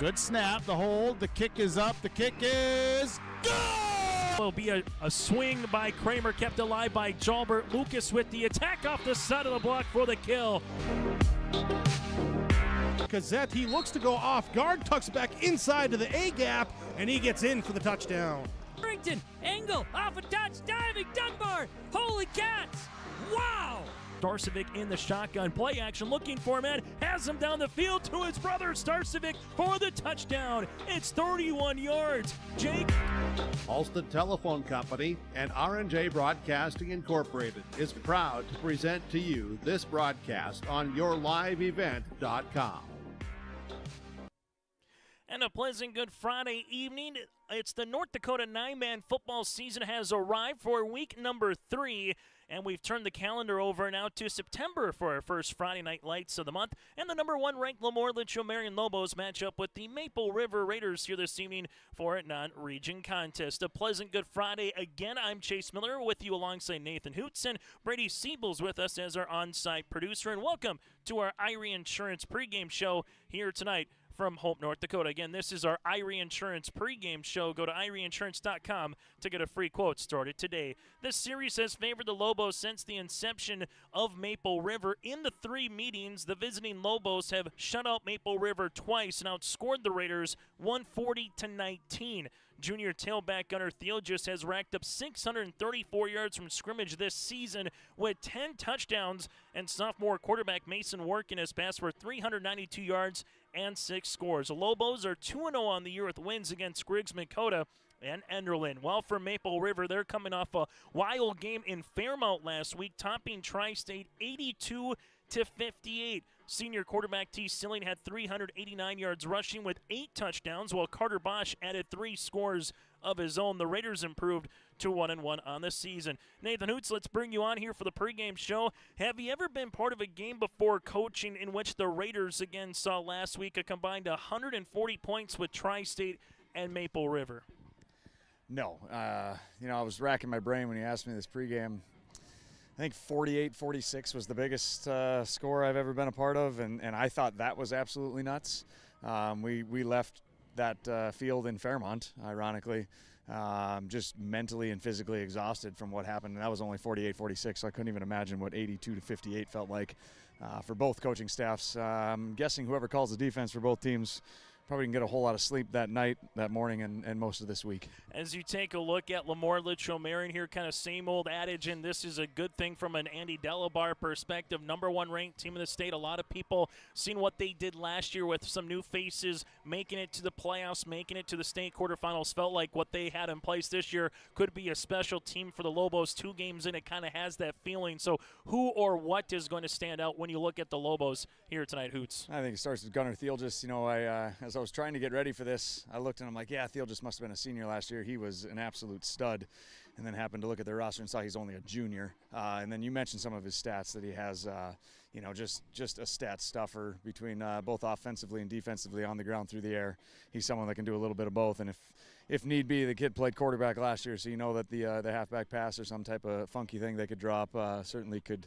Good snap, the hold, the kick is up, the kick is good! Will be a swing by Kramer, kept alive by Jalbert. Lucas with the attack off the side of the block for the kill. Gazette, he looks to go off guard, tucks back inside to the A gap, and he gets in for the touchdown. Harrington, angle, off a touch, diving, Dunbar, holy cats, wow! Starcevic in the shotgun, play action, looking for him, and has him down the field to his brother Starcevic for the touchdown. It's 31 yards. Jake. Alston Telephone Company and R&J Broadcasting Incorporated is proud to present to you this broadcast on yourliveevent.com. And a pleasant good Friday evening. It's the North Dakota 9-man football season has arrived for week number 3. And we've turned the calendar over now to September for our first Friday Night Lights of the month. And the number 1 ranked LaMoure-Litchville Marion Lobos match up with the Maple River Raiders here this evening for a non-region contest. A pleasant good Friday again. I'm Chase Miller with you alongside Nathan Hoots, and Brady Siebel's with us as our on-site producer. And welcome to our Irie Insurance pregame show here tonight from Hope, North Dakota. Again, this is our Irie Insurance pregame show. Go to IrieInsurance.com to get a free quote started today. This series has favored the Lobos since the inception of Maple River. In the 3 meetings, the visiting Lobos have shut out Maple River twice and outscored the Raiders 140-19. Junior tailback Gunnar Theolgis has racked up 634 yards from scrimmage this season with 10 touchdowns, and sophomore quarterback Mason Workin has passed for 392 yards and 6 scores. The Lobos are 2-0 on the year with wins against Griggs, Dakota, and Enderlin. Well, for Maple River, they're coming off a wild game in Fairmount last week, topping Tri-State 82-58. Senior quarterback T. Silling had 389 yards rushing with 8 touchdowns, while Carter Bosch added 3 scores of his own. The Raiders improved to 1-1 on the season. Nathan Hoots, let's bring you on here for the pregame show. Have you ever been part of a game before coaching in which the Raiders again saw last week a combined 140 points with Tri-State and Maple River? No. I was racking my brain when you asked me this pregame. I think 48-46 was the biggest score I've ever been a part of, and I thought that was absolutely nuts. We left that field in Fairmont, ironically, just mentally and physically exhausted from what happened. And that was only 48-46, so I couldn't even imagine what 82-58 felt like for both coaching staffs. I'm guessing whoever calls the defense for both teams probably didn't get a whole lot of sleep that night, that morning, and most of this week. As you take a look at LaMoure-Litchville Marion here, kind of same old adage, and this is a good thing from an Andy Delabar perspective. Number 1 ranked team in the state. A lot of people seen what they did last year with some new faces, making it to the playoffs, making it to the state quarterfinals. Felt like what they had in place this year could be a special team for the Lobos. 2 games in, it kind of has that feeling. So who or what is going to stand out when you look at the Lobos here tonight, Hoots? I think it starts with Gunnar Theolgis. As I was trying to get ready for this, I looked and I'm like, yeah, Theolgis must have been a senior last year. He was an absolute stud. And then happened to look at their roster and saw he's only a junior. And then you mentioned some of his stats that he has, just a stat stuffer between both offensively and defensively on the ground through the air. He's someone that can do a little bit of both. And if need be, the kid played quarterback last year, so you know that the halfback pass or some type of funky thing they could drop certainly could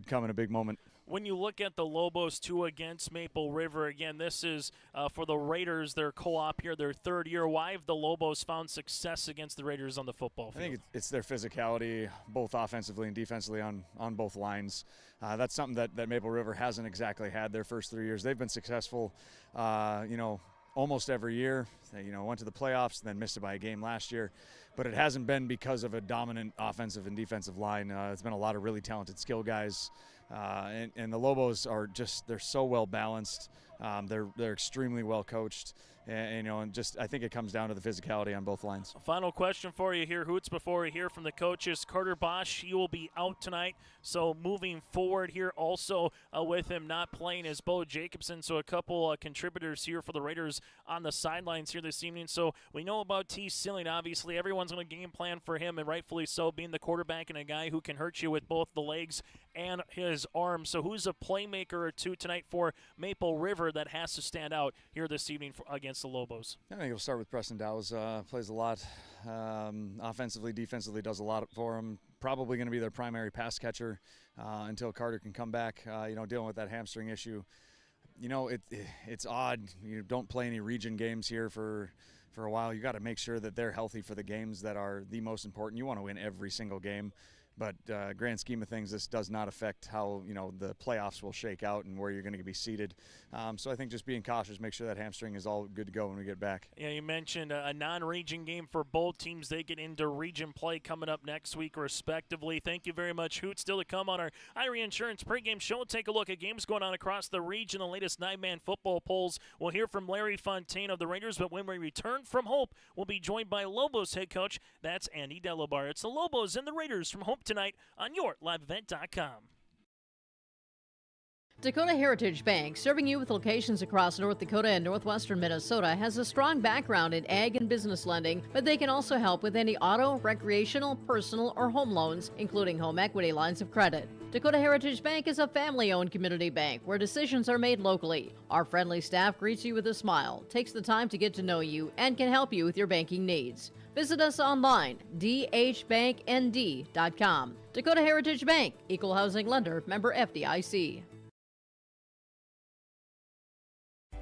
come in a big moment. When you look at the Lobos 2 against Maple River, again, this is for the Raiders, their co-op here, their 3rd year. Why have the Lobos found success against the Raiders on the football field? I think it's their physicality, both offensively and defensively on both lines. That's something that Maple River hasn't exactly had their first 3 years. They've been successful, almost every year. They, went to the playoffs and then missed it by a game last year. But it hasn't been because of a dominant offensive and defensive line. It's been a lot of really talented skill guys. And the Lobos are they're so well balanced. They're extremely well coached. And I think it comes down to the physicality on both lines. Final question for you here, Hoots, before we hear from the coaches. Carter Bosch, he will be out tonight. So moving forward here also with him not playing is Bo Jacobson. So a couple contributors here for the Raiders on the sidelines here this evening. So we know about T. Silling, obviously. Everyone's going to game plan for him, and rightfully so, being the quarterback and a guy who can hurt you with both the legs and his arm. So who's a playmaker or two tonight for Maple River that has to stand out here this evening against the Lobos? I think we'll start with Preston Dowes. Plays a lot offensively, defensively, does a lot for him. Probably going to be their primary pass catcher until Carter can come back, dealing with that hamstring issue. It's odd. You don't play any region games here for a while. You got to make sure that they're healthy for the games that are the most important. You want to win every single game. But grand scheme of things, this does not affect how the playoffs will shake out and where you're going to be seated. So I think just being cautious, make sure that hamstring is all good to go when we get back. Yeah, you mentioned a non-region game for both teams. They get into region play coming up next week, respectively. Thank you very much, Hoot. Still to come on our Irie Insurance pregame show. We'll take a look at games going on across the region, the latest 9-man football polls. We'll hear from Larry Fontaine of the Raiders, but when we return from Hope, we'll be joined by Lobos head coach. That's Andy Delabar. It's the Lobos and the Raiders from Hope tonight on YourLiveEvent.com. Dakota Heritage Bank, serving you with locations across North Dakota and northwestern Minnesota, has a strong background in ag and business lending, but they can also help with any auto, recreational, personal, or home loans, including home equity lines of credit. Dakota Heritage Bank is a family-owned community bank where decisions are made locally. Our friendly staff greets you with a smile, takes the time to get to know you, and can help you with your banking needs. Visit us online, dhbanknd.com. Dakota Heritage Bank, equal housing lender, member FDIC.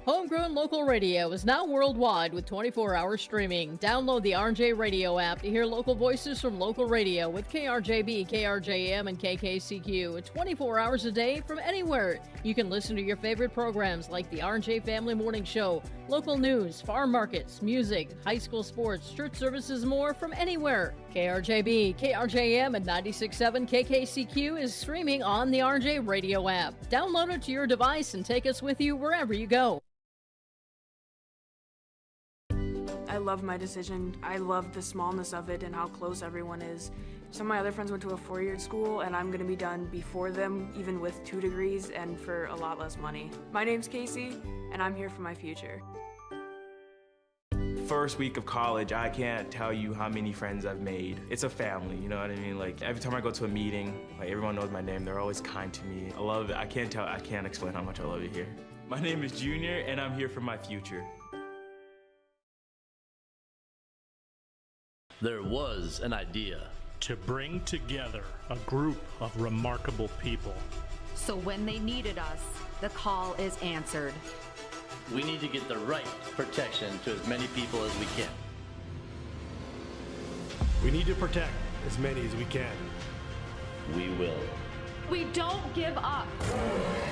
Homegrown local radio is now worldwide with 24-hour streaming. Download the RJ Radio app to hear local voices from local radio with KRJB, KRJM, and KKCQ 24 hours a day from anywhere. You can listen to your favorite programs like the RJ Family Morning Show, local news, farm markets, music, high school sports, church services, more from anywhere. KRJB, KRJM, and 96.7 KKCQ is streaming on the RJ Radio app. Download it to your device and take us with you wherever you go. I love my decision. I love the smallness of it and how close everyone is. Some of my other friends went to a 4-year school, and I'm going to be done before them, even with 2 degrees and for a lot less money. My name's Casey, and I'm here for my future. First week of college, I can't tell you how many friends I've made. It's a family, you know what I mean? Like, every time I go to a meeting, like, everyone knows my name. They're always kind to me. I love it. I can't explain how much I love it here. My name is Junior, and I'm here for my future. There was an idea to bring together a group of remarkable people. So when they needed us, the call is answered. We need to get the right protection to as many people as we can. We need to protect as many as we can. We will. We don't give up.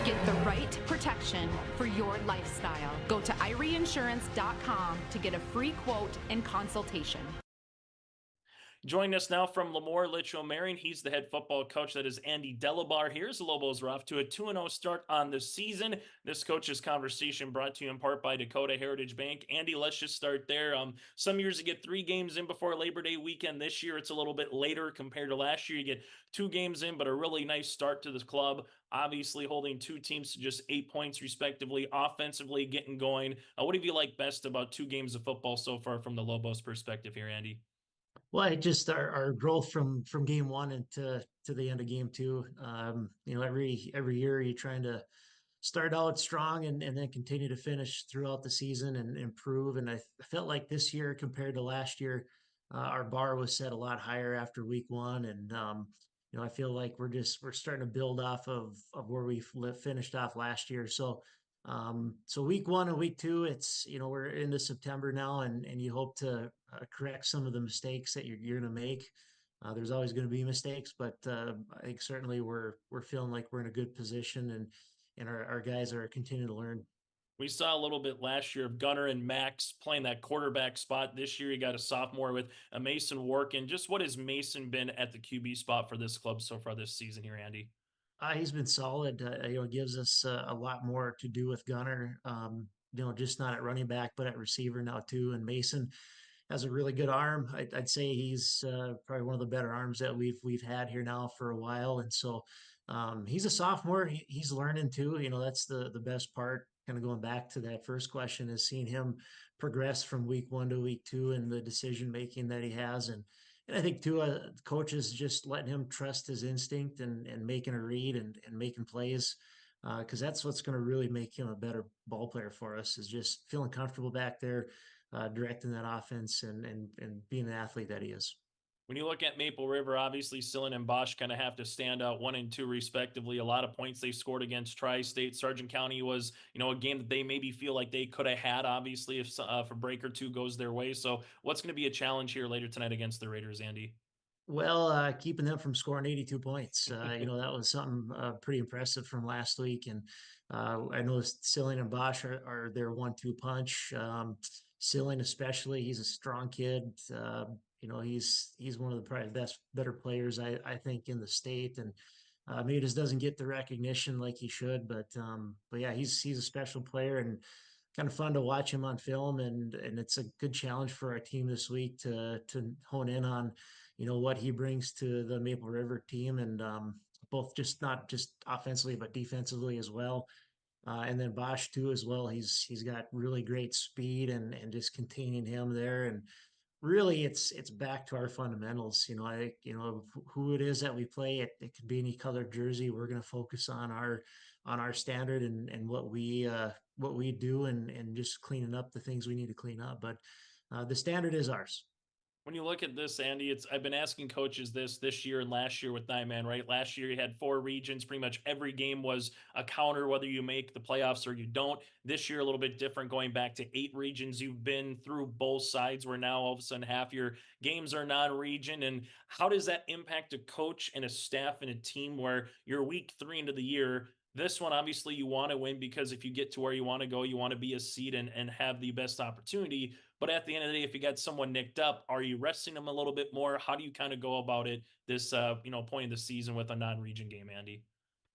Get the right protection for your lifestyle. Go to IrieInsurance.com to get a free quote and consultation. Joining us now from LaMoure-Litchville, Marion. He's the head football coach. That is Andy Delabar. Here's the Lobos are off to a 2-0 start on the season. This coach's conversation brought to you in part by Dakota Heritage Bank. Andy, let's just start there. Some years you get 3 games in before Labor Day weekend. This year it's a little bit later compared to last year. You get 2 games in, but a really nice start to this club. Obviously holding 2 teams to just 8 points respectively, offensively getting going. What have you liked best about 2 games of football so far from the Lobos perspective here, Andy? Well, just our growth from game 1 and to the end of game 2. Every year you're trying to start out strong and then continue to finish throughout the season and improve. And I felt like this year compared to last year, our bar was set a lot higher after week 1. And, I feel like we're starting to build off of where we finished off last year. So week 1 and week 2, it's, we're into September now and you hope to correct some of the mistakes that you're going to make. There's always going to be mistakes, but I think certainly we're feeling like we're in a good position and our guys are continuing to learn. We saw a little bit last year of Gunnar and Max playing that quarterback spot. This year you got a sophomore with a Mason Workin. Just what has Mason been at the QB spot for this club so far this season here, Andy? He's been solid. Gives us a lot more to do with Gunnar. Just not at running back, but at receiver now too. And Mason has a really good arm. I'd say he's probably one of the better arms that we've had here now for a while. And so he's a sophomore. He's learning too. That's the best part. Kind of going back to that first question is seeing him progress from week 1 to week 2 and the decision making that he has. And I think too, coaches just letting him trust his instinct and making a read and making plays, because that's what's going to really make him a better ball player for us, is just feeling comfortable back there, directing that offense and being the athlete that he is. When you look at Maple River, obviously Sillen and Bosch kind of have to stand out 1 and 2 respectively. A lot of points they scored against Tri-State. Sargent County was, a game that they maybe feel like they could have had, obviously, if a break or two goes their way. So what's going to be a challenge here later tonight against the Raiders, Andy? Well, keeping them from scoring 82 points, that was something pretty impressive from last week. And I know Silling and Bosch are their 1-2 punch. Silling especially, he's a strong kid. He's one of the probably better players I think in the state, and maybe just doesn't get the recognition like he should. But yeah, he's a special player and kind of fun to watch him on film, and it's a good challenge for our team this week to hone in on what he brings to the Maple River team, and both not just offensively but defensively as well. And then Bosch too as well. He's got really great speed and just containing him there, and really it's back to our fundamentals. Who it is that we play, it could be any colored jersey. We're going to focus on our standard and what we do, and just cleaning up the things we need to clean up. But the standard is ours. When you look at this, Andy, I've been asking coaches this year and last year with 9-man, right? Last year you had 4 regions. Pretty much every game was a counter, whether you make the playoffs or you don't. This year, a little bit different, going back to 8 regions. You've been through both sides, where now all of a sudden half your games are non-region. And how does that impact a coach and a staff and a team where you're week 3 into the year? This one, obviously, you want to win, because if you get to where you want to go, you want to be a seed and have the best opportunity. But at the end of the day, if you got someone nicked up, are you resting them a little bit more? How do you kind of go about it this, point of the season with a non-region game, Andy?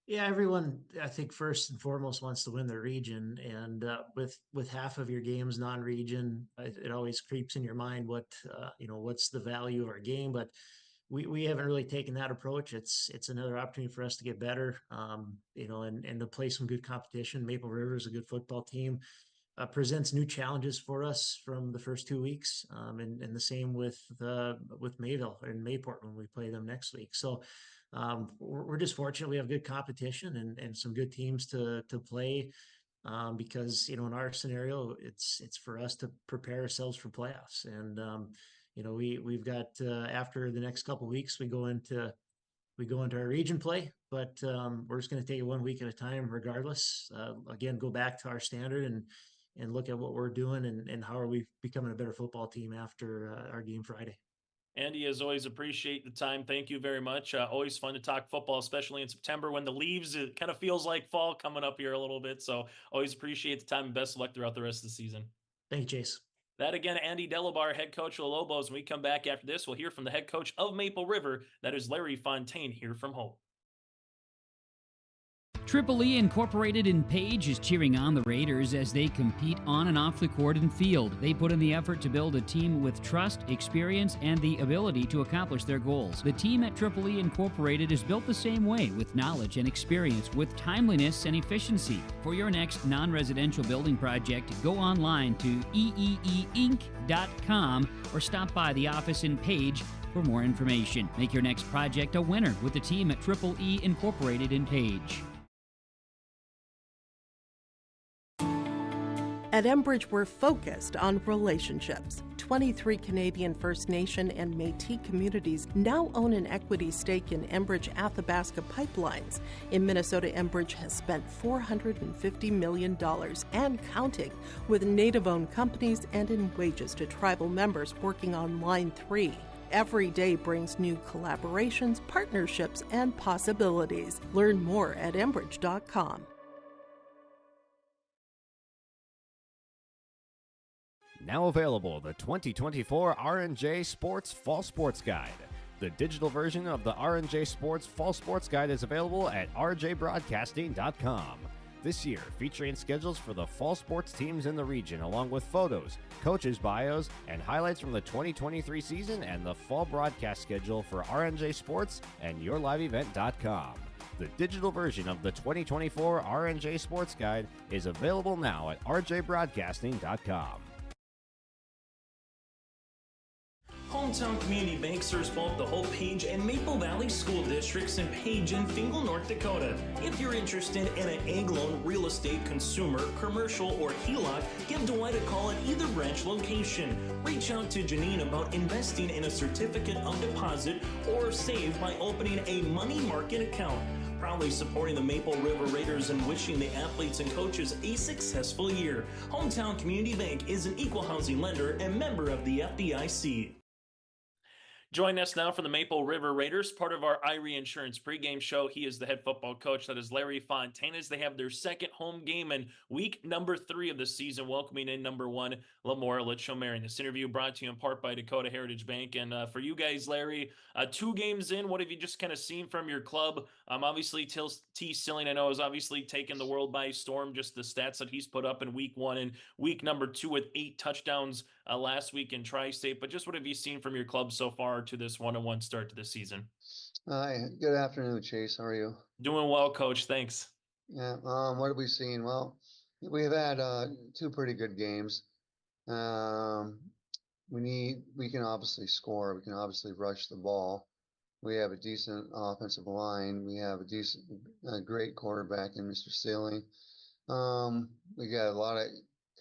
Yeah, everyone, I think, first and foremost wants to win their region. And with half of your games non-region, it always creeps in your mind what's the value of our game. But we haven't really taken that approach. It's another opportunity for us to get better, and to play some good competition. Maple River is a good football team. Presents new challenges for us from the first 2 weeks, and the same with Mayville and Mayport when we play them next week. So we're just fortunate we have good competition and some good teams to play, because in our scenario it's for us to prepare ourselves for playoffs. And we've got after the next couple of weeks we go into our region play, but we're just going to take it 1 week at a time regardless. Again, go back to our standard and look at what we're doing and how are we becoming a better football team after our game Friday. Andy, as always, appreciate the time. Thank you very much. Always fun to talk football, especially in September when the leaves, it kind of feels like fall coming up here a little bit. So always appreciate the time, and best of luck throughout the rest of the season. Thank you, Chase. That again, Andy Delabar, head coach of the Lobos. When we come back after this, we'll hear from the head coach of Maple River. That is Larry Fontaine, here from home. Triple E Incorporated in Page is cheering on the Raiders as they compete on and off the court and field. They put in the effort to build a team with trust, experience, and the ability to accomplish their goals. The team at Triple E Incorporated is built the same way, with knowledge and experience, with timeliness and efficiency. For your next non-residential building project, go online to eeeinc.com or stop by the office in Page for more information. Make your next project a winner with the team at Triple E Incorporated in Page. At Enbridge, we're focused on relationships. 23 Canadian First Nation and Métis communities now own an equity stake in Enbridge Athabasca Pipelines. In Minnesota, Enbridge has spent $450 million and counting, with Native-owned companies and in wages to tribal members working on Line 3. Every day brings new collaborations, partnerships, and possibilities. Learn more at Enbridge.com. Now available, the 2024 R&J Sports Fall Sports Guide. The digital version of the R&J Sports Fall Sports Guide is available at rjbroadcasting.com. This year, featuring schedules for the fall sports teams in the region, along with photos, coaches' bios, and highlights from the 2023 season, and the fall broadcast schedule for R&J Sports and YourLiveEvent.com. The digital version of the 2024 R&J Sports Guide is available now at rjbroadcasting.com. Hometown Community Bank serves both the Hope Page and Maple Valley school districts in Page and Fingal, North Dakota. If you're interested in an ag loan, real estate, consumer, commercial, or HELOC, give Dwight a call at either branch location. Reach out to Janine about investing in a certificate of deposit or save by opening a money market account. Proudly supporting the Maple River Raiders and wishing the athletes and coaches a successful year. Hometown Community Bank is an equal housing lender and member of the FDIC. Join us now for the Maple River Raiders, part of our Irie Insurance pregame show. He is the head football coach. That is Larry Fontanes. They have their second home game in week number 3 of the season, welcoming in number 1, LaMoure-Litchville, Marion. This interview brought to you in part by Dakota Heritage Bank. And for you guys, Larry, 2 games in, what have you just kind of seen from your club? Obviously, T. Silling, I know, has obviously taken the world by storm, just the stats that he's put up in week 1 and week number 2 with 8 touchdowns last week in Tri-State. But just what have you seen from your club so far to this 1-1 start to the season? Hi, good afternoon, Chase. How are you? Doing well, Coach. Thanks. Yeah. What have we seen? Well, we've had 2 pretty good games. We can obviously score. We can obviously rush the ball. We have a decent offensive line. We have a great quarterback in Mr. Sealing. We got a lot of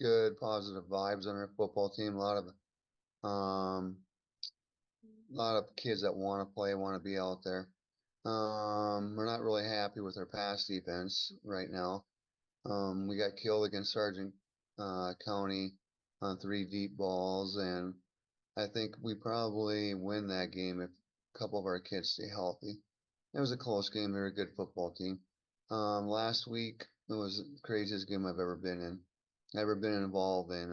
good positive vibes on our football team. A lot of kids that want to play, want to be out there. We're not really happy with our pass defense right now. We got killed against Sargent County on 3 deep balls, and I think we probably win that game if a couple of our kids stay healthy. It was a close game. They're a good football team. Last week, it was the craziest game I've ever been in. Never been involved in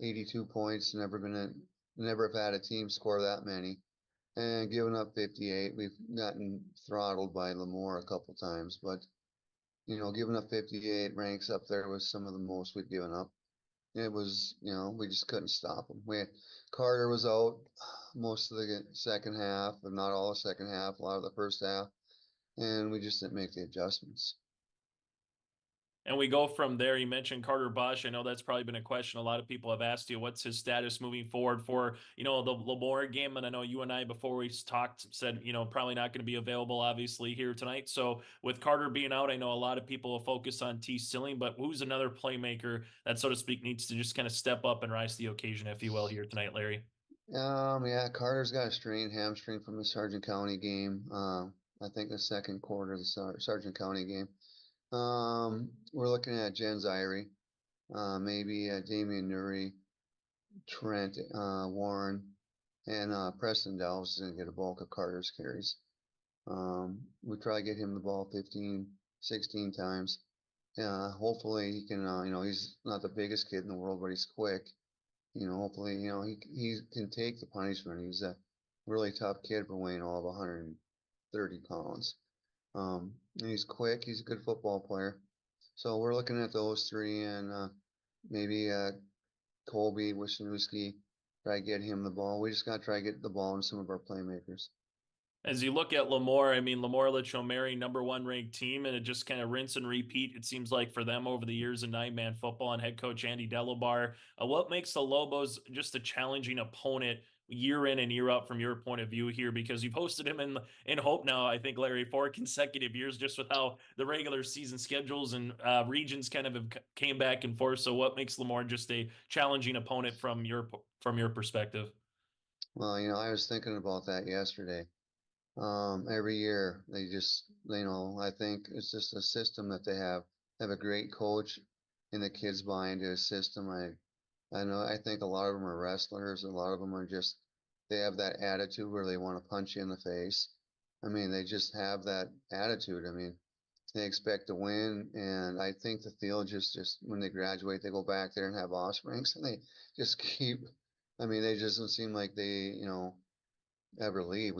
82 points. Never have had a team score that many. And giving up 58. We've gotten throttled by LaMoure a couple times, but giving up 58 ranks up there with some of the most we've given up. It was, we just couldn't stop them. Carter was out most of the second half, but not all the second half, a lot of the first half, and we just didn't make the adjustments. And we go from there. You mentioned Carter Bosch. I know that's probably been a question a lot of people have asked you. What's his status moving forward for, the LaMoure game? And I know you and I, before we talked, said, probably not going to be available, obviously, here tonight. So with Carter being out, I know a lot of people will focus on T. Silling, but who's another playmaker that, so to speak, needs to just kind of step up and rise to the occasion, if you will, here tonight, Larry? Yeah, Carter's got a strained hamstring from the Sargent County game. I think the second quarter of the Sargent County game. We're looking at Jens Irie, maybe Damian Nuri, Trent Warren, and Preston Delves is going to get a bulk of Carter's carries. We try to get him the ball 15, 16 times. Hopefully he can, he's not the biggest kid in the world, but he's quick. Hopefully, he can take the punishment. He's a really tough kid for weighing all of 130 pounds. And he's quick. He's a good football player. So we're looking at those 3 and maybe Colby Wisniewski, try to get him the ball. We just got to try to get the ball in some of our playmakers. As you look at LaMoure, LaMoure-Litchville, Marion, number 1 ranked team, and it just kind of rinse and repeat, it seems like, for them over the years in 9-man football, and head coach Andy Delabar. What makes the Lobos just a challenging opponent year in and year out from your point of view here? Because you've hosted him in Hope now, I think, Larry, 4 consecutive years, just with how the regular season schedules and regions kind of have came back and forth. So what makes LaMoure just a challenging opponent from your perspective? Well, I was thinking about that yesterday. Every year they just, I think it's just a system that they have a great coach and the kids buy into a system. I think a lot of them are wrestlers. A lot of them are just, they have that attitude where they want to punch you in the face. They just have that attitude. They expect to win. And I think the field just when they graduate, they go back there and have offsprings and they just keep, they just don't seem like they, ever leave.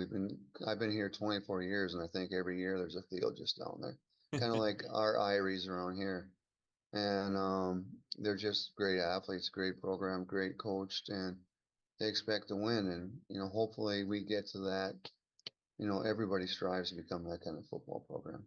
I've been here 24 years, and I think every year there's a field just down there, kind of like our Iries around here. And they're just great athletes, great program, great coached, and they expect to win. And hopefully we get to that. Everybody strives to become that kind of football program.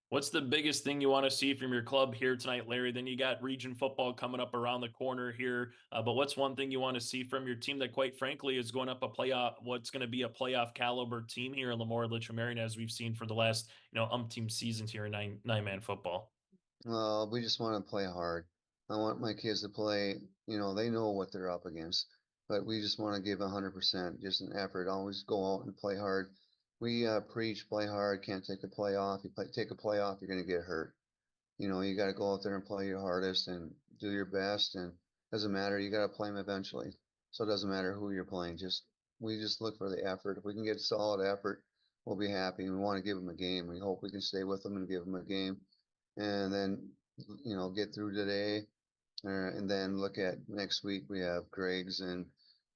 What's the biggest thing you want to see from your club here tonight, Larry? Then you got region football coming up around the corner here. But what's one thing you want to see from your team that, quite frankly, is going up a playoff? What's going to be a playoff caliber team here in LaMoure-Litchville, Marion, as we've seen for the last umpteen seasons here in nine-man football? Well, we just want to play hard. I want my kids to play. They know what they're up against, but we just want to give 100%, just an effort. Always go out and play hard. We preach play hard, can't take a play off. Take a play off, you're going to get hurt. You got to go out there and play your hardest and do your best. And doesn't matter, you got to play them eventually. So it doesn't matter who you're playing. We just look for the effort. If we can get solid effort, we'll be happy. We want to give them a game. We hope we can stay with them and give them a game, and then get through today, and then look at next week. We have Greg's, and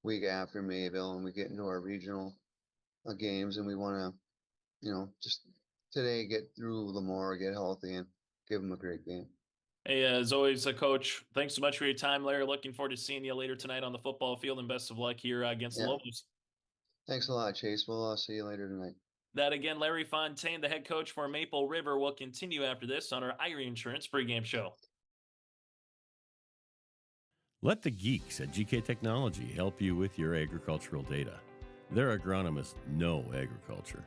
week after Mayville, and we get into our regional games, and we want to, just today get through LaMoure, get healthy, and give them a great game. Hey, as always, Coach, thanks so much for your time, Larry. Looking forward to seeing you later tonight on the football field, and best of luck here against the Lobos. Thanks a lot, Chase. We'll see you later tonight. That again, Larry Fontaine, the head coach for Maple River, will continue after this on our Irie Insurance pregame show. Let the geeks at GK Technology help you with your agricultural data. Their agronomists know agriculture.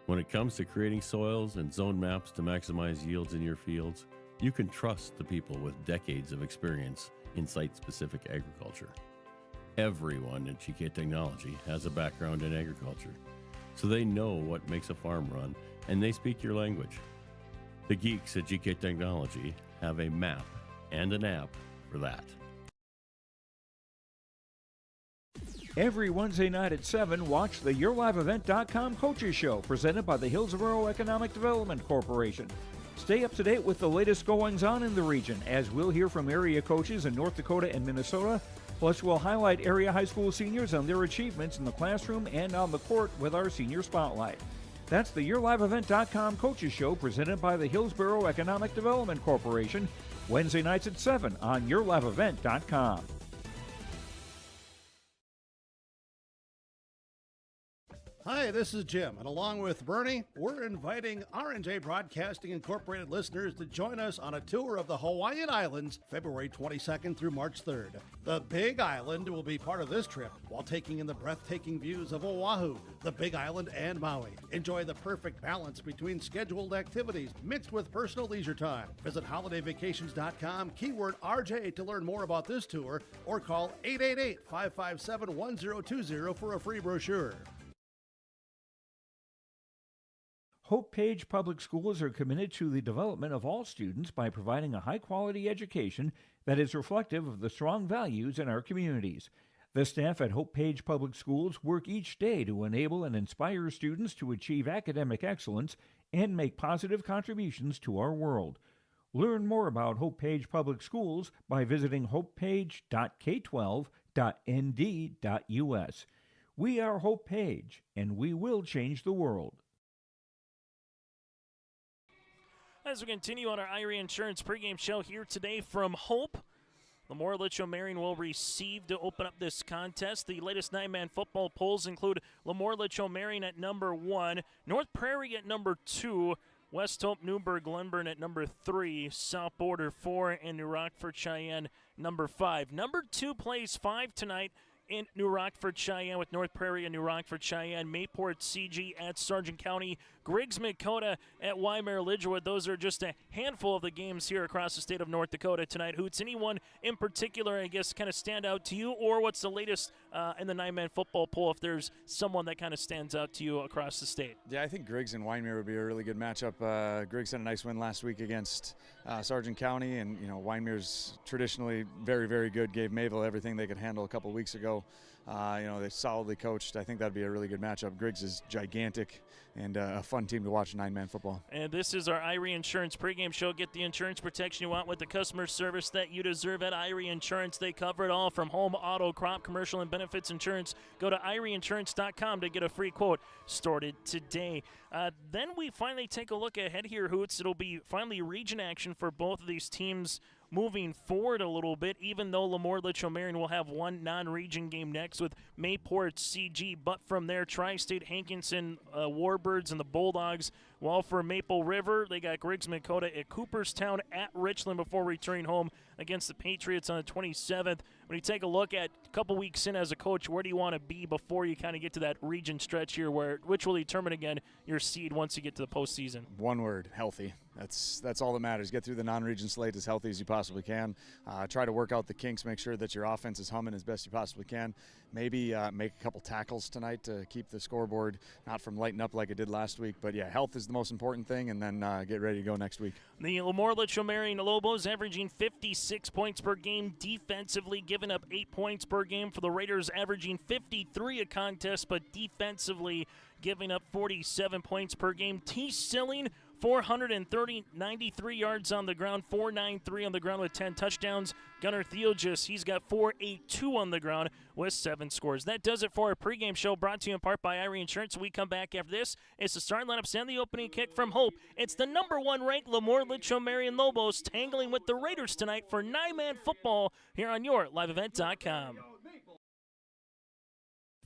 When it comes to creating soils and zone maps to maximize yields in your fields, you can trust the people with decades of experience in site-specific agriculture. Everyone at GK Technology has a background in agriculture, so they know what makes a farm run, and they speak your language. The geeks at GK Technology have a map and an app for that. Every Wednesday night at 7, watch the YourLiveEvent.com Coaches Show presented by the Hillsborough Economic Development Corporation. Stay up to date with the latest goings-on in the region, as we'll hear from area coaches in North Dakota and Minnesota. Plus, we'll highlight area high school seniors and their achievements in the classroom and on the court with our Senior Spotlight. That's the YourLiveEvent.com Coaches Show presented by the Hillsborough Economic Development Corporation, Wednesday nights at 7 on YourLiveEvent.com. Hi, this is Jim, and along with Bernie, we're inviting R&J Broadcasting Incorporated listeners to join us on a tour of the Hawaiian Islands, February 22nd through March 3rd. The Big Island will be part of this trip while taking in the breathtaking views of Oahu, the Big Island, and Maui. Enjoy the perfect balance between scheduled activities mixed with personal leisure time. Visit holidayvacations.com, keyword RJ to learn more about this tour, or call 888-557-1020 for a free brochure. Hope Page Public Schools are committed to the development of all students by providing a high-quality education that is reflective of the strong values in our communities. The staff at Hope Page Public Schools work each day to enable and inspire students to achieve academic excellence and make positive contributions to our world. Learn more about Hope Page Public Schools by visiting hopepage.k12.nd.us. We are Hope Page, and we will change the world. As we continue on our Irie Insurance pregame show here today from Hope, LaMoure-Litchville Marion will receive to open up this contest. The latest nine-man football polls include LaMoure-Litchville Marion at number 1, North Prairie at number 2, West Hope, Newburgh, Glenburn at number 3, South Border 4, and New Rockford, Cheyenne number 5. Number 2 plays 5 tonight in New Rockford, Cheyenne, with North Prairie and New Rockford, Cheyenne, Mayport, CG at Sargent County, Griggs, Dakota at Marion. Those are just a handful of the games here across the state of North Dakota tonight. Hoots, anyone in particular, I guess, kind of stand out to you, or what's the latest in the nine-man football poll, if there's someone that kind of stands out to you across the state? Yeah, I think Griggs and Wyndmere would be a really good matchup. Griggs had a nice win last week against Sargent County, and Wyndmere's traditionally very, very good. Gave Mayville everything they could handle a couple weeks ago. They solidly coached. I think that'd be a really good matchup. Griggs is gigantic and a fun team to watch nine-man football. And this is our Irie Insurance pregame show. Get the insurance protection you want with the customer service that you deserve at Irie Insurance. They cover it all from home, auto, crop, commercial, and benefits insurance. Go to IrieInsurance.com to get a free quote started today. Then we finally take a look ahead here, Hoots. It'll be finally region action for both of these teams moving forward a little bit, even though LaMoure-Litchville Marion will have one non-region game next with Mayport CG. But from there, Tri-State, Hankinson, Warbirds, and the Bulldogs Well, for Maple River, they got Griggs Dakota at Cooperstown at Richland before returning home against the Patriots on the 27th. When you take a look at a couple weeks in as a coach, where do you want to be before you kind of get to that region stretch here, which will determine, again, your seed once you get to the postseason? One word, healthy. That's all that matters. Get through the non-region slate as healthy as you possibly can. Try to work out the kinks, make sure that your offense is humming as best you possibly can. Maybe make a couple tackles tonight to keep the scoreboard not from lighting up like it did last week. But, yeah, health is the most important thing, and then get ready to go next week. The LaMoure-Litchville Marion Lobos averaging 56 points per game defensively, giving up 8 points per game. For the Raiders, averaging 53 a contest, but defensively giving up 47 points per game. Silling, 93 yards on the ground, 493 on the ground with 10 touchdowns. Gunnar Theogis, he's got 482 on the ground with 7 scores. That does it for our pregame show, brought to you in part by Irie Insurance. When we come back after this, it's the starting lineups and the opening kick from Hope. It's the number 1 ranked LaMoure-Litchville Marion Lobos tangling with the Raiders tonight for 9-man football here on your liveevent.com.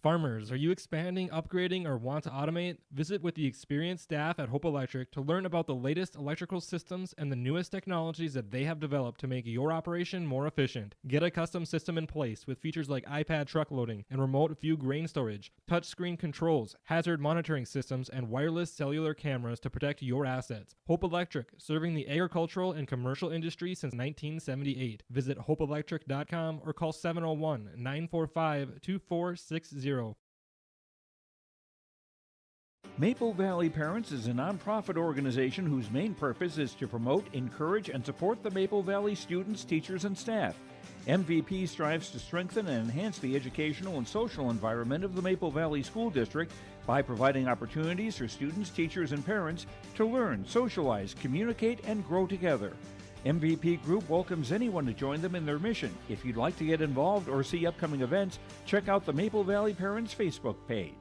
Farmers, are you expanding, upgrading, or want to automate? Visit with the experienced staff at Hope Electric to learn about the latest electrical systems and the newest technologies that they have developed to make your operation more efficient. Get a custom system in place with features like iPad truck loading and remote view grain storage, touchscreen controls, hazard monitoring systems, and wireless cellular cameras to protect your assets. Hope Electric, serving the agricultural and commercial industry since 1978. Visit hopeelectric.com or call 701-945-2460. Maple Valley Parents is a nonprofit organization whose main purpose is to promote, encourage, and support the Maple Valley students, teachers, and staff. MVP strives to strengthen and enhance the educational and social environment of the Maple Valley School District by providing opportunities for students, teachers, and parents to learn, socialize, communicate, and grow together. MVP Group welcomes anyone to join them in their mission. If you'd like to get involved or see upcoming events, check out the Maple Valley Parents Facebook page.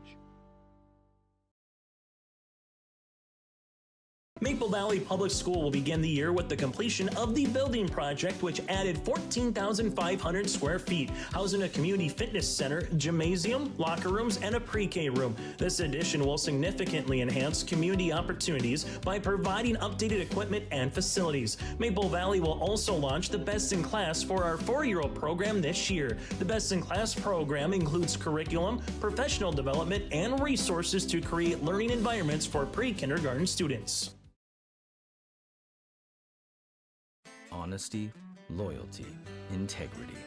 Maple Valley Public School will begin the year with the completion of the building project, which added 14,500 square feet, housing a community fitness center, gymnasium, locker rooms, and a pre-K room. This addition will significantly enhance community opportunities by providing updated equipment and facilities. Maple Valley will also launch the Best in Class for our 4-year-old program this year. The Best in Class program includes curriculum, professional development, and resources to create learning environments for pre-kindergarten students. Honesty, loyalty, integrity.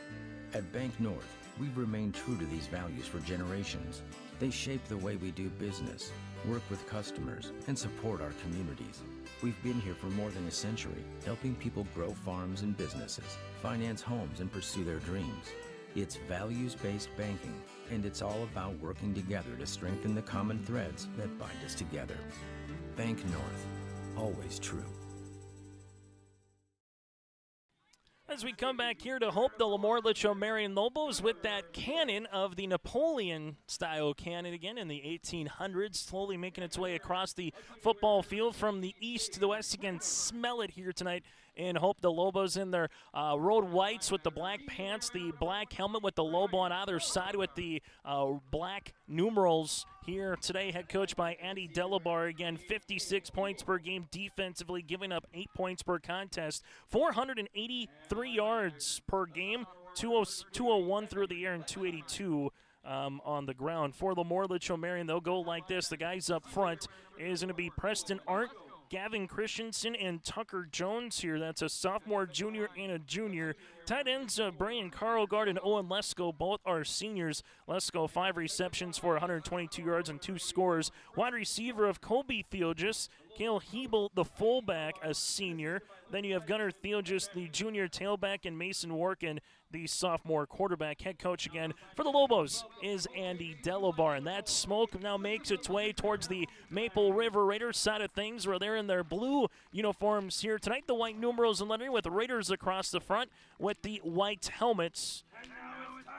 At Bank North, we've remained true to these values for generations. They shape the way we do business, work with customers, and support our communities. We've been here for more than a century, helping people grow farms and businesses, finance homes, and pursue their dreams. It's values-based banking, and it's all about working together to strengthen the common threads that bind us together. Bank North, always true. As we come back here to Hope, the LaMoure-Litchville Marion Lobos with that cannon of the Napoleon-style cannon again in the 1800s, slowly making its way across the football field from the east to the west. You can smell it here tonight in Hope. The Lobos in their road whites with the black pants, the black helmet with the Lobo on either side with the black numerals here today. Head coach by Andy Delabar. Again, 56 points per game defensively, giving up 8 points per contest, 483 yards per game, 201 through the air and 282 on the ground. For LaMoure-Litchville Marion, they'll go like this. The guys up front is going to be Preston Arndt, Gavin Christensen, and Tucker Jones here. That's a sophomore, junior, and a junior. Tight ends, Brian Carlgard and Owen Lesko, both are seniors. Lesko, 5 receptions for 122 yards and 2 scores. Wide receiver of Kobe Theogis, Cale Hebel, the fullback, a senior. Then you have Gunnar Theogis, the junior tailback, and Mason Workin, the sophomore quarterback. Head coach again for the Lobos is Andy Delabar. And that smoke now makes its way towards the Maple River Raiders side of things, where they're in their blue uniforms here tonight. The white numerals and lettering with the Raiders across the front with the white helmets,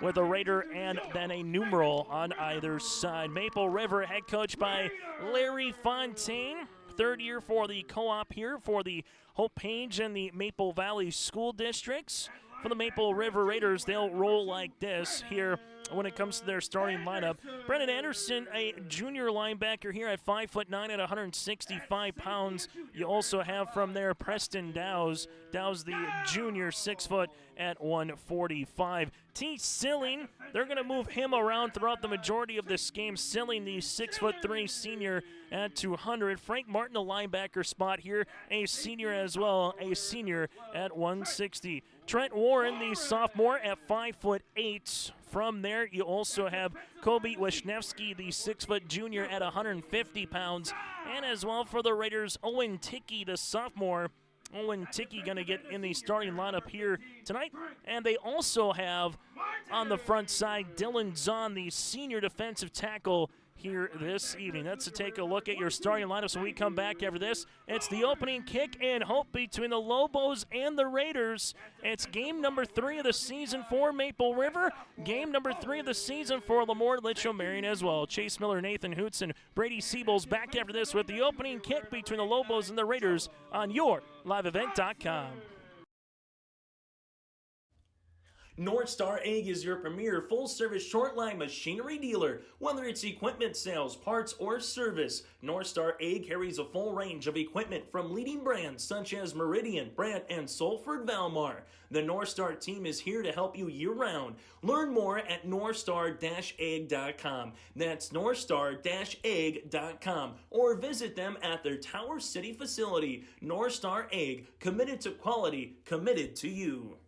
with a Raider and then a numeral on either side. Maple River, head coach by Larry Fontaine. 3rd year for the co-op here for the Hope Page and the Maple Valley School Districts. for the Maple River Raiders, they'll roll like this here when it comes to their starting lineup. Brennan Anderson, a junior linebacker here at 5'9" at 165 pounds. You also have from there Preston Dowse. Dowse, the junior, 6 foot at 145. T. Silling, they're going to move him around throughout the majority of this game. Silling, the 6'3" senior at 200. Frank Martin, the linebacker spot here, a senior as well, a senior at 160. Trent Warren, the sophomore, at 5'8". From there, you also have Kobe Wisniewski, the 6-foot junior, at 150 pounds. And as well for the Raiders, Owen Tickey, the sophomore. Owen Tickey going to get in the starting lineup here tonight. And they also have on the front side Dylan Zahn, the senior defensive tackle, here this evening. That's to take a look at your starting lineup. When we come back after this, it's the opening kick and hope between the Lobos and the Raiders. It's game number 3 of the season for Maple River, game number 3 of the season for LaMoure-Litchville Marion as well. Chase Miller, Nathan Hoots, and Brady Siebels back after this with the opening kick between the Lobos and the Raiders on your liveevent.com. North Star Ag is your premier full-service short-line machinery dealer. Whether it's equipment sales, parts, or service, North Star Ag carries a full range of equipment from leading brands such as Meridian, Brandt, and Salford Valmar. The North Star team is here to help you year-round. Learn more at northstar-ag.com. That's northstar-ag.com. Or visit them at their Tower City facility. North Star Ag, committed to quality, committed to you.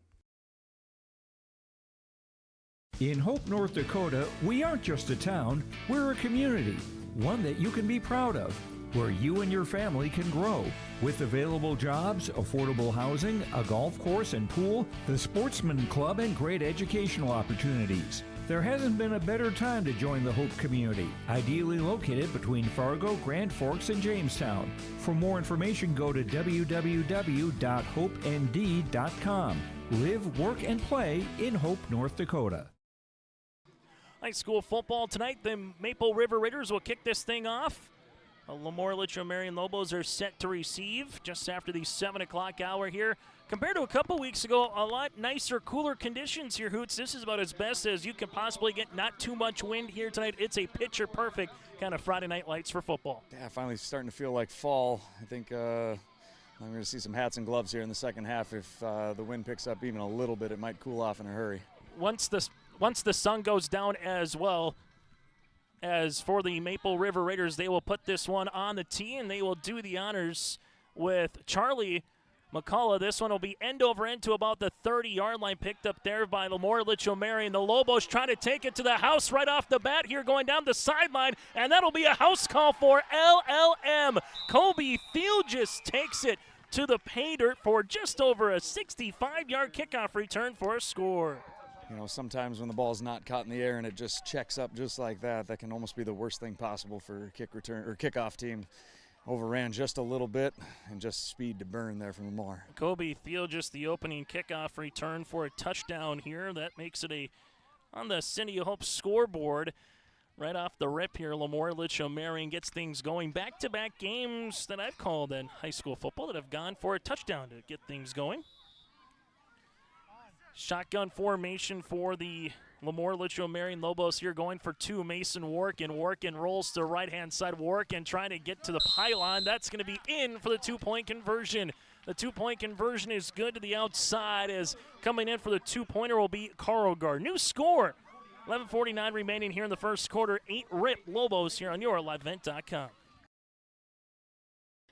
In Hope, North Dakota, we aren't just a town, we're a community, one that you can be proud of, where you and your family can grow. With available jobs, affordable housing, a golf course and pool, the Sportsman Club, and great educational opportunities. There hasn't been a better time to join the Hope community, ideally located between Fargo, Grand Forks, and Jamestown. For more information, go to www.hopend.com. Live, work, and play in Hope, North Dakota. High school football tonight. The Maple River Raiders will kick this thing off. The LaMoure-Litchville Marion Lobos are set to receive just after the 7 o'clock hour here. Compared to a couple weeks ago, a lot nicer, cooler conditions here, Hoots. This is about as best as you can possibly get. Not too much wind here tonight. It's a picture-perfect kind of Friday night lights for football. Yeah, finally starting to feel like fall. I think I'm going to see some hats and gloves here in the second half. If the wind picks up even a little bit, it might cool off in a hurry. Once the sun goes down as well, as for the Maple River Raiders, they will put this one on the tee, and they will do the honors with Charlie McCullough. This one will be end over end to about the 30-yard line, picked up there by LaMoure-Litchville Marion. The Lobos trying to take it to the house right off the bat here, going down the sideline, and that'll be a house call for LLM. Kobe Field just takes it to the pay dirt for just over a 65-yard kickoff return for a score. You know, sometimes when the ball's not caught in the air and it just checks up just like that, that can almost be the worst thing possible for a kick return or kickoff team. Overran just a little bit and just speed to burn there from LaMoure. Kobe Field just the opening kickoff return for a touchdown here. That makes it on the City of Hope scoreboard. Right off the rip here, LaMoure-Litchville Marion gets things going. Back-to-back games that I've called in high school football that have gone for a touchdown to get things going. Shotgun formation for the LaMoure-Litchville Marion Lobos here, going for 2. Mason Workin rolls to right-hand side. Workin trying to get to the pylon. That's going to be in for the 2-point conversion. The 2-point conversion is good to the outside, as coming in for the 2-pointer will be Carlgard. New score, 11:49 remaining here in the first quarter. 8-rip Lobos here on your liveevent.com.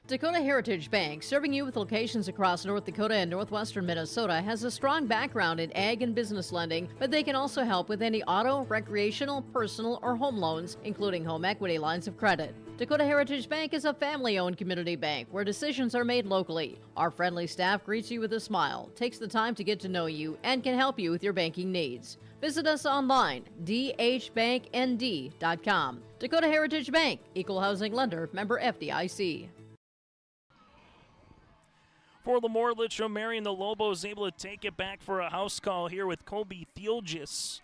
Dakota Heritage Bank, serving you with locations across North Dakota and northwestern Minnesota, has a strong background in ag and business lending, but they can also help with any auto, recreational, personal, or home loans, including home equity lines of credit. Dakota Heritage Bank is a family-owned community bank where decisions are made locally. Our friendly staff greets you with a smile, takes the time to get to know you, and can help you with your banking needs. Visit us online, dhbanknd.com. Dakota Heritage Bank, equal housing lender, member FDIC. For LaMoure-Litchville Marion, the Lobos able to take it back for a house call here with Kobe Thielgis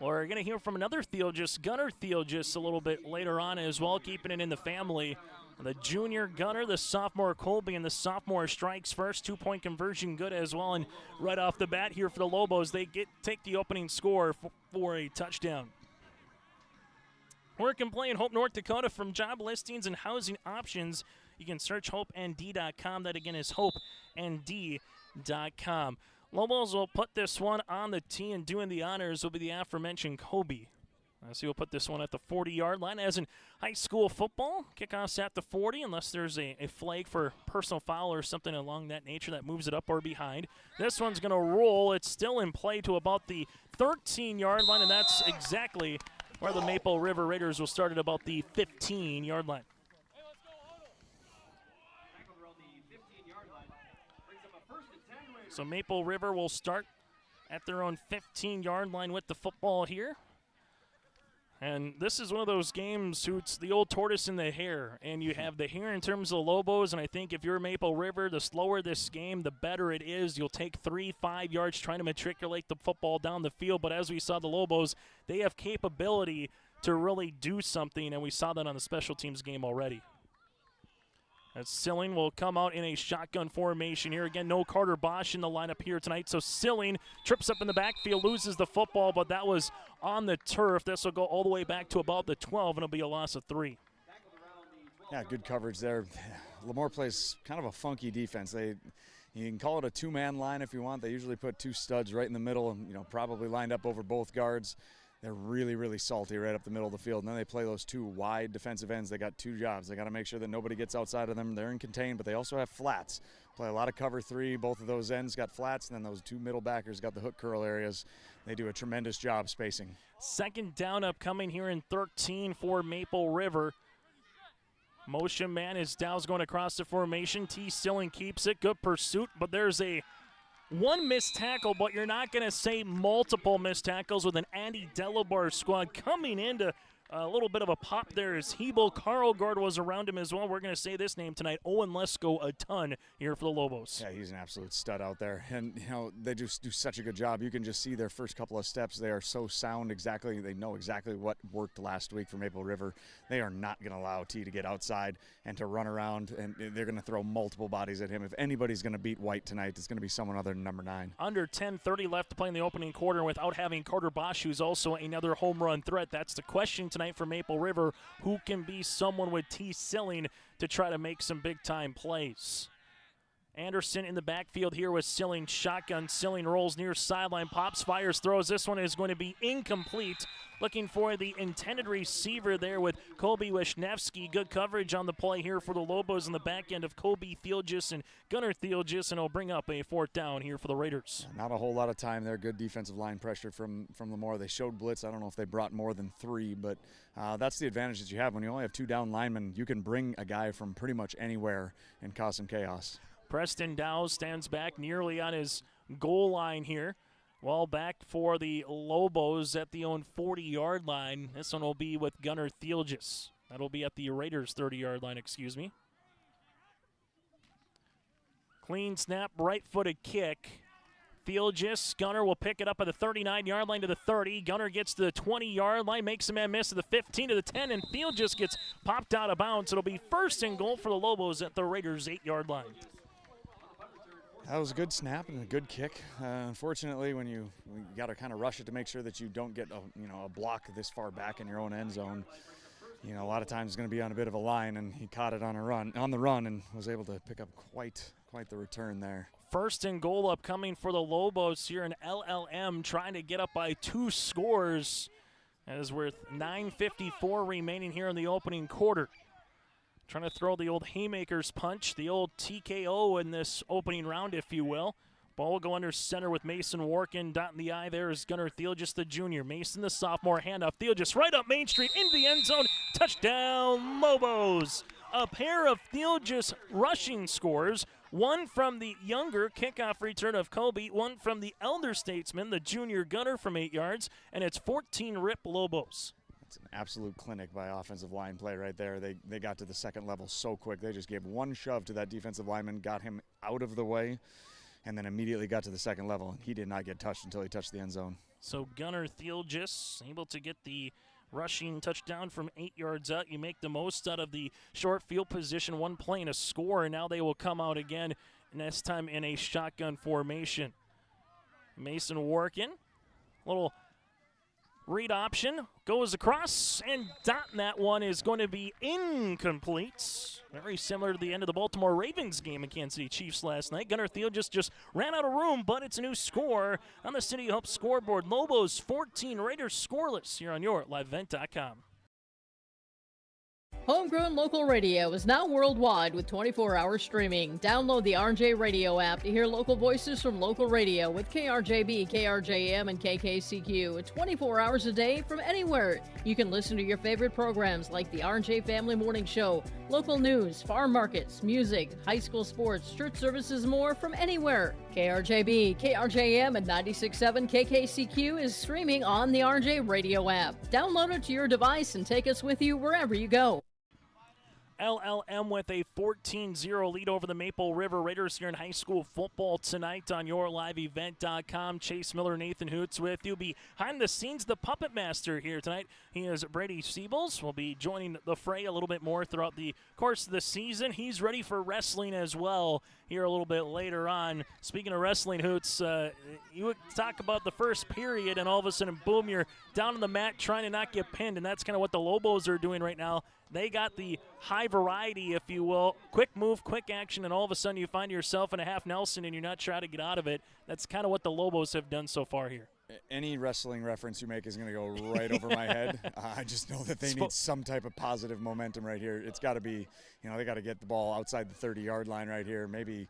We're going to hear from another Theologist, Gunnar Theologist, a little bit later on as well, keeping it in the family. The junior Gunnar, the sophomore Colby, and the sophomore strikes first. 2-point conversion good as well. And right off the bat here for the Lobos, they take the opening score for a touchdown. Work and play in Hope, North Dakota from job listings and housing options. You can search hopend.com. That again is hopend.com. Lobos will put this one on the tee, and doing the honors will be the aforementioned Kobe. So he'll put this one at the 40-yard line. As in high school football, kickoffs at the 40, unless there's a flag for personal foul or something along that nature that moves it up or behind. This one's going to roll. It's still in play to about the 13-yard line, and that's exactly where the Maple River Raiders will start at about the 15-yard line. So Maple River will start at their own 15-yard line with the football here. And this is one of those games, Hoots, the old tortoise and the hare. And you have the hare in terms of the Lobos, and I think if you're Maple River, the slower this game, the better it is. You'll take 3-5 yards trying to matriculate the football down the field. But as we saw the Lobos, they have capability to really do something, and we saw that on the special teams game already. As Silling will come out in a shotgun formation here. Again, no Carter Bosch in the lineup here tonight. So Silling trips up in the backfield, loses the football, but that was on the turf. This will go all the way back to about the 12, and it'll be a loss of 3. Yeah, good coverage there. LaMoure plays kind of a funky defense. You can call it a two-man line if you want. They usually put two studs right in the middle and, probably lined up over both guards. They're really, really salty right up the middle of the field. And then they play those two wide defensive ends. They got two jobs. They got to make sure that nobody gets outside of them. They're in contain, but they also have flats. Play a lot of cover 3. Both of those ends got flats, and then those two middle backers got the hook curl areas. They do a tremendous job spacing. Second down upcoming here in 13 for Maple River. Motion man is Dow's going across the formation. T. Silling keeps it. Good pursuit, but there's one missed tackle, but you're not going to say multiple missed tackles with an Andy Delabar squad coming into a little bit of a pop there as Hebel Karlgaard was around him as well. We're going to say this name tonight, Owen Lesko, a ton here for the Lobos. Yeah, he's an absolute stud out there. And, they just do such a good job. You can just see their first couple of steps. They are so sound exactly. They know exactly what worked last week for Maple River. They are not going to allow T to get outside and to run around, and they're going to throw multiple bodies at him. If anybody's going to beat White tonight, it's going to be someone other than number 9. Under 10:30 left to play in the opening quarter without having Carter Bosch, who's also another home run threat. That's the question tonight for Maple River. Who can be someone with T. Silling to try to make some big-time plays? Anderson in the backfield here with Silling. Shotgun. Silling rolls near sideline. Pops, fires, throws. This one is going to be incomplete. Looking for the intended receiver there with Colby Wisniewski. Good coverage on the play here for the Lobos in the back end of Colby Theologist and Gunnar Theologist, and it'll bring up a 4th down here for the Raiders. Not a whole lot of time there. Good defensive line pressure from LaMoure. They showed blitz. I don't know if they brought more than 3, but that's the advantage that you have. When you only have 2 down linemen, you can bring a guy from pretty much anywhere and cause some chaos. Preston Dow stands back nearly on his goal line here. Well, back for the Lobos at the own 40-yard line. This one will be with Gunnar Theologist. That'll be at the Raiders' 30-yard line, excuse me. Clean snap, right-footed kick. Theologist, Gunnar will pick it up at the 39-yard line to the 30. Gunnar gets to the 20-yard line, makes a man miss to the 15 to the 10, and Theologist gets popped out of bounds. It'll be 1st and goal for the Lobos at the Raiders' 8-yard line. That was a good snap and a good kick. Unfortunately, when you got to kind of rush it to make sure that you don't get a block this far back in your own end zone. A lot of times it's going to be on a bit of a line, and he caught it on the run, and was able to pick up quite the return there. 1st and goal upcoming for the Lobos here in LLM, trying to get up by 2 scores as with 9:54 remaining here in the opening quarter. Trying to throw the old haymakers punch, the old TKO in this opening round, if you will. Ball will go under center with Mason Warkin. Dotting the I there is Gunnar Theologist, the junior. Mason, the sophomore, handoff. Theologist right up Main Street into the end zone. Touchdown, Lobos. A pair of Theologist rushing scores. One from the younger kickoff return of Kobe, one from the elder statesman, the junior Gunnar from 8 yards, and it's 14 rip Lobos. It's an absolute clinic by offensive line play right there. They got to the second level so quick. They just gave one shove to that defensive lineman, got him out of the way, and then immediately got to the second level. He did not get touched until he touched the end zone. So Gunnar Thielgis able to get the rushing touchdown from 8 yards out. You make the most out of the short field position, one play and a score, and now they will come out again, and this time in a shotgun formation. Mason working, little read option, goes across, and dotting that one is going to be incomplete. Very similar to the end of the Baltimore Ravens game in Kansas City Chiefs last night. Gunnar Thielgis just ran out of room, but it's a new score on the City of Hope scoreboard. Lobos 14, Raiders scoreless here on your LiveEvent.com. Homegrown local radio is now worldwide with 24-hour streaming. Download the RJ Radio app to hear local voices from local radio with KRJB, KRJM, and KKCQ 24 hours a day from anywhere. You can listen to your favorite programs like the RJ Family Morning Show, local news, farm markets, music, high school sports, church services, more from anywhere. KRJB, KRJM, and 96.7 KKCQ is streaming on the RJ Radio app. Download it to your device and take us with you wherever you go. LLM with a 14-0 lead over the Maple River Raiders here in high school football tonight on yourliveevent.com. Chase Miller, Nathan Hoots with you. Behind the scenes, the puppet master here tonight. He is Brady Siebels. Will be joining the fray a little bit more throughout the course of the season. He's ready for wrestling as well here a little bit later on. Speaking of wrestling, Hoots, you would talk about the first period, and all of a sudden, boom, you're down on the mat trying to not get pinned, and that's kind of what the Lobos are doing right now. They got the high variety, if you will, quick move, quick action, and all of a sudden you find yourself in a half Nelson and you're not trying to get out of it. That's kind of what the Lobos have done so far here. Any wrestling reference you make is going to go right over my head. I just know that they need some type of positive momentum right here. It's got to be, they got to get the ball outside the 30-yard line right here. Maybe,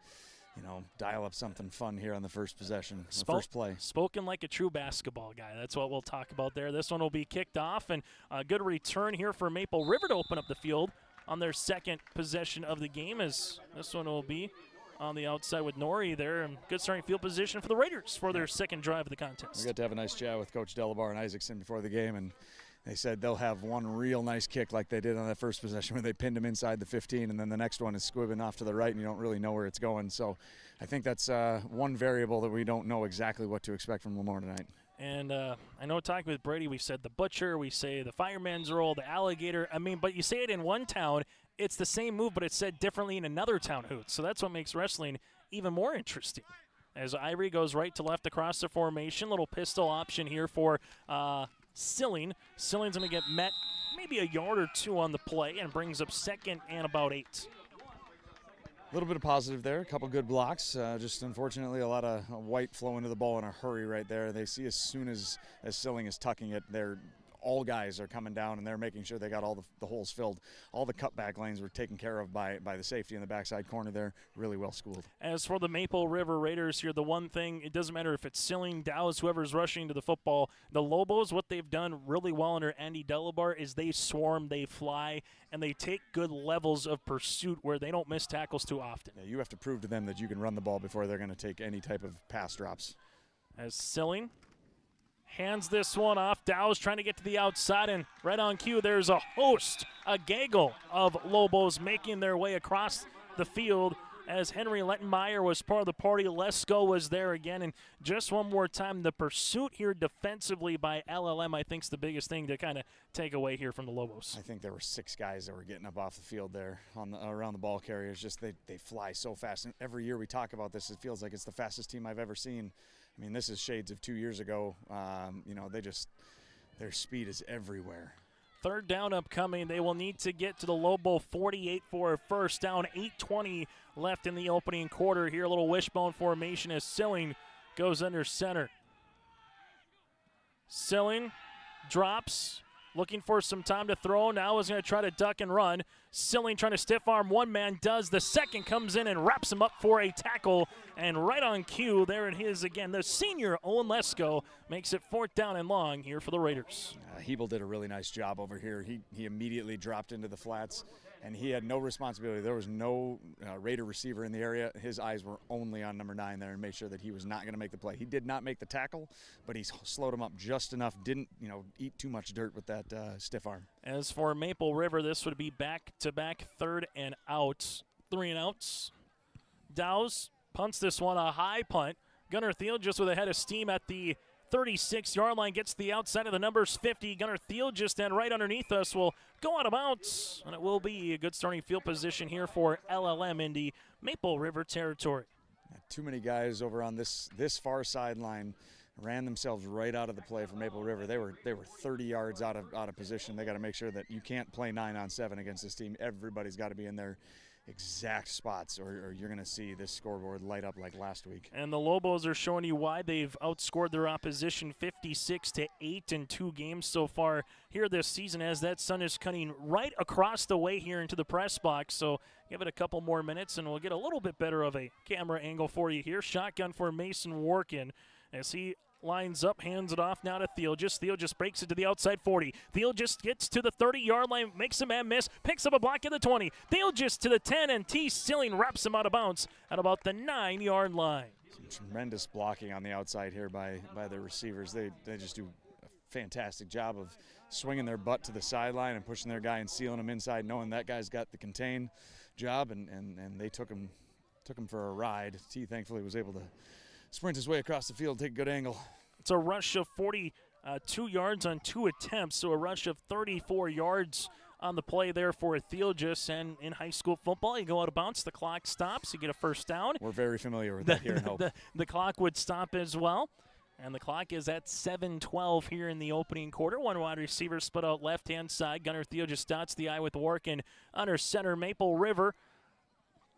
dial up something fun here on the first possession, first play. Spoken like a true basketball guy. That's what we'll talk about there. This one will be kicked off, and a good return here for Maple River to open up the field on their second possession of the game, as this one will be on the outside with Nori there. And good starting field position for the Raiders for their second drive of the contest. We got to have a nice chat with Coach Delabar and Isaacson before the game, and they said they'll have one real nice kick like they did on that first possession where they pinned him inside the 15, and then the next one is squibbing off to the right, and you don't really know where it's going. So I think that's one variable that we don't know exactly what to expect from LaMoure tonight. And I know talking with Brady, we said the butcher, we say the fireman's roll, the alligator. But you say it in one town, it's the same move, but it's said differently in another town, Hoots. So that's what makes wrestling even more interesting. As Irie goes right to left across the formation, little pistol option here for Silling. Silling's going to get met maybe a yard or two on the play and brings up second and about 8. A little bit of positive there, a couple good blocks. Just unfortunately a lot of white flowing to the ball in a hurry right there. They see as soon as Silling is tucking it, all guys are coming down and they're making sure they got all the holes filled. All the cutback lanes were taken care of by the safety in the backside corner there. Really well schooled. As for the Maple River Raiders here, the one thing, it doesn't matter if it's Silling, Dow's, whoever's rushing to the football. The Lobos, what they've done really well under Andy Delabar is they swarm, they fly, and they take good levels of pursuit where they don't miss tackles too often. Yeah, you have to prove to them that you can run the ball before they're going to take any type of pass drops. As Silling hands this one off. Dow's trying to get to the outside, and right on cue, there's a gaggle of Lobos making their way across the field as Henry Lettenmeyer was part of the party. Lesko was there again, and just one more time, the pursuit here defensively by LLM, I think, is the biggest thing to kind of take away here from the Lobos. I think there were 6 guys that were getting up off the field there around the ball carriers. Just they fly so fast, and every year we talk about this, it feels like it's the fastest team I've ever seen. I mean, this is shades of 2 years ago. Their speed is everywhere. Third down upcoming. They will need to get to the Lobo 48 for a first down. 8:20 left in the opening quarter here. A little wishbone formation as Silling goes under center. Silling drops, looking for some time to throw. Now is going to try to duck and run. Silling trying to stiff arm. One man does. The second comes in and wraps him up for a tackle. And right on cue, there it is again. The senior Owen Lesko makes it 4th down and long here for the Raiders. Hebel did a really nice job over here. He immediately dropped into the flats, and he had no responsibility. There was no Raider receiver in the area. His eyes were only on number 9 there and made sure that he was not going to make the play. He did not make the tackle, but he slowed him up just enough. Didn't eat too much dirt with that stiff arm. As for Maple River, this would be back-to-back 3rd and out. 3 and outs. Dow's punts this one, a high punt. Gunnar Thiel just with a head of steam at the 36-yard line, gets the outside of the numbers 50. Gunnar Thiel just then right underneath us will go out of bounds, and it will be a good starting field position here for LLM in the Maple River territory. Too many guys over on this far sideline ran themselves right out of the play for Maple River. They were 30 yards out of position. They got to make sure that you can't play 9-on-7 against this team. Everybody's got to be in their exact spots, or you're going to see this scoreboard light up like last week. And the Lobos are showing you why they've outscored their opposition 56-8 in 2 games so far here this season, as that sun is cutting right across the way here into the press box. So give it a couple more minutes and we'll get a little bit better of a camera angle for you here. Shotgun for Mason Workin as he lines up, hands it off now to Thiel. Thiel just breaks it to the outside 40. Thiel just gets to the 30-yard line, makes a man miss, picks up a block at the 20. Thiel just to the 10, and T. Silling wraps him out of bounds at about the 9-yard line. Some tremendous blocking on the outside here by the receivers. They just do a fantastic job of swinging their butt to the sideline and pushing their guy and sealing him inside, knowing that guy's got the contain job, and they took him for a ride. T. thankfully was able to sprint his way across the field, take a good angle. It's a rush of 42 yards on 2 attempts, so a rush of 34 yards on the play there for Theologist. And in high school football, you go out of bounds, the clock stops, you get a first down. We're very familiar with that here in Hope. The clock would stop as well. And the clock is at 7:12 here in the opening quarter. One wide receiver split out left-hand side. Gunnar Theologist dots the eye with Workin under center. Maple River.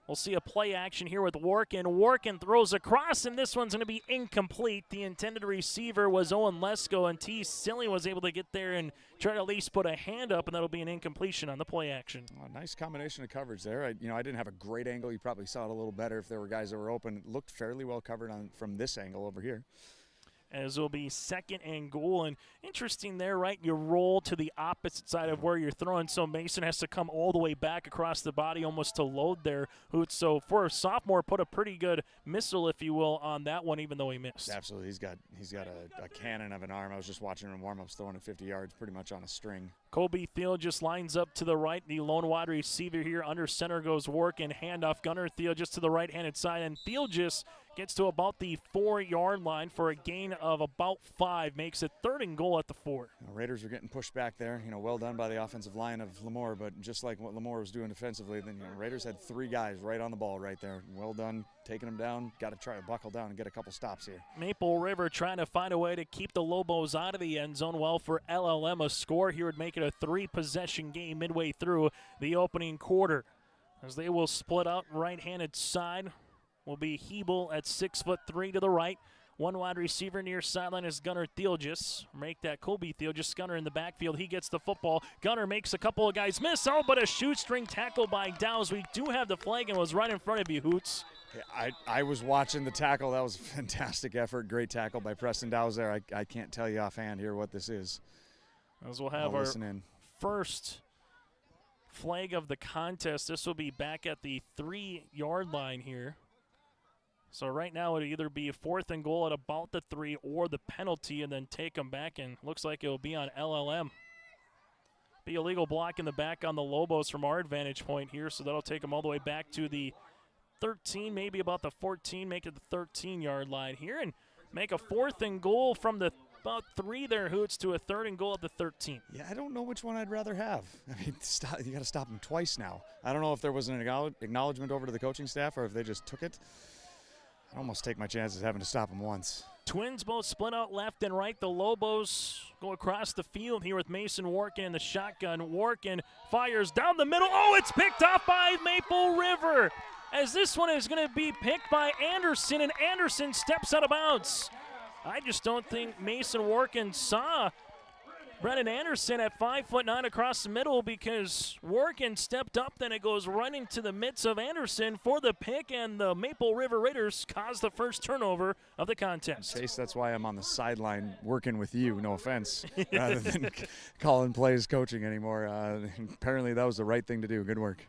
We'll see a play action here with Workin. Workin throws across, and this one's going to be incomplete. The intended receiver was Owen Lesko, and T. Silling was able to get there and try to at least put a hand up, and that'll be an incompletion on the play action. Oh, nice combination of coverage there. I didn't have a great angle. You probably saw it a little better if there were guys that were open. It looked fairly well covered from this angle over here. As it will be 2nd and goal. And interesting there, right? You roll to the opposite side of where you're throwing, so Mason has to come all the way back across the body almost to load there. So for a sophomore, put a pretty good missile, if you will, on that one, even though he missed. Absolutely. He's got a cannon of an arm. I was just watching him in warm-ups throwing at 50 yards pretty much on a string. Kobe Thiel just lines up to the right. The lone wide receiver here under center goes Workin. Handoff Gunnar Thiel just to the right-handed side, and Thiel just gets to about the 4-yard line for a gain of about 5. Makes it 3rd and goal at the 4. Raiders are getting pushed back there. Well done by the offensive line of LaMoure, but just like what LaMoure was doing defensively, then Raiders had 3 guys right on the ball right there. Well done, taking them down. Got to try to buckle down and get a couple stops here. Maple River trying to find a way to keep the Lobos out of the end zone. Well, for LLM, a score here would make it a 3-possession game midway through the opening quarter, as they will split out right-handed side. Will be Hebel at 6'3" to the right. One wide receiver near sideline is Gunnar Theologist. Make that Kobe Theologist. Gunnar in the backfield. He gets the football. Gunnar makes a couple of guys miss. Oh, but a shoestring tackle by Dowse. We do have the flag and was right in front of you, Hoots. Yeah, I was watching the tackle. That was a fantastic effort. Great tackle by Preston Dowse there. I can't tell you offhand here what this is. As we'll have our first flag of the contest. This will be back at the 3-yard line here. So right now it'll either be a 4th and goal at about the 3 or the penalty, and then take them back, and looks like it'll be on LLM. Be a legal block in the back on the Lobos from our advantage point here, so that'll take them all the way back to the 13, maybe about the 14, make it the 13-yard line here, and make a 4th and goal from the about 3 there, Hoots, to a 3rd and goal at the 13. Yeah, I don't know which one I'd rather have. I mean, you got to stop them twice now. I don't know if there was an acknowledgement over to the coaching staff or if they just took it. I almost take my chances having to stop them once. Twins both split out left and right. The Lobos go across the field here with Mason Workin in the shotgun. Workin fires down the middle. Oh, it's picked off by Maple River, as this one is going to be picked by Anderson, and Anderson steps out of bounds. I just don't think Mason Workin saw Brennan Anderson at 5'9" across the middle, because Workin stepped up, then it goes right into the midst of Anderson for the pick, and the Maple River Raiders cause the first turnover of the contest. Chase, that's why I'm on the sideline working with you, no offense, rather than calling plays, coaching anymore. Apparently that was the right thing to do. Good work.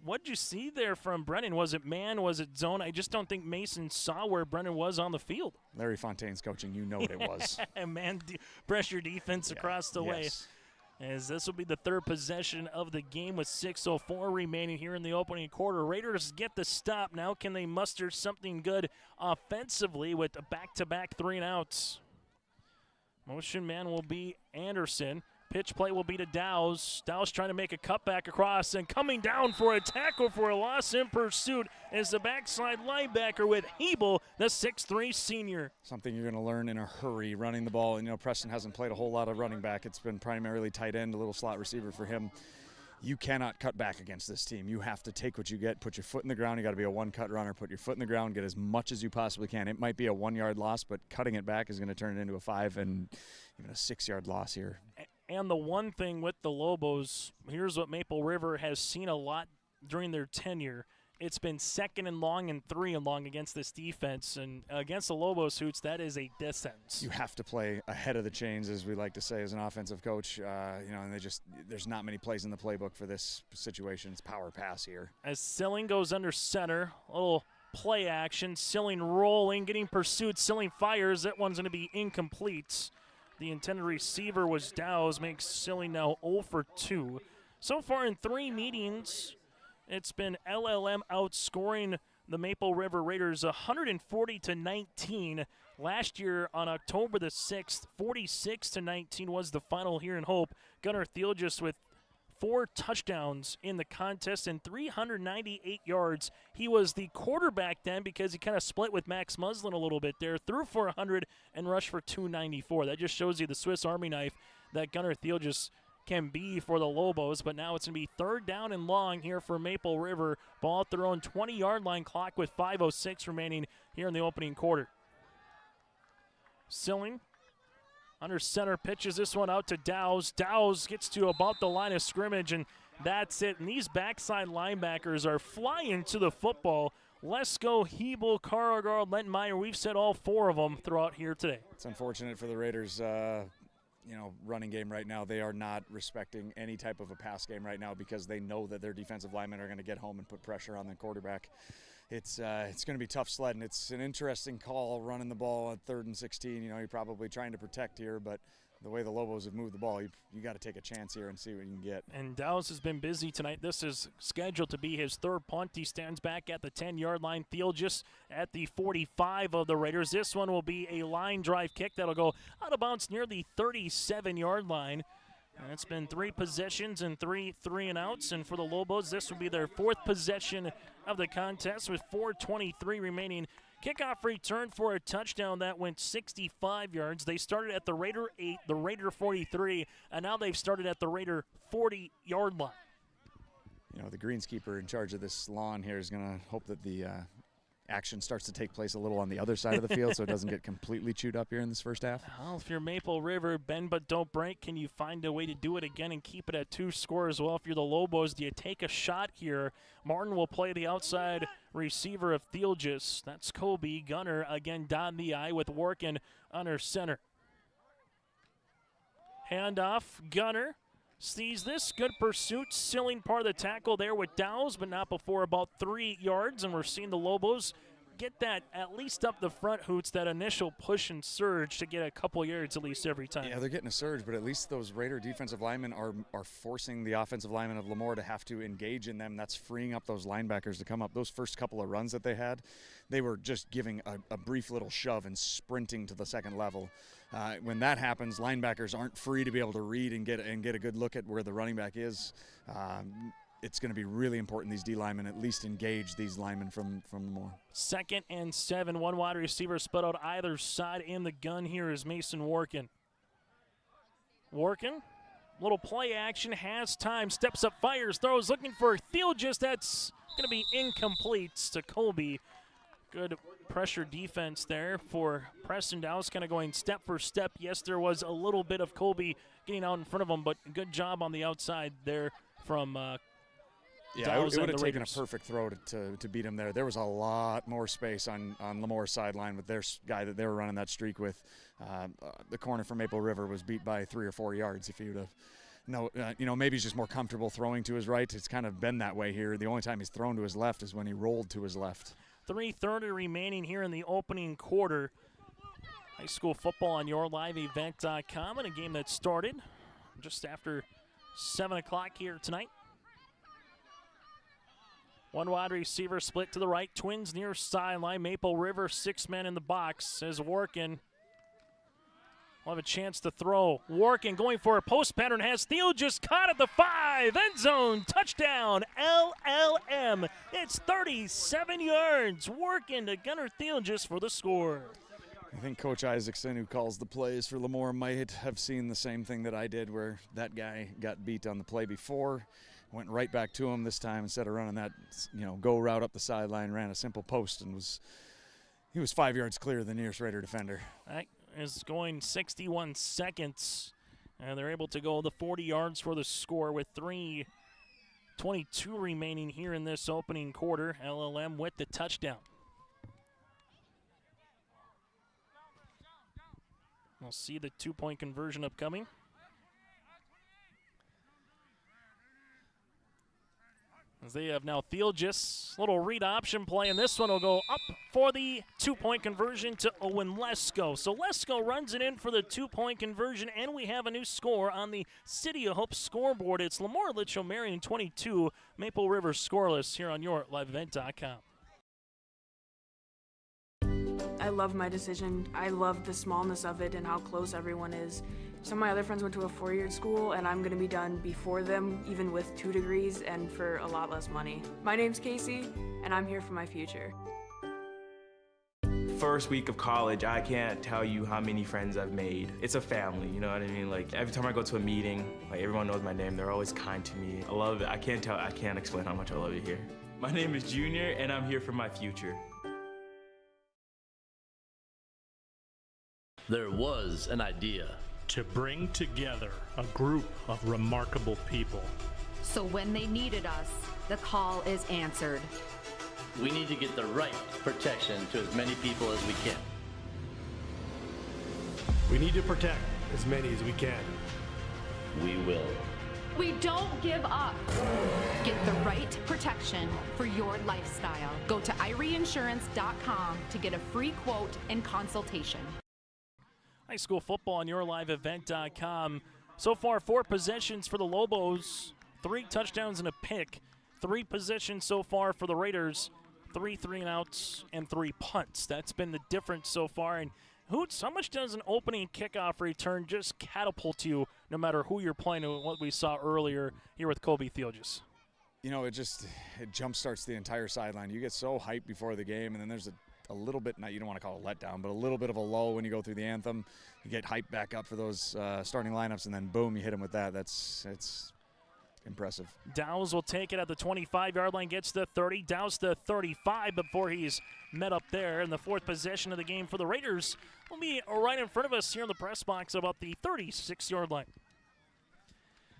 What'd you see there from Brennan? Was it man? Was it zone? I just don't think Mason saw where Brennan was on the field. Larry Fontaine's coaching, you know what it was. Man, pressure defense across the way. as this will be the third possession of the game with 6:04 remaining here in the opening quarter. Raiders get the stop. Now can they muster something good offensively with a back-to-back 3-and-outs? Motion man will be Anderson. Pitch play will be to Dowse. Dowse trying to make a cutback across and coming down for a tackle for a loss in pursuit is the backside linebacker with Hebel, the 6'3 senior. Something you're going to learn in a hurry, running the ball. And, Preston hasn't played a whole lot of running back. It's been primarily tight end, a little slot receiver for him. You cannot cut back against this team. You have to take what you get, put your foot in the ground. You got to be a one-cut runner, put your foot in the ground, get as much as you possibly can. It might be a 1-yard loss, but cutting it back is going to turn it into a 5 and even a 6-yard loss here. And the one thing with the Lobos, here's what Maple River has seen a lot during their tenure. It's been 2nd and long and 3 and long against this defense. And against the Lobos, Hoots, that is a distance. You have to play ahead of the chains, as we like to say as an offensive coach. And there's not many plays in the playbook for this situation. It's power pass here. As Silling goes under center, a little play action. Silling rolling, getting pursued. Silling fires. That one's going to be incomplete. The intended receiver was Dowse, makes Silling now 0 for 2. So far in 3 meetings, it's been LLM outscoring the Maple River Raiders 140-19. Last year on October the 6th, 46-19 was the final here in Hope. Gunnar Thielges with 4 touchdowns in the contest and 398 yards. He was the quarterback then because he kind of split with Max Muslin a little bit there. Threw for 100 and rushed for 294. That just shows you the Swiss Army knife that Gunnar Thielges can be for the Lobos. But now it's going to be 3rd down and long here for Maple River. Ball at their own 20-yard line, clock with 5:06 remaining here in the opening quarter. Silling under center, pitches this one out to Dowse. Dowse gets to about the line of scrimmage, and that's it. And these backside linebackers are flying to the football. Lesko, Hebel, Caragard, Lenmeyer. We've said all 4 of them throughout here today. It's unfortunate for the Raiders, running game right now. They are not respecting any type of a pass game right now because they know that their defensive linemen are going to get home and put pressure on the quarterback. It's going to be tough sledding. It's an interesting call running the ball at 3rd and 16. You're probably trying to protect here, but the way the Lobos have moved the ball, you got to take a chance here and see what you can get. And Dowse has been busy tonight. This is scheduled to be his 3rd punt. He stands back at the 10-yard line. Thielges at the 45 of the Raiders. This one will be a line drive kick that'll go out of bounds near the 37-yard line. And it's been 3 possessions and 3 3-and-outs. And for the Lobos, this will be their 4th possession of the contest with 4:23 remaining. Kickoff return for a touchdown that went 65 yards. They started at the Raider 8, the Raider 43, and now they've started at the Raider 40-yard line. The greenskeeper in charge of this lawn here is going to hope that the action starts to take place a little on the other side of the field so it doesn't get completely chewed up here in this first half. Well, if you're Maple River, bend but don't break, can you find a way to do it again and keep it at 2 scores? Well, if you're the Lobos, do you take a shot here? Martin will play the outside receiver of Thielges. That's Kobe. Gunner again down the eye with Workin under center. Handoff, Gunner sees this. Good pursuit. Silling part of the tackle there with Dowse, but not before about 3 yards. And we're seeing the Lobos get that at least up the front, Hoots, that initial push and surge to get a couple yards at least every time. Yeah, they're getting a surge, but at least those Raider defensive linemen are forcing the offensive linemen of LaMoure to have to engage in them. That's freeing up those linebackers to come up. Those first couple of runs that they had, they were just giving a brief little shove and sprinting to the second level. When that happens, linebackers aren't free to be able to read and get a good look at where the running back is. It's going to be really important these D linemen at least engage these linemen from LaMoure. 2nd and 7, 1 wide receiver split out either side. In the gun here is Mason Workin. Workin, little play action, has time, steps up, fires, throws, looking for Thielges. That's going to be incomplete to Colby. Good pressure defense there for Preston Dowse, kind of going step for step. Yes, there was a little bit of Colby getting out in front of him, but good job on the outside there from Yeah, it would have taken a perfect throw to beat him there. There was a lot more space on LaMoure's sideline with their guy that they were running that streak with. The corner from Maple River was beat by 3 or 4 yards. If he would have, maybe he's just more comfortable throwing to his right. It's kind of been that way here. The only time he's thrown to his left is when he rolled to his left. 3:30 remaining here in the opening quarter. High school football on yourliveevent.com, and a game that started just after 7 o'clock here tonight. One wide receiver split to the right. Twins near sideline. Maple River, 6 men in the box as Workin will have a chance to throw. Workin going for a post pattern. Has Thiel just caught at the 5. End zone. Touchdown. LLM. It's 37 yards. Workin to Gunnar Thiel just for the score. I think Coach Isaacson, who calls the plays for LaMoure, might have seen the same thing that I did, where that guy got beat on the play before, went right back to him this time instead of running that, go route up the sideline, ran a simple post, and he was 5 yards clear of the nearest Raider defender. That is going 61 seconds, and they're able to go the 40 yards for the score with 3:22 remaining here in this opening quarter. LLM with the touchdown. We'll see the 2-point conversion upcoming. As they have now Thielgis, little read option play, and this one will go up for the 2-point conversion to Owen Lesko. So Lesko runs it in for the 2-point conversion, and we have a new score on the City of Hope scoreboard. It's LaMoure-Litchville, Marion 22, Maple River scoreless here on your liveevent.com. I love my decision. I love the smallness of it and how close everyone is. Some of my other friends went to a 4-year school, and I'm going to be done before them, even with 2 degrees and for a lot less money. My name's Casey, and I'm here for my future. First week of college, I can't tell you how many friends I've made. It's a family, you know what I mean? Like, every time I go to a meeting, everyone knows my name. They're always kind to me. I love it. I can't explain how much I love it here. My name is Junior, and I'm here for my future. There was an idea to bring together a group of remarkable people. So when they needed us, the call is answered. We need to get the right protection to as many people as we can. We need to protect as many as we can. We will. We don't give up. Get the right protection for your lifestyle. Go to IRIinsurance.com to get a free quote and consultation. High school football on yourliveevent.com. So far, 4 possessions for the Lobos, 3 touchdowns and a pick. 3 possessions so far for the Raiders, 3 3-and-outs and 3 punts. That's been the difference so far. And Hoots, how much does an opening kickoff return just catapult you, no matter who you're playing, and what we saw earlier here with Kobe Thielgis? It jump-starts the entire sideline. You get so hyped before the game, and then there's a little bit, you don't want to call it letdown, but a little bit of a lull when you go through the anthem. You get hyped back up for those starting lineups, and then boom, you hit them with that. It's impressive. Dowse will take it at the 25-yard line, gets the 30, Dowse the 35 before he's met up there. And the 4th possession of the game for the Raiders will be right in front of us here in the press box about the 36-yard line.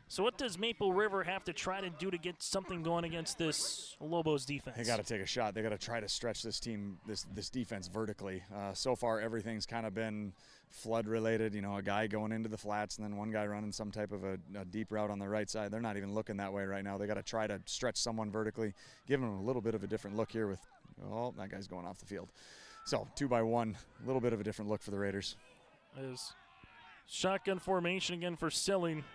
So what does Maple River have to try to do to get something going against this Lobos defense? They got to take a shot. They got to try to stretch this team, this defense vertically. So far, everything's kind of been flood-related. A guy going into the flats and then one guy running some type of a deep route on the right side. They're not even looking that way right now. They got to try to stretch someone vertically, give them a little bit of a different look here with, that guy's going off the field. So 2-by-1, a little bit of a different look for the Raiders. Is shotgun formation again for Silling.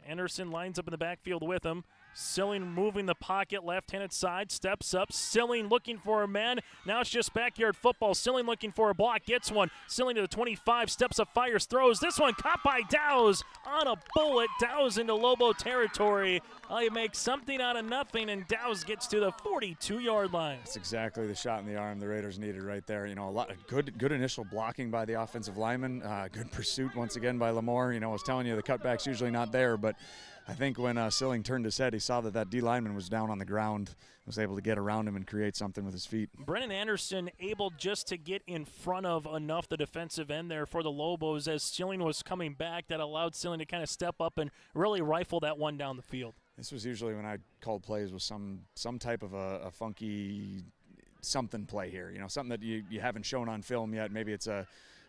Anderson lines up in the backfield with him. Silling moving the pocket, left-handed side, steps up. Silling looking for a man. Now it's just backyard football. Silling looking for a block, gets one. Silling to the 25, steps up, fires, throws. This one caught by Dowse on a bullet. Dowse into Lobo territory. You make something out of nothing, and Dowse gets to the 42-yard line. That's exactly the shot in the arm the Raiders needed right there. A lot of good initial blocking by the offensive lineman. Good pursuit once again by LaMoure. I was telling you the cutback's usually not there, but I think when Silling turned his head, he saw that D lineman was down on the ground, was able to get around him and create something with his feet. Brennan Anderson able just to get in front of enough the defensive end there for the Lobos as Silling was coming back. That allowed Silling to kind of step up and really rifle that one down the field. This was usually when I called plays with some type of a funky something play here. Something that you haven't shown on film yet. Maybe it's a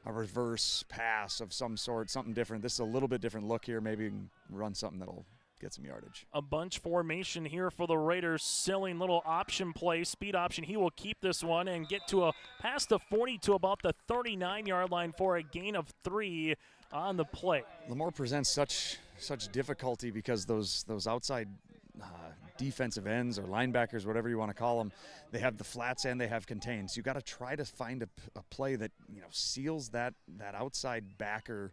reverse pass of some sort, something different. This is a little bit different look here. Maybe you can run something that'll get some yardage. A bunch formation here for the Raiders. Silling little option play, speed option. He will keep this one and get to past the 40 to about the 39-yard line for a gain of 3. on the play. LaMoure presents such difficulty because those outside defensive ends or linebackers, whatever you want to call them, they have the flats and they have contains. You got to try to find a play that seals that outside backer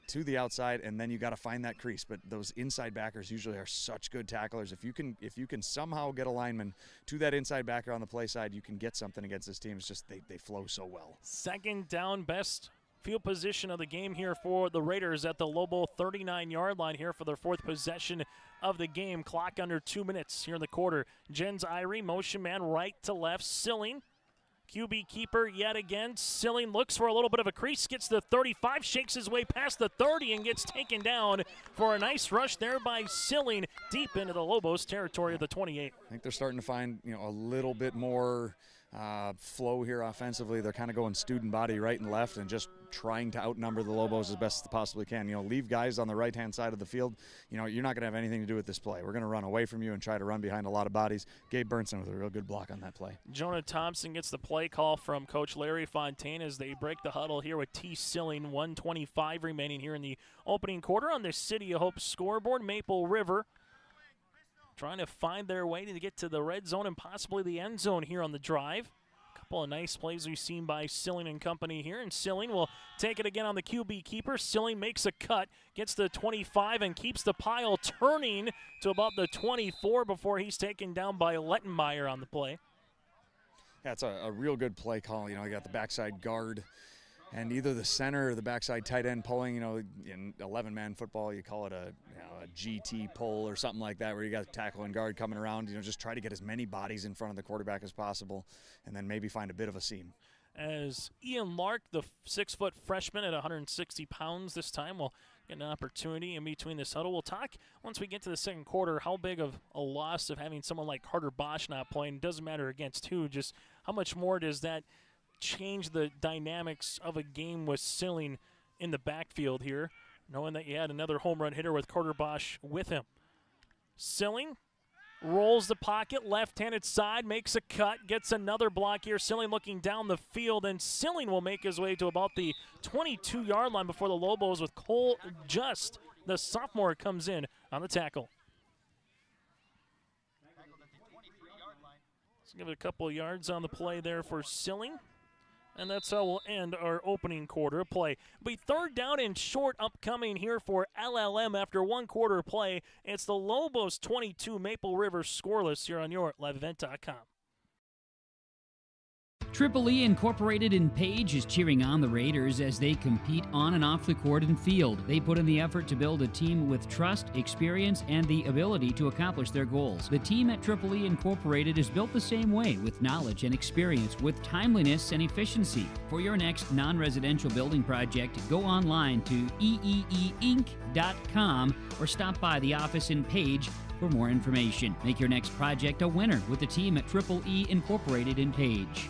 to the outside, and then you got to find that crease. But those inside backers usually are such good tacklers. If you can somehow get a lineman to that inside backer on the play side, you can get something against this team. It's just they flow so well. Second down, best field position of the game here for the Raiders at the Lobo 39-yard line here for their fourth possession of the game. Clock under 2 minutes here in the quarter. Jens Irie, motion man right to left. Silling, QB keeper yet again. Silling looks for a little bit of a crease, gets the 35, shakes his way past the 30, and gets taken down for a nice rush there by Silling deep into the Lobos territory of the 28. I think they're starting to find a little bit more flow here offensively. They're kind of going student body right and left and just trying to outnumber the Lobos as best they possibly can. Leave guys on the right-hand side of the field. You're not going to have anything to do with this play. We're going to run away from you and try to run behind a lot of bodies. Gabe Burnson with a real good block on that play. Jonah Thompson gets the play call from Coach Larry Fontaine as they break the huddle here with T. Silling. 1:25 remaining here in the opening quarter on the City of Hope scoreboard. Maple River trying to find their way to get to the red zone and possibly the end zone here on the drive. A couple of nice plays we've seen by Silling and company here, and Silling will take it again on the QB keeper. Silling makes a cut, gets the 25, and keeps the pile turning to about the 24 before he's taken down by Lettenmeyer on the play. That's a real good play call. You got the backside guard and either the center or the backside tight end pulling. In 11-man football, you call it a GT pull or something like that, where you got the tackle and guard coming around. Just try to get as many bodies in front of the quarterback as possible, and then maybe find a bit of a seam. As Ian Lark, the 6-foot freshman at 160 pounds this time, will get an opportunity in between this huddle. We'll talk once we get to the second quarter how big of a loss of having someone like Carter Bosch not playing. Doesn't matter against who, just how much more does that change the dynamics of a game with Silling in the backfield here, knowing that you had another home run hitter with Carter Bosch with him. Silling rolls the pocket, left-handed side, makes a cut, gets another block here. Silling looking down the field, and Silling will make his way to about the 22-yard line before the Lobos with Cole Just, the sophomore, comes in on the tackle. Let's give it a couple of yards on the play there for Silling. And that's how we'll end our opening quarter play. Be third down and short upcoming here for LLM after one quarter play. It's the Lobos 22, Maple River scoreless here on your liveevent.com. Triple E Incorporated in Page is cheering on the Raiders as they compete on and off the court and field. They put in the effort to build a team with trust, experience, and the ability to accomplish their goals. The team at Triple E Incorporated is built the same way, with knowledge and experience, with timeliness and efficiency. For your next non-residential building project, go online to eeeinc.com or stop by the office in Page for more information. Make your next project a winner with the team at Triple E Incorporated in Page.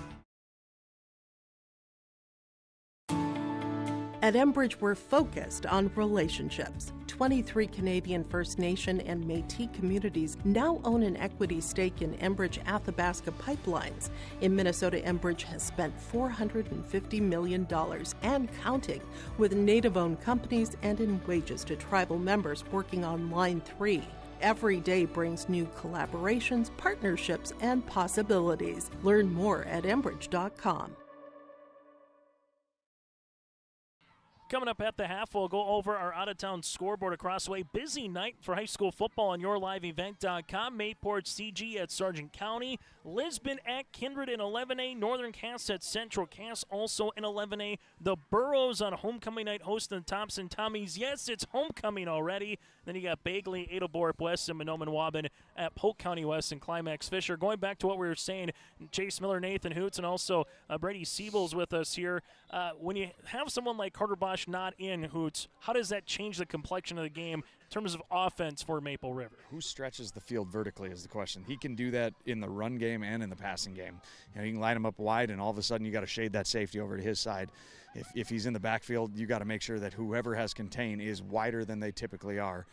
At Enbridge, we're focused on relationships. 23 Canadian First Nation and Métis communities now own an equity stake in Enbridge Athabasca Pipelines. In Minnesota, Enbridge has spent $450 million and counting, with Native-owned companies and in wages to tribal members working on Line 3. Every day brings new collaborations, partnerships, and possibilities. Learn more at Enbridge.com. Coming up at the half, we'll go over our out-of-town scoreboard across the way. Busy night for high school football on yourliveevent.com. Mayport CG at Sargent County. Lisbon at Kindred in 11A. Northern Cass at Central Cass also in 11A. The Burros on homecoming night hosting the Thompson Tommies. Yes, it's homecoming already. Then you got Bagley, Edelborp West, and Monoman Waban at Polk County West and Climax Fisher. Going back to what we were saying, Chase Miller, Nathan Hoots, and also Brady Siebel's with us here. When you have someone like Carter Bosch not in, Hoots, how does that change the complexion of the game in terms of offense for Maple River? Who stretches the field vertically is the question. He can do that in the run game and in the passing game. You can line him up wide, and all of a sudden you got to shade that safety over to his side. If he's in the backfield, you got to make sure that whoever has contain is wider than they typically are.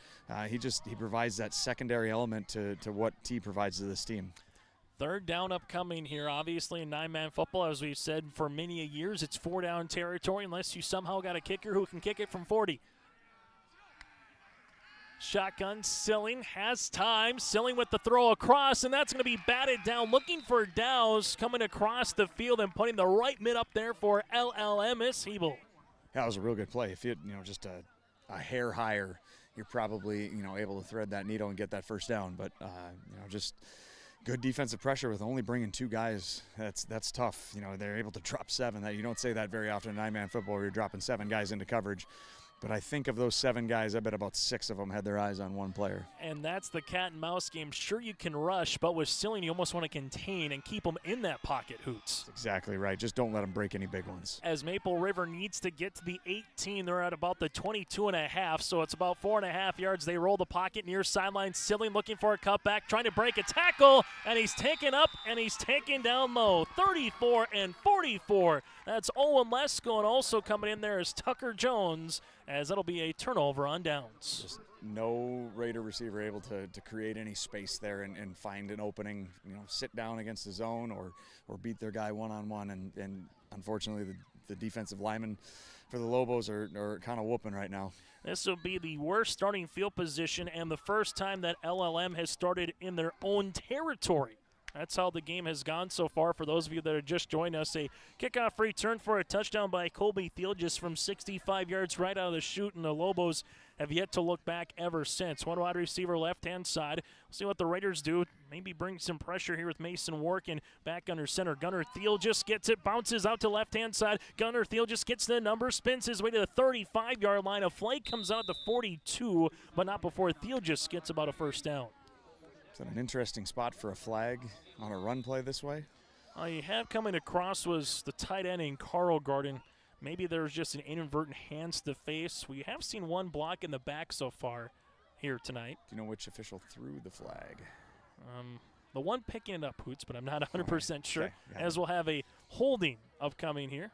He provides that secondary element to what T provides to this team. Third down upcoming here. Obviously in 9-man football, as we've said for many a years, it's 4-down territory unless you somehow got a kicker who can kick it from 40. Shotgun, Silling has time. Silling with the throw across, and that's going to be batted down. Looking for Dowse coming across the field and putting the right mid up there for LLM is Hebel. That was a real good play. If you just a hair higher, you're probably able to thread that needle and get that first down. But just good defensive pressure with only bringing 2 guys. That's tough. They're able to drop 7. That you don't say that very often in 9-man football where you're dropping 7 guys into coverage. But I think of those 7 guys, I bet about 6 of them had their eyes on one player. And that's the cat and mouse game. Sure, you can rush, but with Silling, you almost want to contain and keep them in that pocket, Hoots. That's exactly right. Just don't let them break any big ones. As Maple River needs to get to the 18, they're at about the 22.5, so it's about 4.5 yards. They roll the pocket near sideline. Silling looking for a cutback, trying to break a tackle, and he's taken up and he's taken down low. 34 and 44. That's Owen Lesko, and also coming in there is Tucker Jones, as that'll be a turnover on downs. Just no Raider receiver able to create any space there and find an opening, sit down against the zone or beat their guy one-on-one. And unfortunately, the defensive linemen for the Lobos are kind of whooping right now. This will be the worst starting field position and the first time that LLM has started in their own territory. That's how the game has gone so far. For those of you that are just joining us, a kickoff return for a touchdown by Colby Theelgis from 65 yards right out of the chute, and the Lobos have yet to look back ever since. One wide receiver left-hand side. We'll see what the Raiders do. Maybe bring some pressure here with Mason Workin back under center. Gunnar Theelgis gets it, bounces out to left-hand side. Gunnar Theelgis gets the number, spins his way to the 35-yard line. A flag comes out at the 42, but not before Theelgis gets about a first down. Is that an interesting spot for a flag on a run play this way? All you have coming across was the tight end in Carl Garden. Maybe there's just an inadvertent hands to face. We have seen one block in the back so far here tonight. Do you know which official threw the flag? The one picking it up, Hoots, but I'm not 100% sure. Okay. As we'll have a holding upcoming here.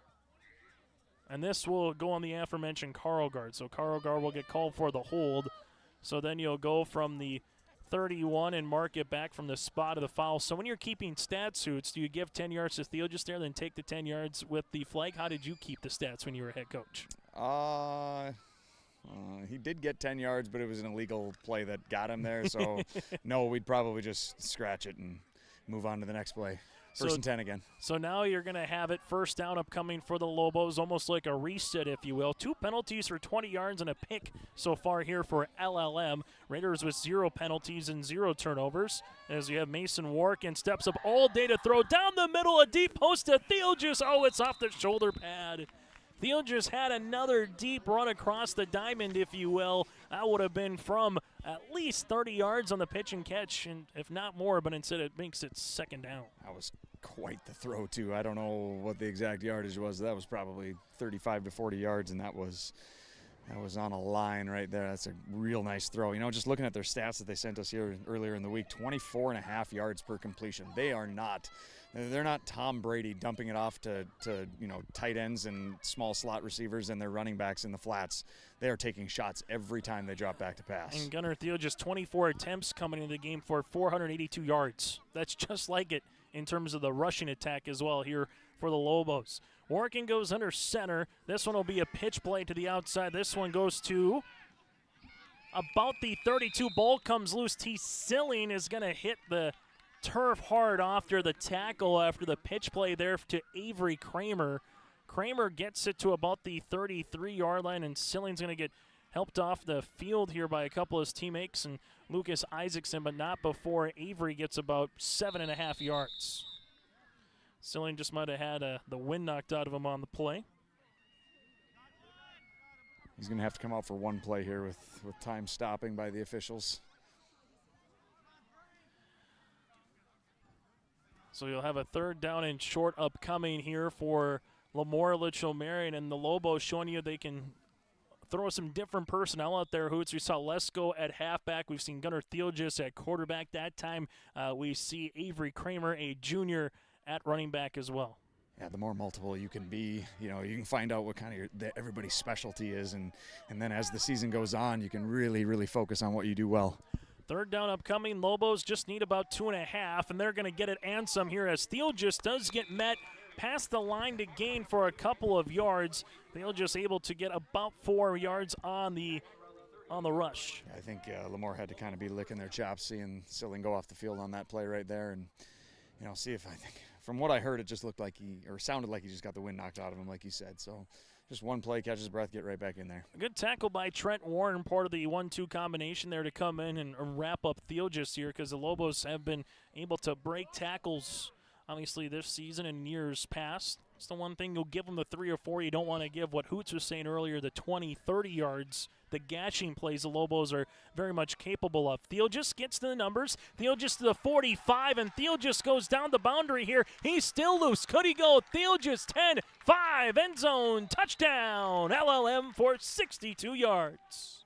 And this will go on the aforementioned Carl Guard. So Carl Guard will get called for the hold. So then you'll go from the 31 and mark it back from the spot of the foul. So when you're keeping stats, Hoots, do you give 10 yards to Theelgis there, then take the 10 yards with the flag? How did you keep the stats when you were head coach? He did get 10 yards, but it was an illegal play that got him there. So, no, we'd probably just scratch it and move on to the next play. First and 10 again. So now you're going to have it first down upcoming for the Lobos, almost like a reset, if you will. 2 penalties for 20 yards and a pick so far here for LLM. Raiders with 0 penalties and 0 turnovers. As you have Mason Workin steps up all day to throw down the middle, a deep post to Theelgis. Oh, it's off the shoulder pad. Theelgis had another deep run across the diamond, if you will. That would have been from at least 30 yards on the pitch and catch, and if not more, but instead it makes it second down. That was quite the throw, too. I don't know what the exact yardage was. That was probably 35 to 40 yards, and that was on a line right there. That's a real nice throw. Just looking at their stats that they sent us here earlier in the week, 24.5 yards per completion. They're not Tom Brady dumping it off to tight ends and small slot receivers and their running backs in the flats. They are taking shots every time they drop back to pass. And Gunnar Theelgis, 24 attempts coming into the game for 482 yards. That's just like it in terms of the rushing attack as well here for the Lobos. Workin goes under center. This one will be a pitch play to the outside. This one goes to about the 32. Ball comes loose. T. Silling is going to hit the turf hard after the tackle after the pitch play there to Avery Kramer. Kramer gets it to about the 33-yard line, and Silling's going to get helped off the field here by a couple of his teammates and Lucas Isaacson, but not before Avery gets about 7.5 yards. Silling just might have had the wind knocked out of him on the play. He's going to have to come out for one play here with time stopping by the officials. So you'll have a third down and short upcoming here for LaMoure-Litchville Marion, and the Lobos showing you they can throw some different personnel out there, Hoots. We saw Lesko at halfback. We've seen Gunnar Theelgis at quarterback that time. We see Avery Kramer, a junior, at running back as well. Yeah, the more multiple you can be, you can find out what kind of everybody's specialty is, and then as the season goes on, you can really, really focus on what you do well. Third down upcoming. Lobos just need about 2.5, and they're going to get it and some here as Thiel just does get met past the line to gain for a couple of yards. Thiel just able to get about 4 yards on the rush. I think LaMoure had to kind of be licking their chops, seeing Silling go off the field on that play right there, and see if I think from what I heard, it just looked like sounded like he just got the wind knocked out of him, like you said. So just one play, catch his breath, get right back in there. A good tackle by Trent Warren, part of the 1-2 combination there to come in and wrap up Thiel just here, because the Lobos have been able to break tackles, obviously, this season and years past. It's the one thing you'll give them the 3 or 4. You don't want to give what Hoots was saying earlier, the 20, 30 yards. The gashing plays the Lobos are very much capable of. Thiel just gets to the numbers. Thiel just to the 45, and Thiel just goes down the boundary here. He's still loose. Could he go? Thiel just 10-5, end zone, touchdown. LLM for 62 yards.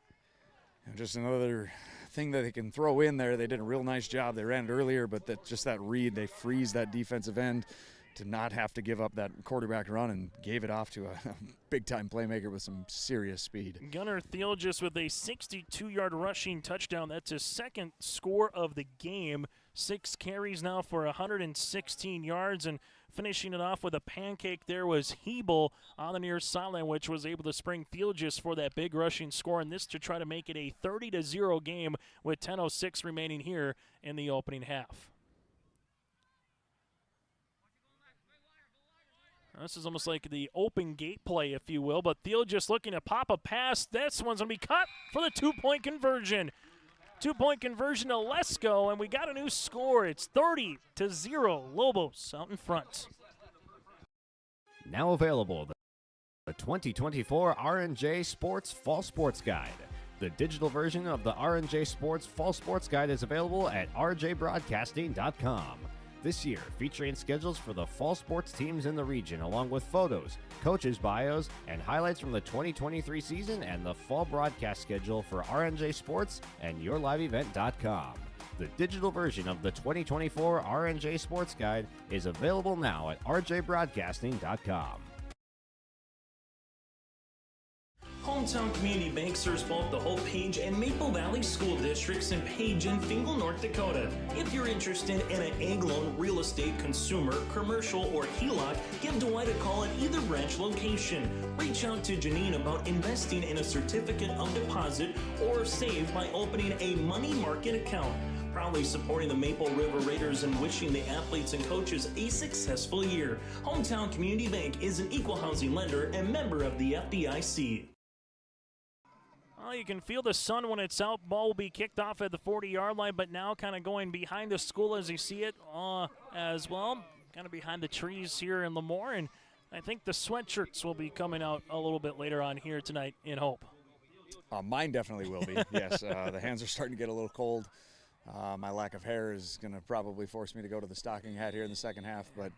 And just another thing that they can throw in there. They did a real nice job. They ran it earlier, but that read, they freeze that defensive end to not have to give up that quarterback run and gave it off to a big-time playmaker with some serious speed. Gunnar Thiel just with a 62-yard rushing touchdown. That's his second score of the game. 6 carries now for 116 yards, and finishing it off with a pancake there was Hebel on the near sideline, which was able to spring Thiel just for that big rushing score, and this to try to make it a 30-0 game with 10:06 remaining here in the opening half. This is almost like the open gate play, if you will, but Thiel just looking to pop a pass. This one's going to be caught for the 2-point conversion. 2-point conversion to Lesko, and we got a new score. It's 30-0, Lobos out in front. Now available, the 2024 R&J Sports Fall Sports Guide. The digital version of the R&J Sports Fall Sports Guide is available at rjbroadcasting.com. This year, featuring schedules for the fall sports teams in the region, along with photos, coaches' bios, and highlights from the 2023 season, and the fall broadcast schedule for RNJ Sports and YourLiveEvent.com. The digital version of the 2024 RNJ Sports Guide is available now at rjbroadcasting.com. Hometown Community Bank serves both the Hope Page and Maple Valley School Districts in Page and Fingal, North Dakota. If you're interested in an ag loan, real estate, consumer, commercial, or HELOC, give Dwight a call at either branch location. Reach out to Janine about investing in a certificate of deposit or save by opening a money market account. Proudly supporting the Maple River Raiders and wishing the athletes and coaches a successful year. Hometown Community Bank is an equal housing lender and member of the FDIC. Well, you can feel the sun when it's out. Ball will be kicked off at the 40-yard line, but now kind of going behind the school as you see it as well. Kind of behind the trees here in LaMoure, and I think the sweatshirts will be coming out a little bit later on here tonight in Hope. Mine definitely will be, yes. The hands are starting to get a little cold. My lack of hair is going to probably force me to go to the stocking hat here in the second half, but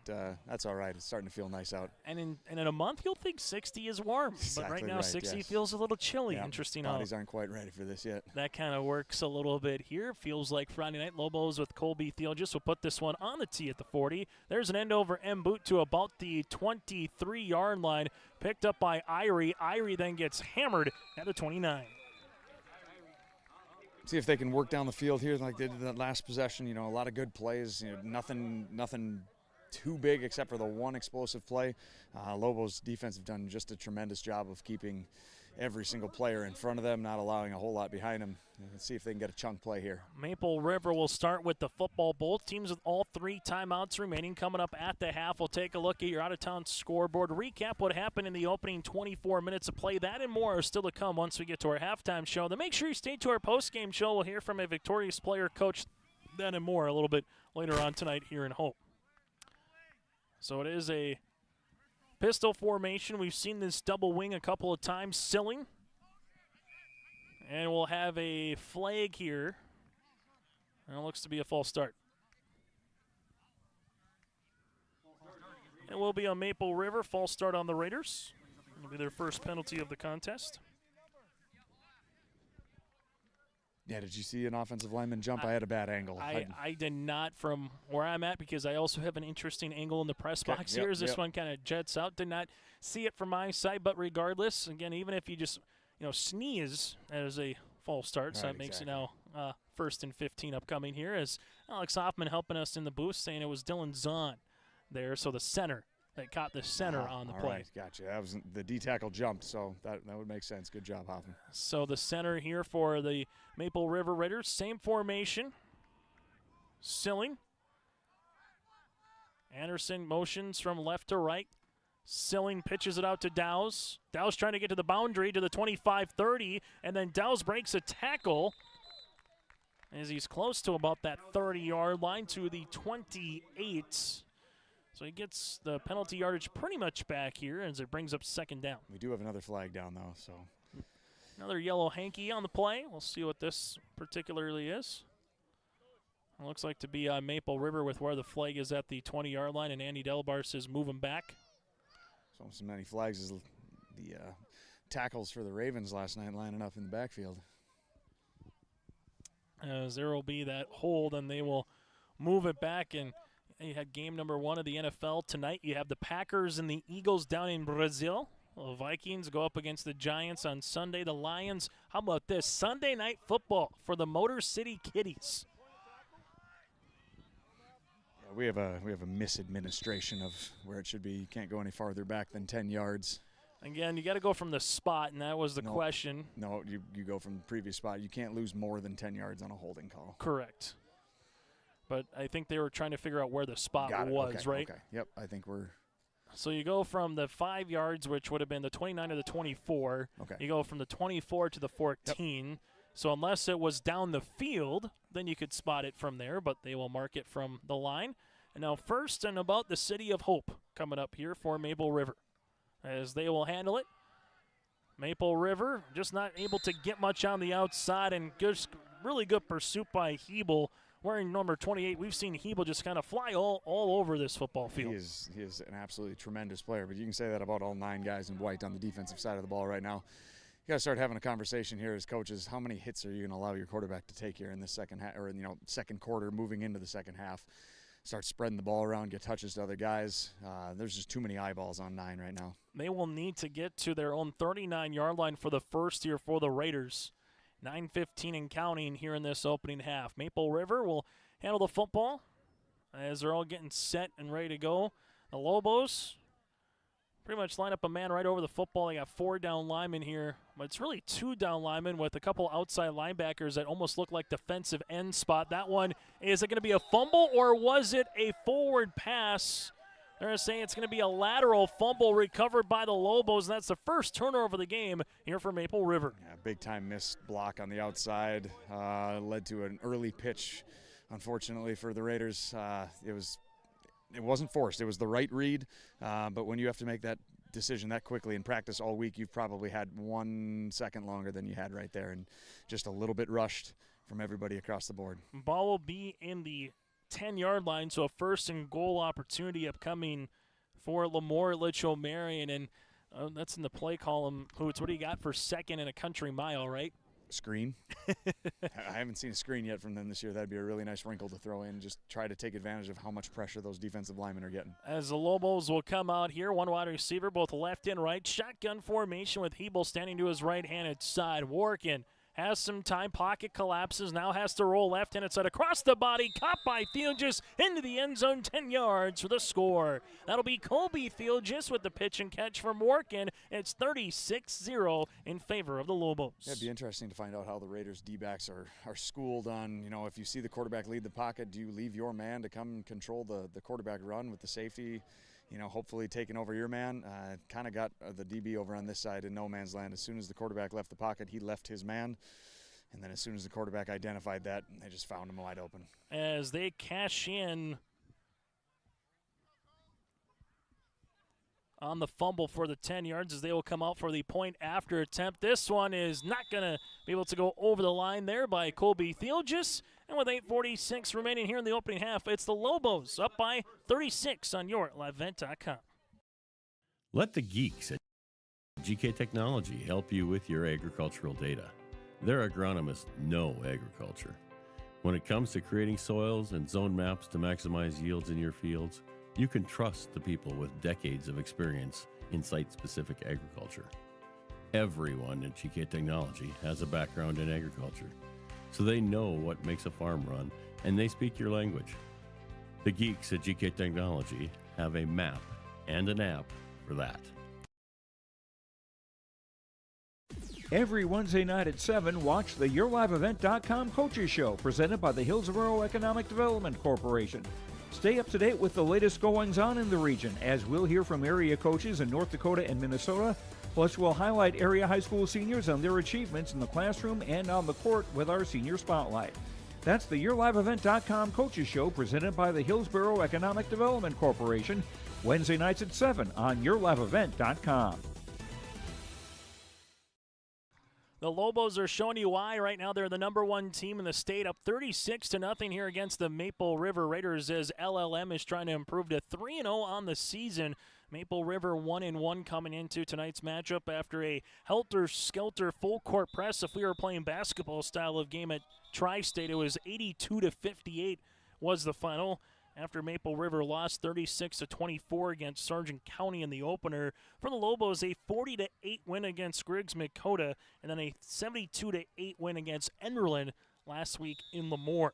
that's all right. It's starting to feel nice out. And in a month, you'll think 60 is warm. Exactly but right now, right, 60 yes. feels a little chilly. Yeah, Interesting. Bodies aren't quite ready for this yet. That kind of works a little bit here. Feels like Friday night. Lobos with Colby Theologist will put this one on the tee at the 40. There's an end over M boot to about the 23-yard line. Picked up by Irie. Irie then gets hammered at the 29. See if they can work down the field here like they did that last possession. A lot of good plays. Nothing too big except for the one explosive play. Lobos defense have done just a tremendous job of keeping every single player in front of them, not allowing a whole lot behind them. Let's see if they can get a chunk play here. Maple River will start with the football. Both teams with all 3 timeouts remaining. Coming up at the half, we'll take a look at your out-of-town scoreboard. Recap what happened in the opening 24 minutes of play. That and more are still to come once we get to our halftime show. Then make sure you stay to our post-game show. We'll hear from a victorious player, coach, that and more a little bit later on tonight here in Hope. So it is a pistol formation. We've seen this double wing a couple of times. Silling. And we'll have a flag here. And it looks to be a false start. It will be on Maple River. False start on the Raiders. It'll be their first penalty of the contest. Yeah, did you see an offensive lineman jump? I had a bad angle. I did not from where I'm at because I also have an interesting angle in the press box here as this one kind of jets out. Did not see it from my side, but regardless, again, even if you just sneeze as a false start, so that makes it now 1st and 15 upcoming here, as Alex Hoffman helping us in the booth saying it was Dylan Zahn there, so the center that caught the center on the play. Right, gotcha. That was the D tackle jumped, so that would make sense. Good job, Hoffman. So the center here for the Maple River Raiders, same formation. Silling. Anderson motions from left to right. Silling pitches it out to Dowse. Dowse trying to get to the boundary to the 25-30, and then Dowse breaks a tackle as he's close to about that 30-yard line to the 28. So he gets the penalty yardage pretty much back here as it brings up 2nd down. We do have another flag down, though, so. Another yellow hanky on the play. We'll see what this particularly is. It looks like to be Maple River with where the flag is at the 20-yard line, and Andy Delabar says move him back. So as many flags as the tackles for the Ravens last night lining up in the backfield. As there will be that hold, and they will move it back. And you had game number 1 of the NFL tonight. You have the Packers and the Eagles down in Brazil. The Vikings go up against the Giants on Sunday. The Lions, how about this? Sunday night football for the Motor City Kitties. We have a misadministration of where it should be. You can't go any farther back than 10 yards. Again, you got to go from the spot, and that was the question. No, you go from the previous spot. You can't lose more than 10 yards on a holding call. Correct. But I think they were trying to figure out where the spot was, okay, right? Okay. Yep, I think we're. So you go from the 5 yards, which would have been the 29 to the 24. Okay. You go from the 24 to the 14. Yep. So unless it was down the field, then you could spot it from there, but they will mark it from the line. And now 1st and about the City of Hope coming up here for Maple River as they will handle it. Maple River just not able to get much on the outside, and really good pursuit by Hebel wearing number 28. We've seen Hebel just kind of fly all over this football field. He is an absolutely tremendous player, but you can say that about all 9 guys in white on the defensive side of the ball right now. You got to start having a conversation here as coaches. How many hits are you going to allow your quarterback to take here in the second half, or second quarter, moving into the second half? Start spreading the ball around, get touches to other guys. There's just too many eyeballs on 9 right now. They will need to get to their own 39-yard line for the first here for the Raiders. 9:15 and counting here in this opening half. Maple River will handle the football as they're all getting set and ready to go. The Lobos pretty much line up a man right over the football. They got 4 down linemen here, but it's really 2 down linemen with a couple outside linebackers that almost look like defensive end spot. That one, is it going to be a fumble or was it a forward pass? They're saying it's going to be a lateral fumble recovered by the Lobos, and that's the first turnover of the game here for Maple River. Yeah, big-time missed block on the outside led to an early pitch, unfortunately, for the Raiders. It wasn't forced. It was the right read, but when you have to make that decision that quickly in practice all week, you've probably had 1 second longer than you had right there, and just a little bit rushed from everybody across the board. Ball will be in the 10-yard line, so a 1st and goal opportunity upcoming for LaMoure-Litchville Marion, and that's in the play column. Hoots, what do you got for 2nd and a country mile, right? Screen. I haven't seen a screen yet from them this year. That'd be a really nice wrinkle to throw in. Just try to take advantage of how much pressure those defensive linemen are getting. As the Lobos will come out here, 1 wide receiver, both left and right. Shotgun formation with Hebel standing to his right-handed side. Warkin has some time, pocket collapses, now has to roll left-handed side across the body, caught by Fieldgis into the end zone, 10 yards for the score. That'll be Colby Fieldgis with the pitch and catch from Warkin. It's 36-0 in favor of the Lobos. Yeah, it'd be interesting to find out how the Raiders D-backs are schooled on, if you see the quarterback lead the pocket, do you leave your man to come and control the quarterback run with the safety? Hopefully taking over your man. Kind of got the DB over on this side in no man's land. As soon as the quarterback left the pocket, he left his man. And then as soon as the quarterback identified that, they just found him wide open. As they cash in on the fumble for the 10 yards, as they will come out for the point after attempt. This one is not going to be able to go over the line there by Colby Fieldgis. And with 8:46 remaining here in the opening half, it's the Lobos up by 36 on your LiveVent.com. Let the geeks at GK Technology help you with your agricultural data. Their agronomists know agriculture. When it comes to creating soils and zone maps to maximize yields in your fields, you can trust the people with decades of experience in site-specific agriculture. Everyone at GK Technology has a background in agriculture. so they know what makes a farm run, and they speak your language. The geeks at GK Technology have a map and an app for that. Every Wednesday night at 7, watch the YourLiveEvent.com Coaches Show, presented by the Hillsborough Economic Development Corporation. Stay up to date with the latest goings-on in the region, as we'll hear from area coaches in North Dakota and Minnesota. Plus, we'll highlight area high school seniors on their achievements in the classroom and on the court with our Senior Spotlight. That's the YourLiveEvent.com Coaches Show, presented by the Hillsborough Economic Development Corporation, Wednesday nights at 7 on YourLiveEvent.com. The Lobos are showing you why right now. They're the number one team in the state, up 36-0 here against the Maple River Raiders, as LLM is trying to improve to 3-0 on the season. Maple River 1-1 coming into tonight's matchup after a helter-skelter full-court press. If we were playing basketball style of game at Tri-State, it was 82-58 was the final, after Maple River lost 36-24 against Sargent County in the opener. For the Lobos, a 40-8 win against Griggs-Dakota, and then a 72-8 win against Enderlin last week in LaMoure.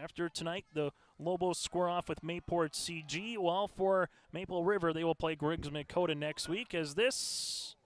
After tonight, the Lobos square off with Mayport CG, while for Maple River, they will play Griggs-Dakota next week, as this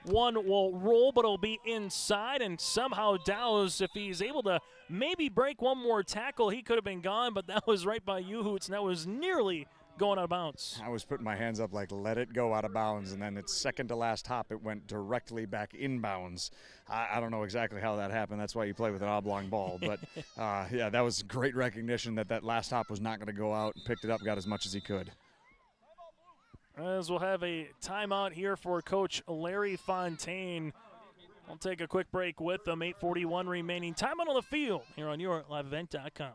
one will roll, but it'll be inside, and somehow Dowse, if he's able to maybe break one more tackle, he could have been gone, but that was right by you, Hoots, and that was nearly going out of bounds. I was putting my hands up like, let it go out of bounds, and then its second to last hop, it went directly back inbounds. I don't know exactly how that happened. That's why you play with an oblong ball, but yeah, that was great recognition that last hop was not going to go out, and picked it up, got as much as he could. As we'll have a timeout here for Coach Larry Fontaine. I'll take a quick break with them. 8:41 remaining. Timeout on the field here on YourLiveEvent.com.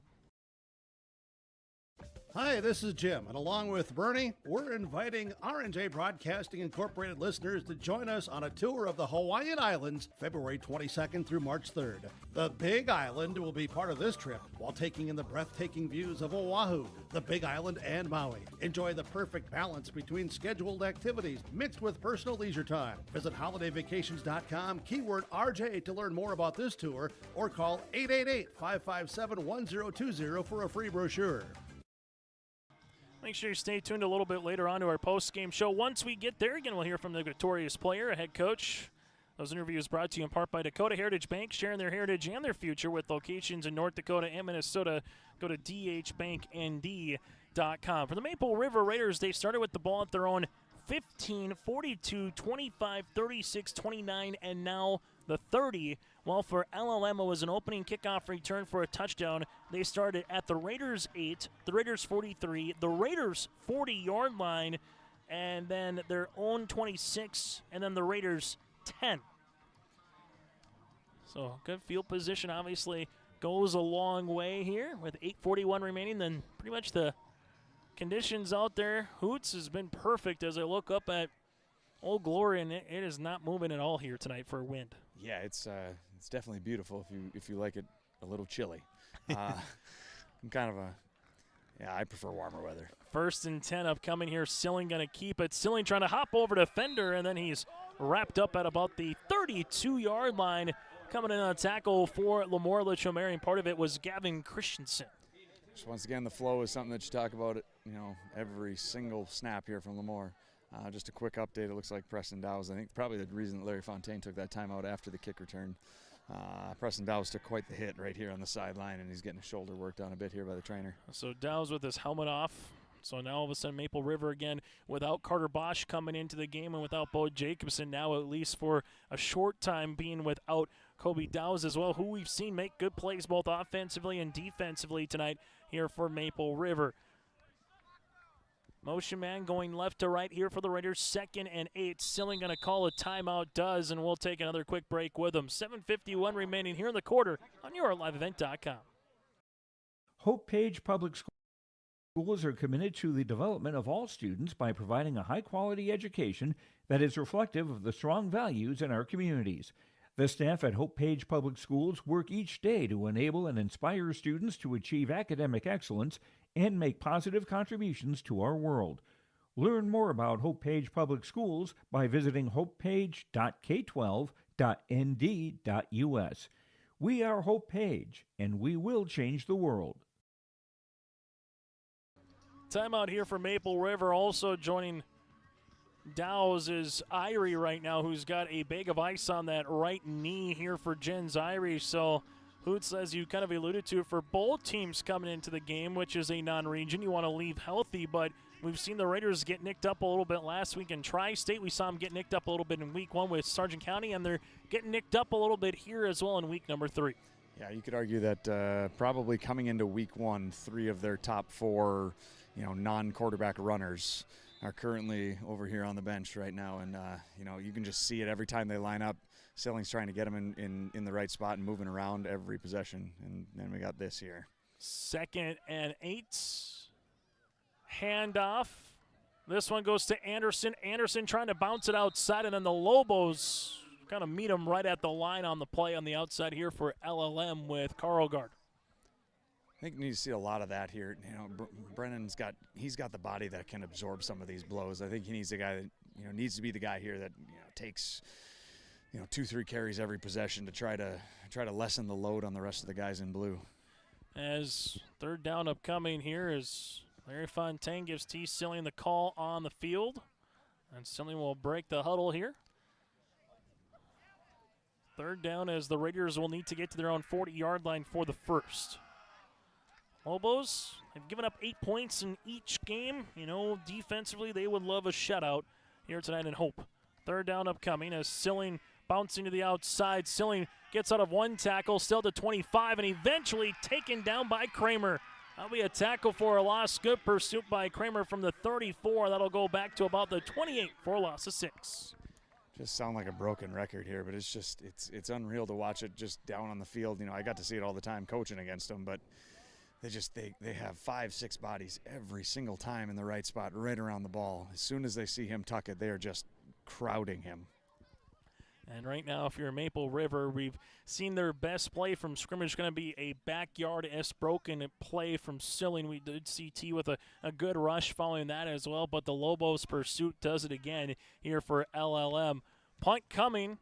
Hi, this is Jim, and along with Bernie, we're inviting R&J Broadcasting Incorporated listeners to join us on a tour of the Hawaiian Islands, February 22nd through March 3rd. The Big Island will be part of this trip, while taking in the breathtaking views of Oahu, the Big Island, and Maui. Enjoy the perfect balance between scheduled activities mixed with personal leisure time. Visit holidayvacations.com, keyword RJ to learn more about this tour, or call 888-557-1020 for a free brochure. Make sure you stay tuned a little bit later on to our post-game show. Once we get there, again, we'll hear from the victorious player, a head coach. Those interviews brought to you in part by Dakota Heritage Bank, sharing their heritage and their future with locations in North Dakota and Minnesota. Go to dhbanknd.com. For the Maple River Raiders, they started with the ball at their own 15, 42, 25, 36, 29, and now the 30. While for LLM, it was an opening kickoff return for a touchdown. They started at the Raiders 8, the Raiders 43, the Raiders 40-yard line, and then their own 26, and then the Raiders 10. So good field position obviously goes a long way here with 8:41 remaining. Then pretty much the conditions out there, Hoots has been perfect as I look up at Old Glory, and it is not moving at all here tonight for a wind. Yeah, it's definitely beautiful if you like it a little chilly. I'm kind of I prefer warmer weather. 1st and 10 upcoming here. Silling going to keep it. Silling trying to hop over to Fender, and then he's wrapped up at about the 32-yard line. Coming in on a tackle for LaMoure-Litchville Marion. Part of it was Gavin Christensen. So once again, the flow is something that you talk about, every single snap here from LaMoure. Just a quick update. It looks like Preston Dowse, I think probably the reason that Larry Fontaine took that timeout after the kick return. Preston Dowse took quite the hit right here on the sideline, and he's getting his shoulder worked on a bit here by the trainer. So Dowse with his helmet off. So now all of a sudden Maple River again without Carter Bosch coming into the game and without Bo Jacobson now, at least for a short time, being without Kobe Dowse as well, who we've seen make good plays both offensively and defensively tonight here for Maple River. Motion man going left to right here for the Raiders. 2nd and 8. Silling going to call a timeout, does, and we'll take another quick break with them. 7:51 remaining here in the quarter on YourLiveEvent.com. Hope Page Public Schools are committed to the development of all students by providing a high-quality education that is reflective of the strong values in our communities. The staff at Hope Page Public Schools work each day to enable and inspire students to achieve academic excellence and make positive contributions to our world. Learn more about Hope Page Public Schools by visiting hopepage.k12.nd.us. We are Hope Page, and we will change the world. Timeout here for Maple River. Also joining Dow's is Irie right now, who's got a bag of ice on that right knee here for Jens Irie. So Hoots, as you kind of alluded to, for both teams coming into the game, which is a non-region, you want to leave healthy, but we've seen the Raiders get nicked up a little bit last week in Tri-State. We saw them get nicked up a little bit in week 1 with Sargent County, and they're getting nicked up a little bit here as well in week number 3. Yeah, you could argue that probably coming into week 1, 3 of their top 4, non-quarterback runners are currently over here on the bench right now, and you can just see it every time they line up. Silling's trying to get them in the right spot and moving around every possession, and then we got this here. 2nd and 8. Handoff. This one goes to Anderson. Anderson trying to bounce it outside, and then the Lobos kind of meet him right at the line on the play on the outside here for LLM with Carlgard. I think you need to see a lot of that here. Brennan's got the body that can absorb some of these blows. I think he needs the guy that needs to be the guy here that takes 2-3 carries every possession to try to lessen the load on the rest of the guys in blue. As 3rd down upcoming here is Larry Fontaine gives T. Silling the call on the field, and Silling will break the huddle here. 3rd down as the Raiders will need to get to their own 40-yard line for the first. Lobos have given up 8 points in each game. Defensively, they would love a shutout here tonight in Hope. 3rd down upcoming as Silling bouncing to the outside. Silling gets out of 1 tackle, still to 25, and eventually taken down by Kramer. That'll be a tackle for a loss. Good pursuit by Kramer from the 34. That'll go back to about the 28 for a loss of 6. Just sound like a broken record here, but it's unreal to watch it just down on the field. I got to see it all the time coaching against them, but they have 5-6 bodies every single time in the right spot, right around the ball. As soon as they see him tuck it, they are just crowding him. And right now, if you're Maple River, we've seen their best play from scrimmage going to be a backyard broken play from Silling. We did see T with a good rush following that as well, but the Lobos pursuit does it again here for LLM. Punt coming.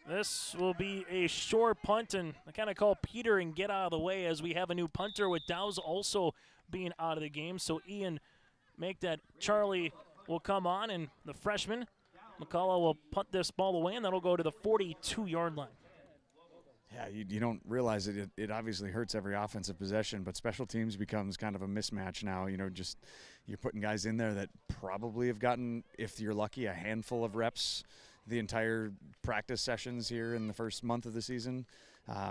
This will be a short punt, and I kind of call Peter and get out of the way as we have a new punter with Dow's also being out of the game. So Ian make that. Charlie will come on, and the freshman McCullough will punt this ball away, and that'll go to the 42-yard line. Yeah, you don't realize it. It obviously hurts every offensive possession, but special teams becomes kind of a mismatch now. You're putting guys in there that probably have gotten, if you're lucky, a handful of reps the entire practice sessions here in the first month of the season.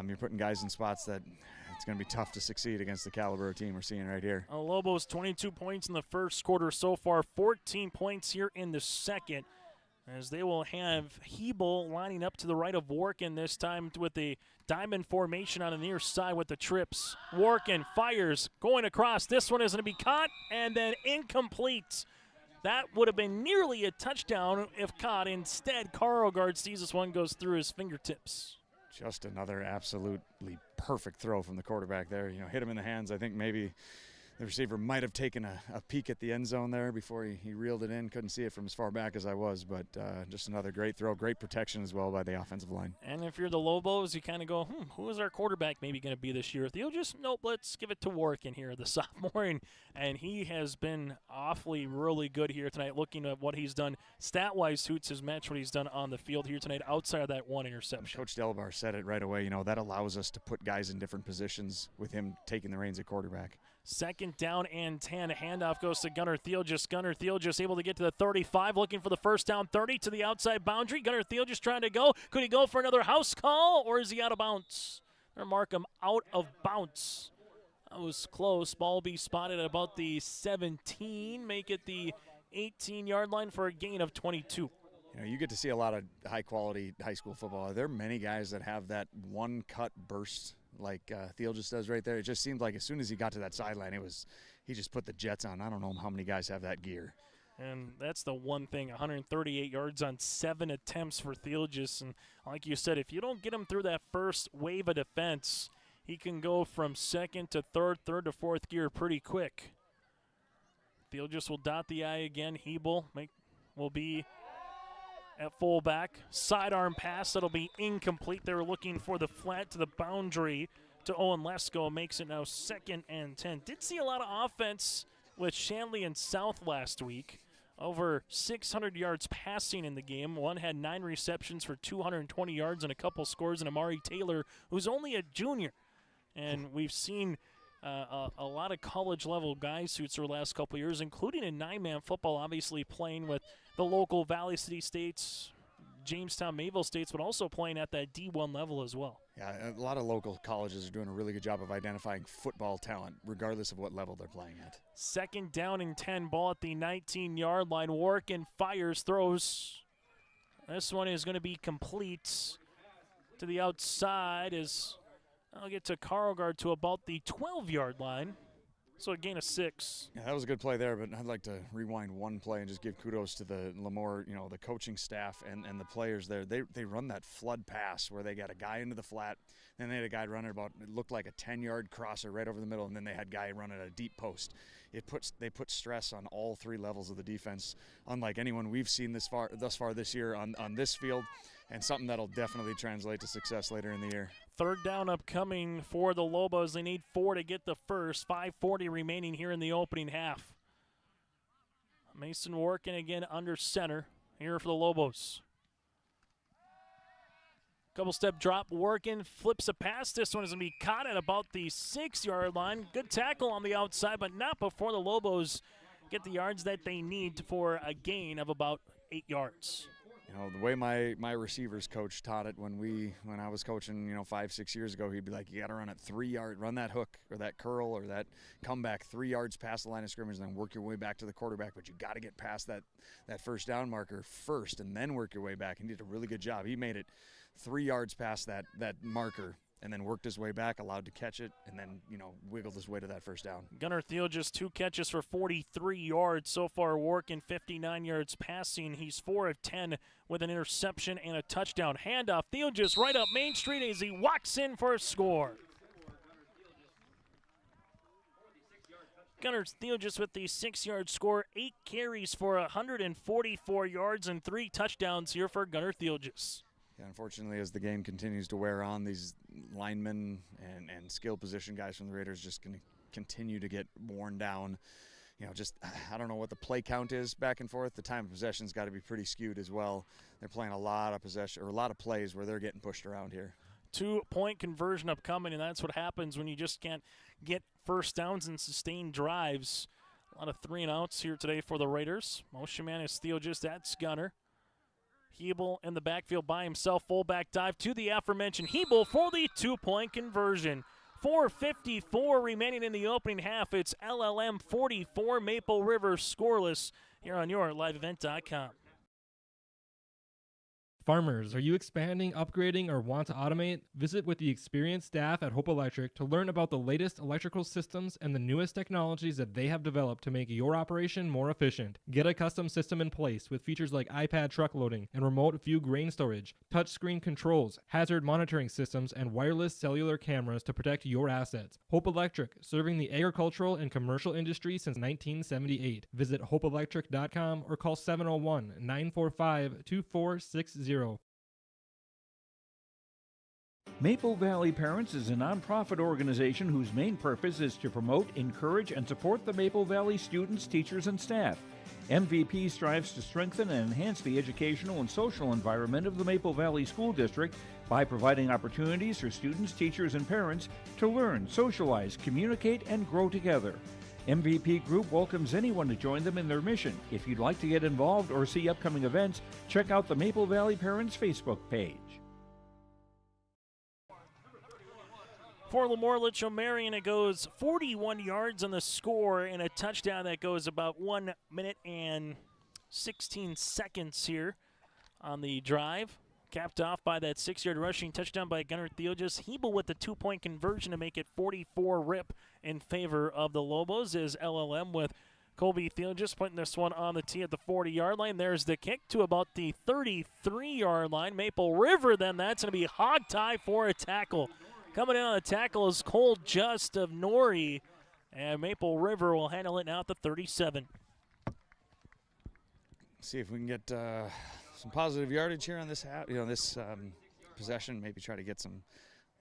You're putting guys in spots that it's going to be tough to succeed against the caliber of team we're seeing right here. Lobos 22 points in the first quarter so far, 14 points here in the second, as they will have Hebel lining up to the right of Workin this time with the diamond formation on the near side with the trips. Workin fires, going across. This one is going to be caught and then incomplete. That would have been nearly a touchdown if caught. Instead, Carlgard sees this one goes through his fingertips. Just another absolutely perfect throw from the quarterback there. Hit him in the hands. I think maybe the receiver might have taken a peek at the end zone there before he reeled it in. Couldn't see it from as far back as I was, but just another great throw. Great protection as well by the offensive line. And if you're the Lobos, you kind of go, who is our quarterback maybe going to be this year? They'll just, nope, let's give it to Workin here, the sophomore. And he has been awfully really good here tonight, looking at what he's done. Stat-wise, Hoots has matched what he's done on the field here tonight outside of that 1 interception. Coach Delabar said it right away. That allows us to put guys in different positions with him taking the reins at quarterback. 2nd down and 10. Handoff goes to Gunnar Theelgis. Gunnar Theelgis able to get to the 35, looking for the first down. 30 to the outside boundary. Gunnar Theelgis trying to go. Could he go for another house call, or is he out of bounds? They're mark him out of bounds. That was close. Ball will be spotted at about the 17. Make it the 18-yard line for a gain of 22. You get to see a lot of high-quality high school football. There are many guys that have that one-cut burst like Thiel just does right there. It just seemed like as soon as he got to that sideline, he just put the jets on. I don't know how many guys have that gear. And that's the one thing, 138 yards on 7 attempts for Theelgis. And like you said, if you don't get him through that first wave of defense, he can go from 2nd to 3rd, 3rd to 4th gear pretty quick. Theelgis will dot the I again. Hebel will be at fullback. Sidearm pass that'll be incomplete. They were looking for the flat to the boundary to Owen Lesko. Makes it now 2nd and 10. Did see a lot of offense with Shanley and South last week. Over 600 yards passing in the game. One had 9 receptions for 220 yards and a couple scores, and Amari Taylor, who's only a junior. And we've seen a lot of college-level guys suits for the last couple of years, including in 9-man football, obviously playing with the local Valley City States, Jamestown, Mayville States, but also playing at that D1 level as well. Yeah, a lot of local colleges are doing a really good job of identifying football talent, regardless of what level they're playing at. 2nd down and 10, ball at the 19-yard line. Warkin fires, throws. This one is going to be complete to the outside as I'll get to Carlgard to about the 12-yard line. So a gain of 6. Yeah, that was a good play there, but I'd like to rewind one play and just give kudos to the LaMoure, the coaching staff and the players there. They run that flood pass where they got a guy into the flat, then they had a guy running it looked like a 10-yard crosser right over the middle, and then they had a guy running a deep post. They put stress on all 3 levels of the defense, unlike anyone we've seen thus far this year on this field, and something that'll definitely translate to success later in the year. 3rd down upcoming for the Lobos. They need 4 to get the first. 5:40 remaining here in the opening half. Mason Working again under center here for the Lobos. Couple step drop. Working flips a pass. This one is going to be caught at about the 6-yard line. Good tackle on the outside, but not before the Lobos get the yards that they need for a gain of about 8 yards. The way my receivers coach taught it when I was coaching, 5-6 years ago, he'd be like, you got to run it 3 yards, run that hook or that curl or that comeback 3 yards past the line of scrimmage, and then work your way back to the quarterback. But you got to get past that first down marker first, and then work your way back. He did a really good job. He made it 3 yards past that marker, and then worked his way back, allowed to catch it, and then, wiggled his way to that first down. Gunnar Thiel just 2 catches for 43 yards so far. Working 59 yards passing. He's 4 of 10 with an interception and a touchdown. Handoff. Thiel just right up Main Street as he walks in for a score. Gunnar Thiel just with the 6-yard score. 8 carries for 144 yards and 3 touchdowns here for Gunnar Thielges. Yeah, unfortunately, as the game continues to wear on, these linemen and skill position guys from the Raiders just going to continue to get worn down. I don't know what the play count is back and forth. The time of possession's got to be pretty skewed as well. They're playing a lot of possession or a lot of plays where they're getting pushed around here. 2-point conversion upcoming, and that's what happens when you just can't get first downs and sustain drives. A lot of 3-and-outs here today for the Raiders. Motion man is Thielges. That's Gunnar. Hebel in the backfield by himself. Fullback dive to the aforementioned Hebel for the 2-point conversion. 4:54 remaining in the opening half. It's LLM 44, Maple River scoreless here on your liveevent.com. Farmers, are you expanding, upgrading, or want to automate? Visit with the experienced staff at Hope Electric to learn about the latest electrical systems and the newest technologies that they have developed to make your operation more efficient. Get a custom system in place with features like iPad truck loading and remote view grain storage, touchscreen controls, hazard monitoring systems, and wireless cellular cameras to protect your assets. Hope Electric, serving the agricultural and commercial industry since 1978. Visit hopeelectric.com or call 701-945-2460. Maple Valley Parents is a nonprofit organization whose main purpose is to promote, encourage, and support the Maple Valley students, teachers, and staff. MVP strives to strengthen and enhance the educational and social environment of the Maple Valley School District by providing opportunities for students, teachers, and parents to learn, socialize, communicate, and grow together. MVP Group welcomes anyone to join them in their mission. If you'd like to get involved or see upcoming events, check out the Maple Valley Parents Facebook page. For LaMoure-Litchville Marion, it goes 41 yards on the score and a touchdown that goes about 1 minute and 16 seconds here on the drive. Capped off by that 6-yard rushing touchdown by Gunnar Thielges. Hebel with the 2-point conversion to make it 44-rip in favor of the Lobos is LLM with Colby Thielges putting this one on the tee at the 40-yard line. There's the kick to about the 33-yard line. Maple River then, that's going to be hog tie for a tackle. Coming in on the tackle is Cole Just of Norrie, and Maple River will handle it now at the 37. See if we can get some positive yardage here on this this possession. Maybe try to get a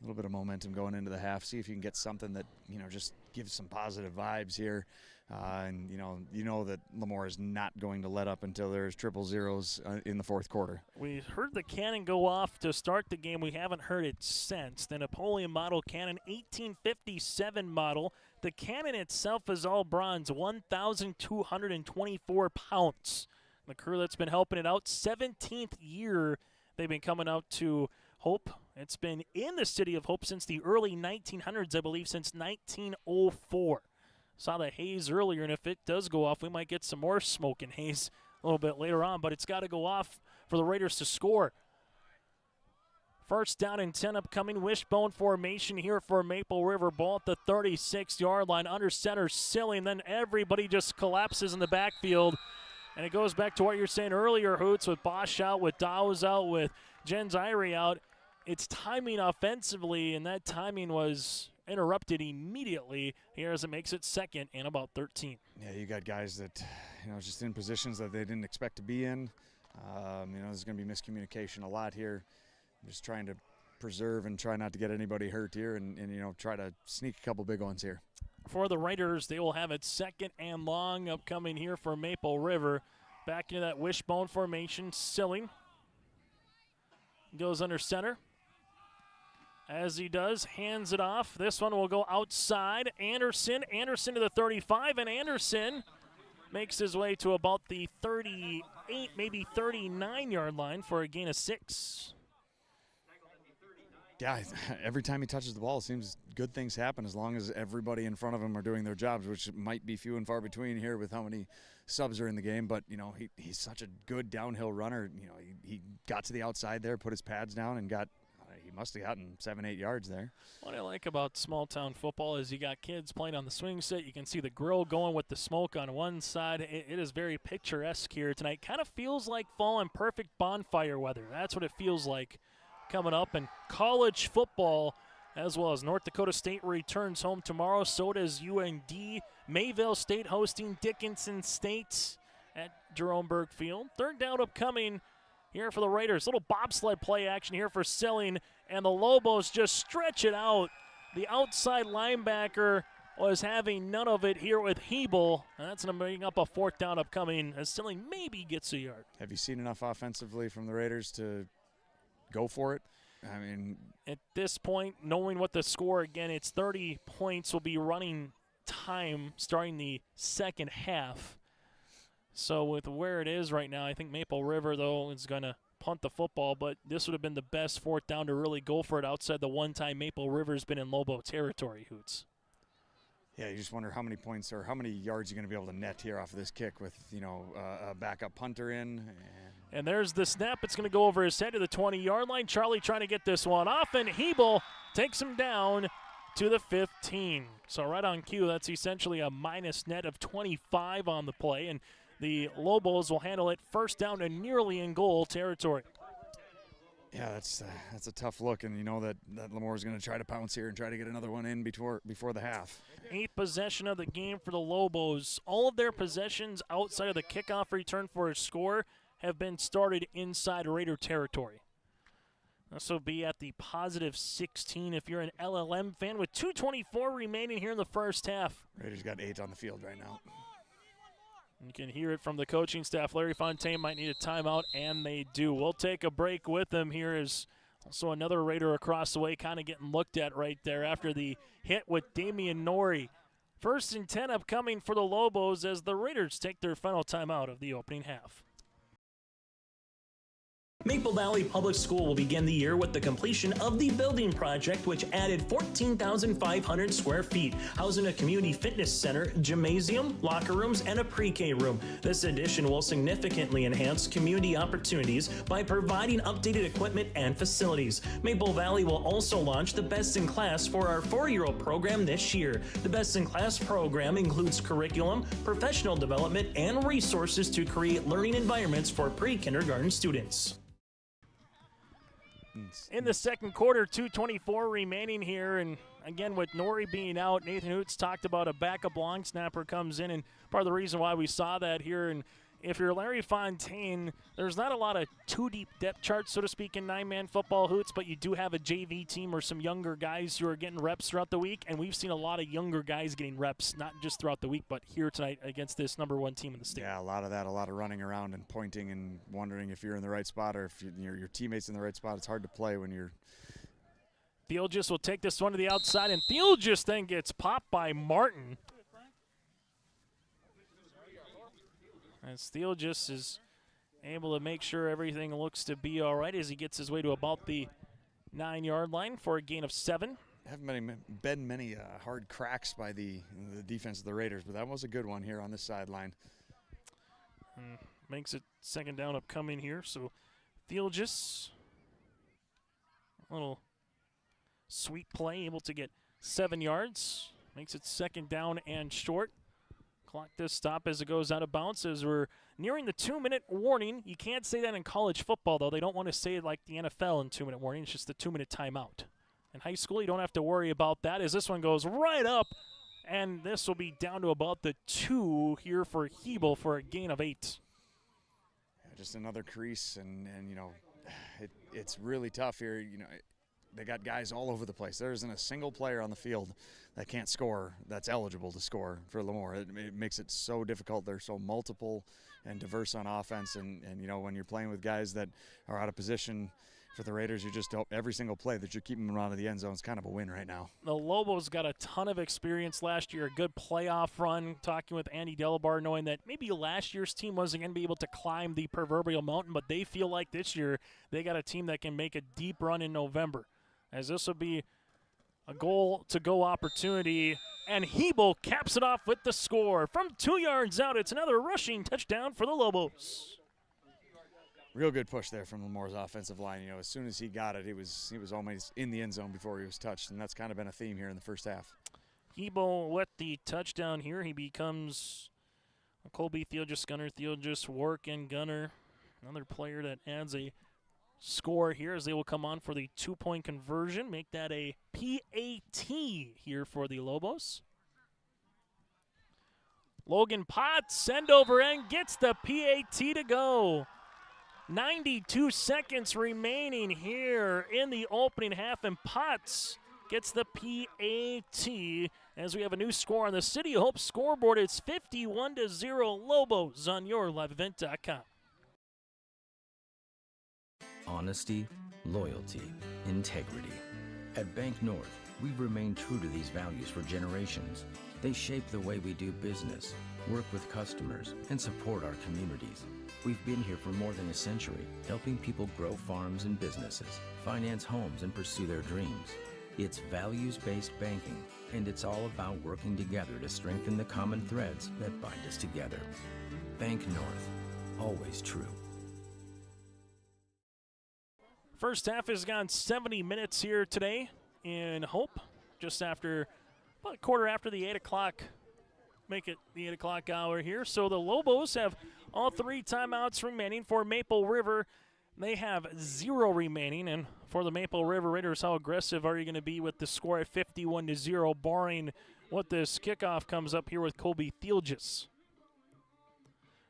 little bit of momentum going into the half. See if you can get something that just gives some positive vibes here. And you know that LaMoure is not going to let up until there's triple zeros in the fourth quarter. We heard the cannon go off to start the game. We haven't heard it since. The Napoleon model cannon, 1857 model. The cannon itself is all bronze, 1,224 pounds. The crew that's been helping it out, 17th year they've been coming out to Hope. It's been in the city of Hope since the early 1900s, I believe, since 1904. Saw the haze earlier, and if it does go off, we might get some more smoke and haze a little bit later on, but it's got to go off for the Raiders to score. First down and 10 upcoming. Wishbone formation here for Maple River. Ball at the 36-yard line. Under center, Silly, and then everybody just collapses in the backfield. And it goes back to what you were saying earlier, Hoots, with Bosch out, with Dow's out, with Jens Irie out. It's timing offensively, and that timing was interrupted immediately here as it makes it second and about 13. Yeah, you got guys that, just in positions that they didn't expect to be in. There's going to be miscommunication a lot here. Just trying to preserve and try not to get anybody hurt here and try to sneak a couple big ones here. For the Raiders, they will have it second and long upcoming here for Maple River. Back into that wishbone formation. Silling goes under center. As he does, hands it off. This one will go outside. Anderson to the 35, and Anderson makes his way to about the 38, maybe 39-yard line for a gain of 6. Yeah, every time he touches the ball, it seems good things happen as long as everybody in front of him are doing their jobs, which might be few and far between here with how many subs are in the game. But, he's such a good downhill runner. He got to the outside there, put his pads down, and he must have gotten 7-8 yards there. What I like about small-town football is you got kids playing on the swing set. You can see the grill going with the smoke on one side. It is very picturesque here tonight. Kind of feels like fall and perfect bonfire weather. That's what it feels like coming up. And college football, as well as North Dakota State returns home tomorrow. So does UND. Mayville State hosting Dickinson State at Jerome Berg Field. Third down upcoming here for the Raiders. Little bobsled play action here for Silling, and the Lobos just stretch it out. The outside linebacker was having none of it here with Hebel, and that's going to bring up a fourth down upcoming as Silling maybe gets a yard. Have you seen enough offensively from the Raiders to go for it? I mean, at this point, knowing what the score, again, it's 30 points will be running time starting the second half. So with where it is right now, I think Maple River, though, is going to punt the football, but this would have been the best fourth down to really go for it outside the one time Maple River's been in Lobo territory, Hoots. Yeah, you just wonder how many points or how many yards you're going to be able to net here off of this kick with, a backup punter in. And there's the snap. It's going to go over his head to the 20-yard line. Charlie trying to get this one off, and Hebel takes him down to the 15. So right on cue, that's essentially a minus net of 25 on the play, and the Lobos will handle it first down and nearly in goal territory. Yeah, that's a tough look, and that LaMoure is going to try to pounce here and try to get another one in before the half. 8th possession of the game for the Lobos. All of their possessions outside of the kickoff return for a score have been started inside Raider territory. This will be at the positive 16 if you're an LLM fan, with 2:24 remaining here in the first half. Raiders got 8 on the field right now. You can hear it from the coaching staff. Larry Fontaine might need a timeout, and they do. We'll take a break with them. Here is also another Raider across the way kind of getting looked at right there after the hit with Damian Norrie. 1st and 10 upcoming for the Lobos as the Raiders take their final timeout of the opening half. Maple Valley Public School will begin the year with the completion of the building project, which added 14,500 square feet, housing a community fitness center, gymnasium, locker rooms, and a pre-K room. This addition will significantly enhance community opportunities by providing updated equipment and facilities. Maple Valley will also launch the Best in Class for our 4-year-old program this year. The Best in Class program includes curriculum, professional development, and resources to create learning environments for pre-kindergarten students. In the second quarter, 2:24 remaining here, and again with Norrie being out, Nathan Hoots talked about a backup long snapper comes in, and part of the reason why we saw that here, and if you're Larry Fontaine, there's not a lot of too-deep depth charts, so to speak, in nine-man football hoots, but you do have a JV team or some younger guys who are getting reps throughout the week, and we've seen a lot of younger guys getting reps, not just throughout the week, but here tonight against this number 1 team in the state. Yeah, a lot of that, a lot of running around and pointing and wondering if you're in the right spot or if your teammate's in the right spot. It's hard to play when you're... Theolgis will take this one to the outside, and Theolgis then gets popped by Martin. And Theolgis is able to make sure everything looks to be all right as he gets his way to about the 9-yard line for a gain of 7. Haven't been many hard cracks by the defense of the Raiders, but that was a good one here on this sideline. Makes it second down upcoming here. So Theolgis, a little sweet play, able to get 7 yards. Makes it second down and short. Clock this stop as it goes out of bounds as we're nearing the 2-minute warning. You can't say that in college football, though. They don't want to say it like the NFL in 2-minute warning. It's just the 2-minute timeout. In high school, you don't have to worry about that as this one goes right up, and this will be down to about the 2 here for Hebel for a gain of 8. Yeah, just another crease, and you know, it's really tough here. You know, they got guys all over the place. There isn't a single player on the field that can't score, that's eligible to score for LaMoure. It makes it so difficult. They're so multiple and diverse on offense, and you know, when you're playing with guys that are out of position for the Raiders, you just hope every single play that you're keeping them out of the end zone is kind of a win right now. The Lobos got a ton of experience last year, a good playoff run, talking with Andy Delabar, knowing that maybe last year's team wasn't going to be able to climb the proverbial mountain, but they feel like this year they got a team that can make a deep run in November, as this will be a goal-to-go opportunity, and Hebel caps it off with the score. From 2 yards out, it's another rushing touchdown for the Lobos. Real good push there from LaMoure's offensive line. You know, as soon as he got it, he was almost in the end zone before he was touched, and that's kind of been a theme here in the first half. Hebel with the touchdown here. He becomes a Colby Theolgis Gunner, Theolgis Work and Gunner. Another player that adds a score here as they will come on for the 2-point conversion. Make that a PAT here for the Lobos. Logan Potts send over and gets the PAT to go. 92 seconds remaining here in the opening half, and Potts gets the PAT as we have a new score on the City of Hope scoreboard. It's 51-0 Lobos on YourLiveEvent.com. Honesty, loyalty, integrity. At Bank North, we've remained true to these values for generations. They shape the way we do business, work with customers, and support our communities. We've been here for more than a century, helping people grow farms and businesses, finance homes, and pursue their dreams. It's values-based banking, and it's all about working together to strengthen the common threads that bind us together. Bank North, always true. First half has gone 70 minutes here today in Hope, just after, about a quarter after the 8 o'clock, make it the 8 o'clock hour here. So the Lobos have all 3 timeouts remaining. For Maple River, they have 0 remaining. And for the Maple River Raiders, how aggressive are you going to be with the score at 51-0, barring what this kickoff comes up here with Colby Theolgis?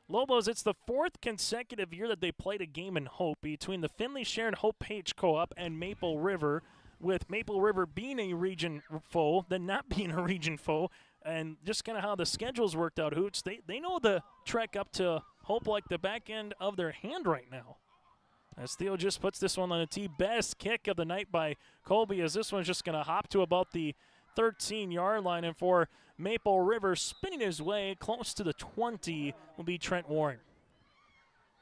Lobos, it's the 4th consecutive year that they played a game in Hope between the Finley Sharon Hope Page Co-op and Maple River, with Maple River being a region foe, then not being a region foe, and just kind of how the schedules worked out, Hoots. They know the trek up to Hope like the back end of their hand right now. As Theo just puts this one on the tee. Best kick of the night by Colby, as this one's just going to hop to about the 13-yard line, and for Maple River, spinning his way close to the 20 will be Trent Warren.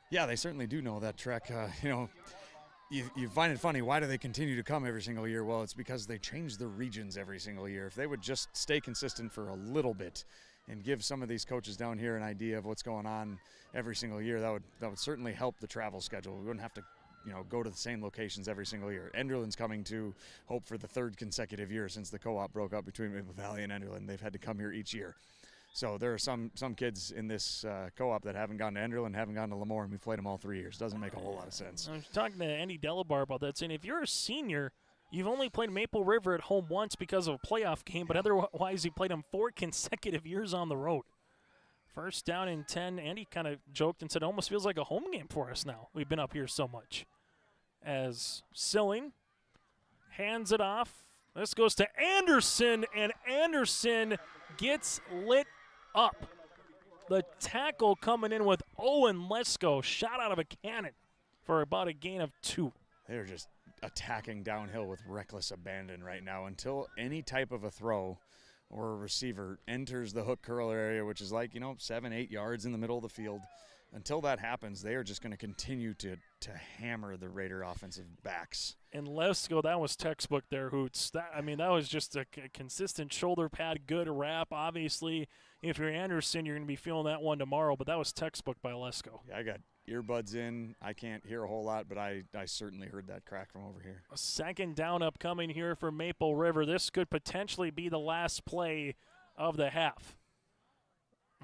Yeah, they certainly do know that trek. You know, you find it funny, why do they continue to come every single year? Well, it's because they change the regions every single year. If they would just stay consistent for a little bit and give some of these coaches down here an idea of what's going on every single year, that would certainly help the travel schedule. We wouldn't have to, you know, go to the same locations every single year. Enderlin's coming to Hope for the 3rd consecutive year since the co-op broke up between Maple Valley and Enderlin. They've had to come here each year. So there are some kids in this co-op that haven't gone to Enderlin, haven't gone to LaMoure, and we've played them all 3 years. Doesn't make a whole lot of sense. I was talking to Andy Delabar about that, saying if you're a senior, you've only played Maple River at home once because of a playoff game, but otherwise you played them 4 consecutive years on the road. First down and 10. Andy kind of joked and said it almost feels like a home game for us now. We've been up here so much. As Silling hands it off. This goes to Anderson, and Anderson gets lit up. The tackle coming in with Owen Lesko, shot out of a cannon for about a gain of 2. They're just attacking downhill with reckless abandon right now until any type of a throw or a receiver enters the hook curler area, which is like, 7-8 yards in the middle of the field. Until that happens, they are just going to continue to hammer the Raider offensive backs. And Lesko, that was textbook there, Hoots. That was just a consistent shoulder pad, good wrap. Obviously, if you're Anderson, you're going to be feeling that one tomorrow, but that was textbook by Lesko. Yeah, I got earbuds in. I can't hear a whole lot, but I certainly heard that crack from over here. A second down upcoming here for Maple River. This could potentially be the last play of the half.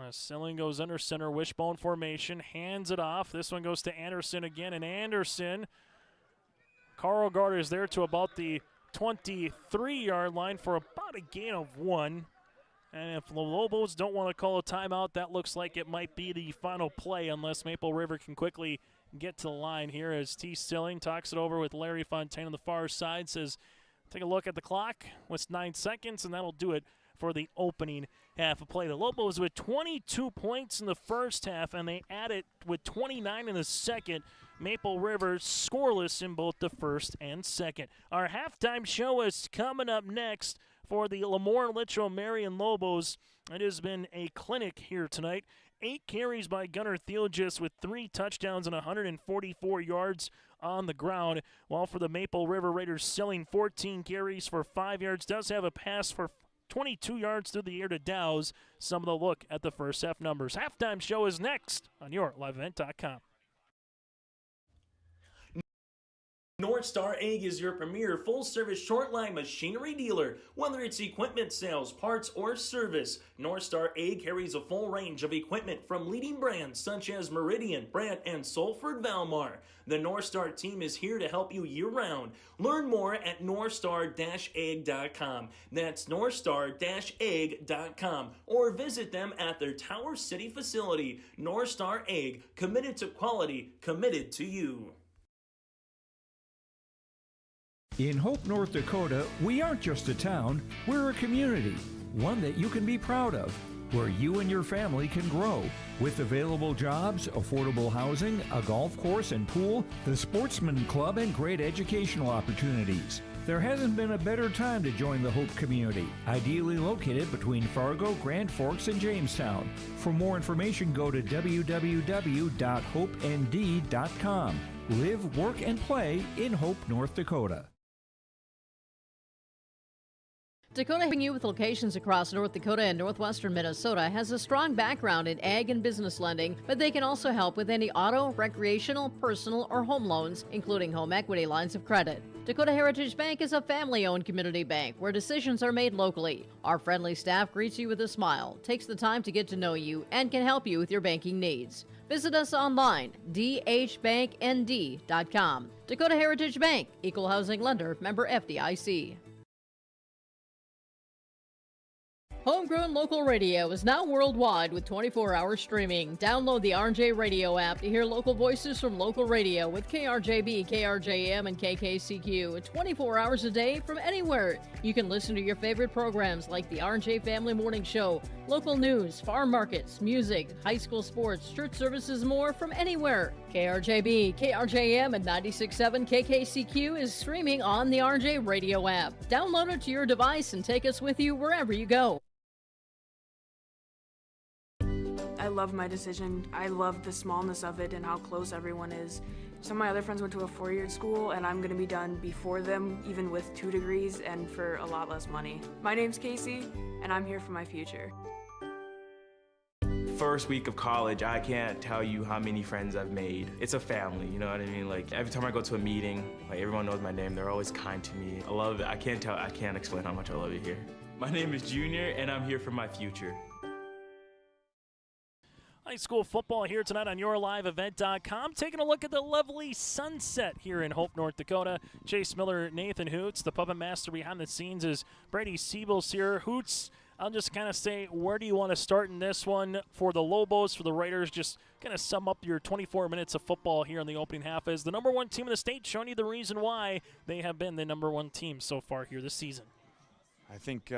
Silling goes under center, wishbone formation, hands it off. This one goes to Anderson again, and Anderson, Carl Gardner is there to about the 23-yard line for about a gain of 1. And if the Lobos don't want to call a timeout, that looks like it might be the final play unless Maple River can quickly get to the line here as T. Silling talks it over with Larry Fontaine on the far side, says, take a look at the clock. What's 9 seconds, and that'll do it for the opening half of play. The Lobos with 22 points in the first half, and they added with 29 in the second. Maple River scoreless in both the first and second. Our halftime show is coming up next for the LaMoure-Litchville Marion Lobos. It has been a clinic here tonight. 8 carries by Gunnar Theologist with 3 touchdowns and 144 yards on the ground. While for the Maple River Raiders, Silling 14 carries for 5 yards. Does have a pass for 22 yards through the air to Dow's. Some of the look at the first half numbers. Halftime show is next on YourLiveEvent.com. North Star Ag is your premier full-service short-line machinery dealer. Whether it's equipment sales, parts, or service, North Star Ag carries a full range of equipment from leading brands such as Meridian, Brandt, and Salford Valmar. The North Star team is here to help you year-round. Learn more at northstar-ag.com. That's northstar-ag.com. Or visit them at their Tower City facility. North Star Ag, committed to quality, committed to you. In Hope, North Dakota, we aren't just a town, we're a community, one that you can be proud of, where you and your family can grow. With available jobs, affordable housing, a golf course and pool, the Sportsman Club, and great educational opportunities. There hasn't been a better time to join the Hope community, ideally located between Fargo, Grand Forks, and Jamestown. For more information, go to www.hopend.com. Live, work, and play in Hope, North Dakota. Dakota, helping you with locations across North Dakota and northwestern Minnesota, has a strong background in ag and business lending, but they can also help with any auto, recreational, personal, or home loans, including home equity lines of credit. Dakota Heritage Bank is a family-owned community bank where decisions are made locally. Our friendly staff greets you with a smile, takes the time to get to know you, and can help you with your banking needs. Visit us online, dhbanknd.com. Dakota Heritage Bank, Equal Housing Lender, member FDIC. Homegrown local radio is now worldwide with 24-hour streaming. Download the RJ Radio app to hear local voices from local radio with KRJB, KRJM, and KKCQ 24 hours a day from anywhere. You can listen to your favorite programs like the RJ Family Morning Show, local news, farm markets, music, high school sports, church services, more from anywhere. KRJB, KRJM, and 96.7 KKCQ is streaming on the RJ Radio app. Download it to your device and take us with you wherever you go. I love my decision. I love the smallness of it and how close everyone is. Some of my other friends went to a 4-year school, and I'm going to be done before them, even with 2 degrees and for a lot less money. My name's Casey, and I'm here for my future. First week of college, I can't tell you how many friends I've made. It's a family, you know what I mean? Like, every time I go to a meeting, like, everyone knows my name. They're always kind to me. I love it. I can't explain how much I love it here. My name is Junior, and I'm here for my future. High school football here tonight on YourLiveEvent.com. Taking a look at the lovely sunset here in Hope, North Dakota. Chase Miller, Nathan Hoots, the puppet master behind the scenes is Brady Siebels here. Hoots, I'll just kind of say, where do you want to start in this one for the Lobos, for the Raiders? Just kind of sum up your 24 minutes of football here in the opening half as the number one team in the state, showing you the reason why they have been the number one team so far here this season. I think,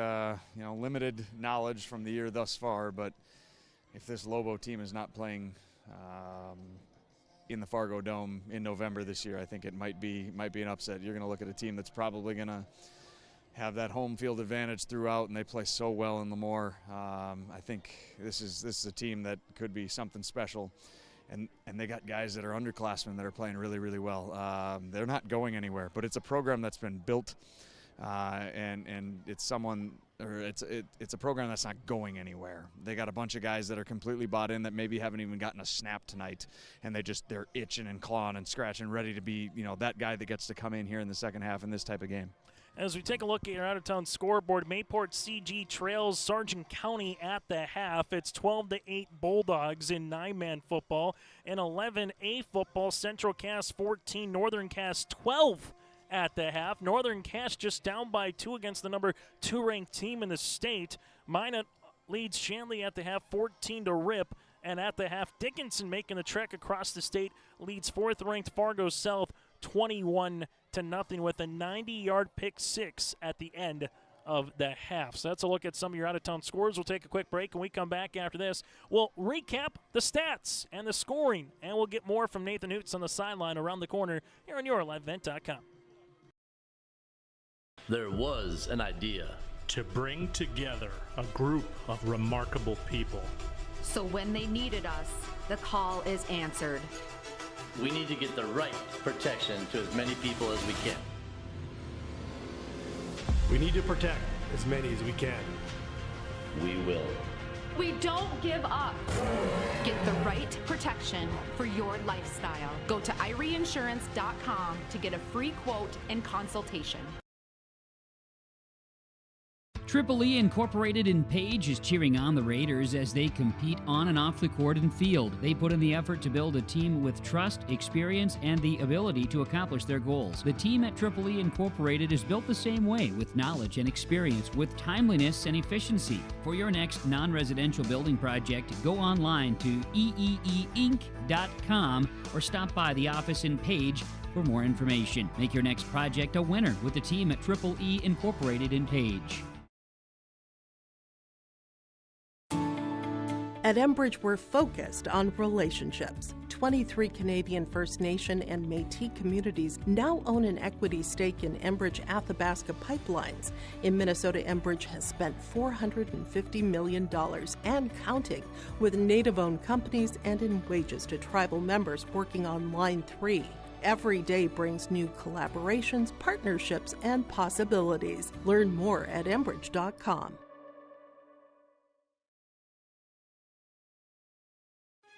limited knowledge from the year thus far, but if this Lobo team is not playing in the Fargo Dome in November this year, I think it might be an upset. You're going to look at a team that's probably going to have that home field advantage throughout, and they play so well in LaMoure. I think this is a team that could be something special, and they got guys that are underclassmen that are playing really, really well. They're not going anywhere, but it's a program that's been built, and it's a program that's not going anywhere. They got a bunch of guys that are completely bought in that maybe haven't even gotten a snap tonight, and they're itching and clawing and scratching, ready to be that guy that gets to come in here in the second half in this type of game. As we take a look at your out-of-town scoreboard, Mayport CG trails Sargent County at the half. It's 12-8 Bulldogs in 9-man football. In 11A football, Central Cass 14, Northern Cass 12 at the half. Northern Cass just down by 2 against the number 2 ranked team in the state. Minot leads Shanley at the half 14-0. And at the half, Dickinson, making the trek across the state, leads 4th ranked Fargo South 21-0 with a 90-yard pick six at the end of the half. So that's a look at some of your out-of-town scores. We'll take a quick break, and we come back after this. We'll recap the stats and the scoring, and we'll get more from Nathan Hoots on the sideline around the corner here on YourLiveEvent.com. There was an idea to bring together a group of remarkable people. So when they needed us, the call is answered. We need to get the right protection to as many people as we can. We need to protect as many as we can. We will. We don't give up. Get the right protection for your lifestyle. Go to IRIinsurance.com to get a free quote and consultation. Triple E Incorporated in Page is cheering on the Raiders as they compete on and off the court and field. They put in the effort to build a team with trust, experience, and the ability to accomplish their goals. The team at Triple E Incorporated is built the same way, with knowledge and experience, with timeliness and efficiency. For your next non-residential building project, go online to eeeinc.com or stop by the office in Page for more information. Make your next project a winner with the team at Triple E Incorporated in Page. At Enbridge, we're focused on relationships. 23 Canadian First Nation and Métis communities now own an equity stake in Enbridge Athabasca Pipelines. In Minnesota, Enbridge has spent $450 million and counting, with Native-owned companies and in wages to tribal members working on Line 3. Every day brings new collaborations, partnerships, and possibilities. Learn more at Enbridge.com.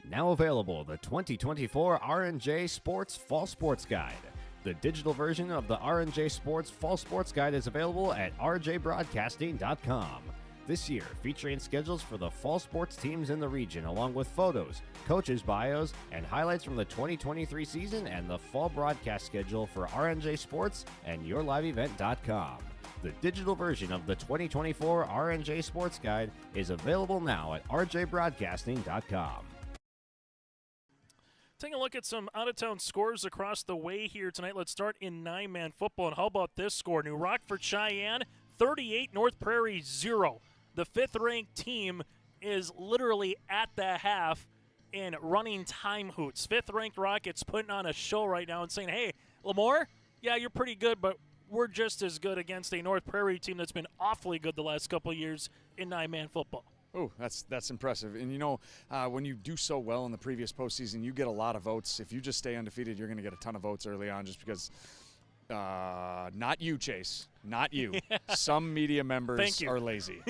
Now available, the 2024 R&J Sports Fall Sports Guide. The digital version of the R&J Sports Fall Sports Guide is available at rjbroadcasting.com. This year, featuring schedules for the fall sports teams in the region, along with photos, coaches' bios, and highlights from the 2023 season and the fall broadcast schedule for R&J Sports and YourLiveEvent.com. The digital version of the 2024 R&J Sports Guide is available now at rjbroadcasting.com. Taking a look at some out-of-town scores across the way here tonight. Let's start in 9-man football. And how about this score? New Rockford Cheyenne, 38, North Prairie, 0. The 5th-ranked team is literally at the half in running time hoots. 5th-ranked Rockets putting on a show right now and saying, hey, LaMoure, yeah, you're pretty good, but we're just as good against a North Prairie team that's been awfully good the last couple of years in 9-man football. Oh, that's impressive. And, when you do so well in the previous postseason, you get a lot of votes. If you just stay undefeated, you're going to get a ton of votes early on just because not you, Chase, not you. Yeah. Some media members are lazy,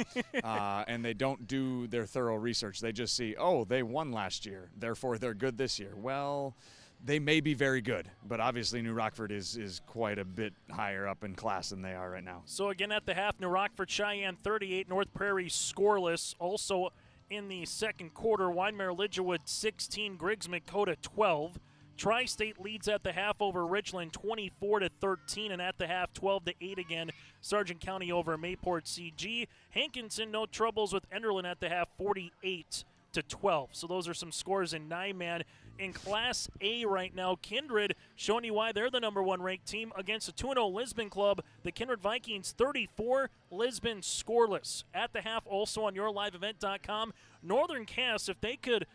and they don't do their thorough research. They just see, oh, they won last year, therefore they're good this year. Well, they may be very good, but obviously New Rockford is quite a bit higher up in class than they are right now. So again at the half, New Rockford Cheyenne 38, North Prairie scoreless. Also in the second quarter, Marion 16, Griggs Dakota 12. Tri-State leads at the half over Richland 24-13, and at the half 12-8 again. Sargent County over Mayport CG. Hankinson, no troubles with Enderlin at the half 48-12. So those are some scores in 9-man. In Class A right now, Kindred showing you why they're the number 1 ranked team against the 2-0 Lisbon club. The Kindred Vikings 34, Lisbon scoreless. At the half, also on yourliveevent.com, Northern Cass, if they could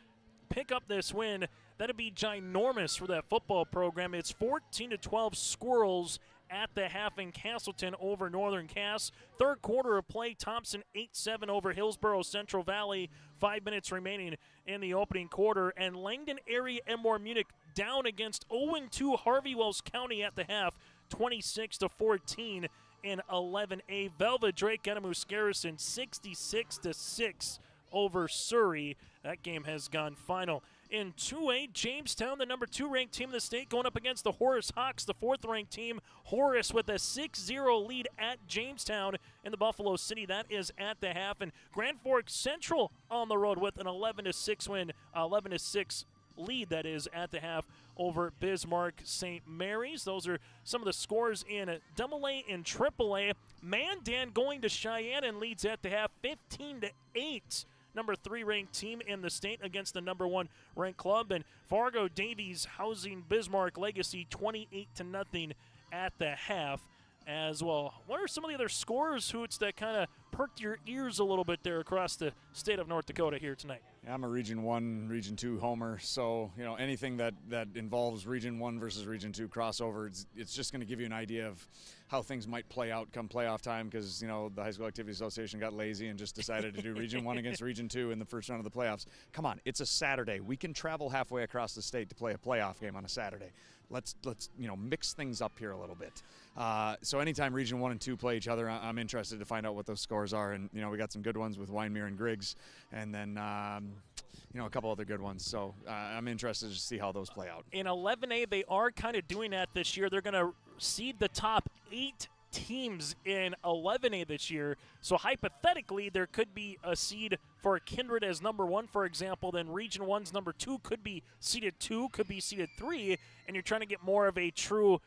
pick up this win, that'd be ginormous for that football program. It's 14-12 Squirrels at the half in Castleton over Northern Cass. Third quarter of play, Thompson 8-7 over Hillsborough Central Valley. 5 minutes remaining in the opening quarter. And Langdon Area Enmore Munich down against 0-2 Harvey Wells County at the half, 26-14 in 11A. Velva Drake Enemus Garrison 66-6 over Surrey. That game has gone final. In 2A, Jamestown, the number 2 ranked team in the state, going up against the Horace Hawks, the 4th ranked team. Horace with a 6-0 lead at Jamestown in the Buffalo City. That is at the half. And Grand Forks Central on the road with an 11-6 win, 11-6 lead, that is, at the half over Bismarck St. Mary's. Those are some of the scores in AA and AAA. Mandan going to Cheyenne and leads at the half 15-8. Number 3 ranked team in the state against the number 1 ranked club. And Fargo Davies housing Bismarck Legacy 28-0 at the half as well. What are some of the other scores, Hoots, that kind of perked your ears a little bit there across the state of North Dakota here tonight? Yeah, I'm a Region 1, Region 2 homer, so anything that involves Region 1 versus Region 2 crossover, it's just going to give you an idea of how things might play out come playoff time, because the High School Activity Association got lazy and just decided to do Region 1 against Region 2 in the first round of the playoffs. Come on, it's a Saturday. We can travel halfway across the state to play a playoff game on a Saturday. Let's mix things up here a little bit. So anytime Region 1 and 2 play each other, I'm interested to find out what those scores are. And, we got some good ones with Winemere and Griggs, and then, a couple other good ones. So I'm interested to see how those play out. In 11A, they are kind of doing that this year. They're going to seed the top 8 teams in 11A this year. So hypothetically, there could be a seed for Kindred as number 1, for example. Then Region 1's number 2 could be seeded 2, could be seeded 3, and you're trying to get more of a true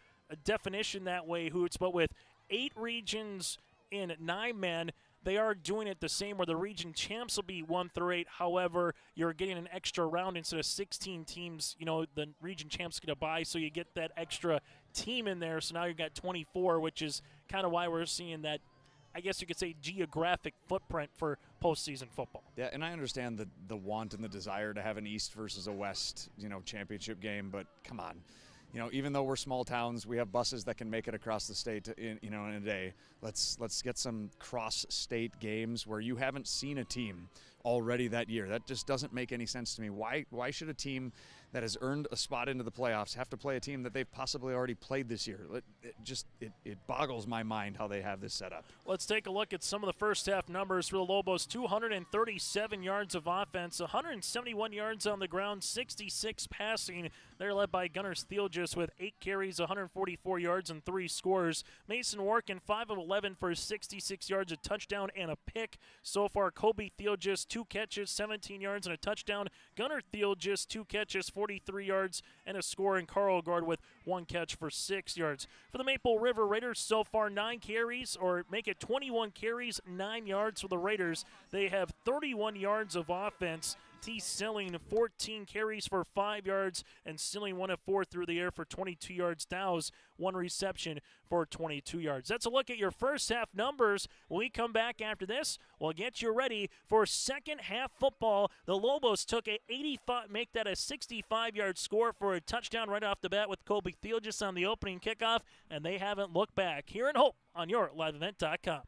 definition that way, Hoots. But with 8 regions in 9-man, they are doing it the same, where the region champs will be 1 through 8. However, you're getting an extra round instead of 16 teams. The region champs get a bye, so you get that extra team in there. So now you've got 24, which is kind of why we're seeing that, I guess you could say, geographic footprint for postseason football. Yeah, and I understand the want and the desire to have an East versus a West, championship game, but come on. Even though we're small towns, we have buses that can make it across the state in a day. Let's get some cross-state games where you haven't seen a team already that year. That just doesn't make any sense to me. Why should a team that has earned a spot into the playoffs have to play a team that they've possibly already played this year? It boggles my mind how they have this set up. Let's take a look at some of the first half numbers for the Lobos. 237 yards of offense, 171 yards on the ground, 66 passing. They're led by Gunnar Thielgis with 8 carries, 144 yards, and 3 scores. Mason Workin, 5 of 11 for 66 yards, a touchdown, and a pick. So far, Kobe Thielgis, 2 catches, 17 yards, and a touchdown. Gunnar Thielgis, 2 catches, 43 yards, and a score. And Carl Guard with 1 catch for 6 yards. For the Maple River Raiders, so far 9 carries, or make it 21 carries, 9 yards for the Raiders. They have 31 yards of offense. T. Silling, 14 carries for 5 yards, and Silling 1 of 4 through the air for 22 yards. Dow's 1 reception for 22 yards. That's a look at your first half numbers. When we come back after this, we'll get you ready for second half football. The Lobos took make that a 65-yard score for a touchdown right off the bat with Kobe Thielgis on the opening kickoff, and they haven't looked back. Here in Hope on yourliveevent.com.